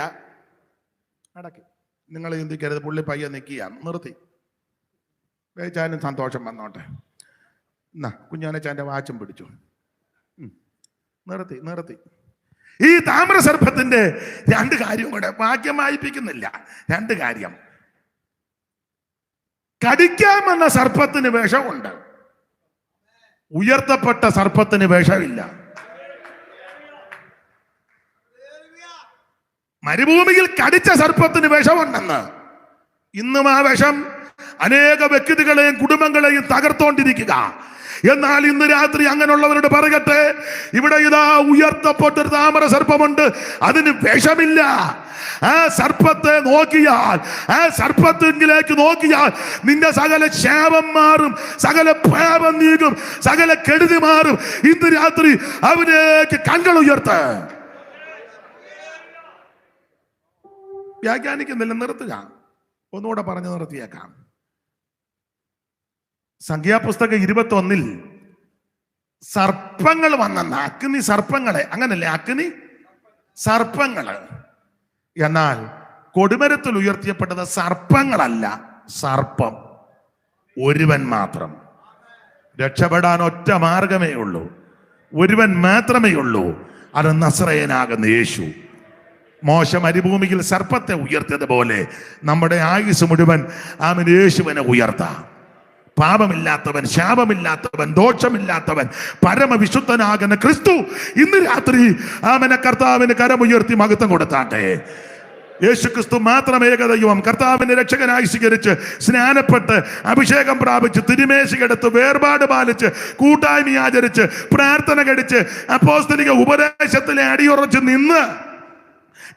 നിങ്ങൾ ചിന്തിക്കരുത് പുള്ളി പയ്യെ നിൽക്കുക. നിർത്തി വേച്ചാനും സന്തോഷം വന്നോട്ടെ. കുഞ്ഞാനച്ചാൻ്റെ വാച്ചും പിടിച്ചു. നിർത്തി. ഈ താമര സർപ്പത്തിന്റെ രണ്ട് കാര്യം കൂടെ വാക്യം വായിപ്പിക്കുന്നില്ല. രണ്ട് കാര്യം. കടിക്കാമെന്ന സർപ്പത്തിന് വിഷമുണ്ട്, ഉയർത്തപ്പെട്ട സർപ്പത്തിന് വിഷമില്ല. മരുഭൂമിയിൽ കടിച്ച സർപ്പത്തിന് വിഷമുണ്ടെന്ന്. ഇന്നും ആ വിഷം അനേക വ്യക്തികളെയും കുടുംബങ്ങളെയും തകർത്തോണ്ടിരിക്കുക. എന്നാൽ ഇന്ന് രാത്രി അങ്ങനെയുള്ളവരോട് പറയട്ടെ, ഇവിടെ ഇതാ ഉയർത്തപ്പെട്ടൊരു താമര സർപ്പമുണ്ട്, അതിന് വിഷമില്ല. ആ സർപ്പത്തെ നോക്കിയാൽ, ആ സർപ്പത്തിലേക്ക് നോക്കിയാൽ നിന്റെ സകല ശാപം മാറും, സകല പാപം നീങ്ങും, സകല കെടുതി മാറും. ഇന്ന് രാത്രി അവനേക്ക് കണ്ണുകൾ ഉയർത്ത. വ്യാഖ്യാനിക്കുന്നില്ല, നിർത്തുക. ഒന്നുകൂടെ പറഞ്ഞു നിർത്തിയേക്കാം. സംഖ്യാപുസ്തകം 21 സർപ്പങ്ങൾ വന്നെന്ന്, അഗ്നി സർപ്പങ്ങളെ, അങ്ങനല്ലേ, അഗ്നി സർപ്പങ്ങള്. എന്നാൽ കൊടിമരത്തിൽ ഉയർത്തിയപ്പെട്ടത് സർപ്പങ്ങളല്ല, സർപ്പം ഒരുവൻ മാത്രം. രക്ഷപ്പെടാൻ ഒറ്റ മാർഗമേ ഉള്ളൂ, ഒരുവൻ മാത്രമേ ഉള്ളൂ, അത് നസറേയനാകുന്ന യേശു. മോശ മരുഭൂമിയിൽ സർപ്പത്തെ ഉയർത്തിയതുപോലെ നമ്മുടെ ആയുസ് മുഴുവൻ ആമൻ യേശുവിനെ ഉയർത്താം. പാപമില്ലാത്തവൻ, ശാപമില്ലാത്തവൻ, ദോഷമില്ലാത്തവൻ, പരമവിശുദ്ധനാകുന്ന ക്രിസ്തു ഇന്ന് രാത്രി ആമന കർത്താവിന് കരമുയർത്തി മഹത്വം കൊടുത്താട്ടെ. യേശു ക്രിസ്തു മാത്രം ഏകദൈവം, കർത്താവിനെ രക്ഷകനായി സ്വീകരിച്ച് സ്നാനപ്പെട്ട് അഭിഷേകം പ്രാപിച്ച് തിരുമേശയെടുത്ത് വേർപാട് പാലിച്ച് കൂട്ടായ്മ ആചരിച്ച് പ്രാർത്ഥന കഴിച്ച് അപ്പോസ്തലിക ഉപദേശത്തിലെ അടിയുറച്ച് നിന്ന്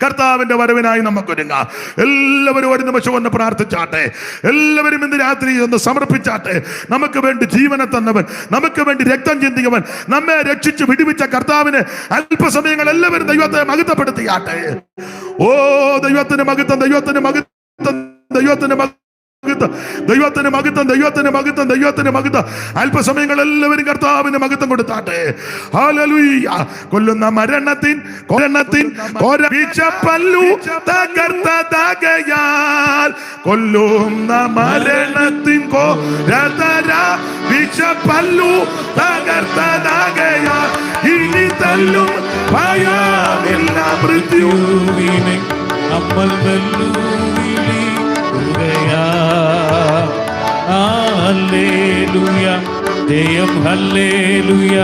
കർത്താവിന്റെ വരവിനായി നമുക്കൊരുങ്ങാം. എല്ലാവരും ഒരു നിമിഷം ഒന്ന് പ്രാർത്ഥിച്ചാട്ടെ. എല്ലാവരും ഇന്ന് രാത്രി ഒന്ന് സമർപ്പിച്ചാട്ടെ. നമുക്ക് വേണ്ടി ജീവനെ തന്നവൻ, നമുക്ക് വേണ്ടി രക്തം ചിന്തിയവൻ, നമ്മെ രക്ഷിച്ച് വിടുവിച്ച കർത്താവിന് അല്പസമയങ്ങൾ എല്ലാവരും ദൈവത്തെ മഹത്വപ്പെടുത്തിയാട്ടെ. ഓ ദൈവത്തിന് മഹത്വം, ദൈവത്തിന് മഹത്വം, ദൈവത്തിന് മഹത്വം, ദൈവത്തിന് മഹത്വം, ദൈവത്തിന് മഹത്വം, ദൈവത്തിന് മഹത്വം. അല്പസമയങ്ങൾ എല്ലാവരും കർത്താവിന് മഹത്വം കൊടുത്താട്ടെ. ഹല്ലേലൂയ. കൊല്ലുന്ന മരണത്തിൻ പല്ലു തകർത്തതാകയാൽ, കൊല്ലുന്ന മരണത്തിൻ പല്ലു തകർത്തതാകയാൽ, ഇനി തല്ലും ഭയമില്ല മൃത്യുവിനെ നമ്മൾ ഹല്ലേലൂയ, ജയം ഹല്ലേലൂയ,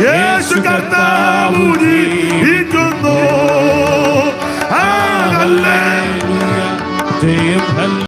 യേശു കർത്താവ് ജീവിക്കുന്നു. ഹല്ലേലൂയ, ജയം ഹല്ലേലൂയ.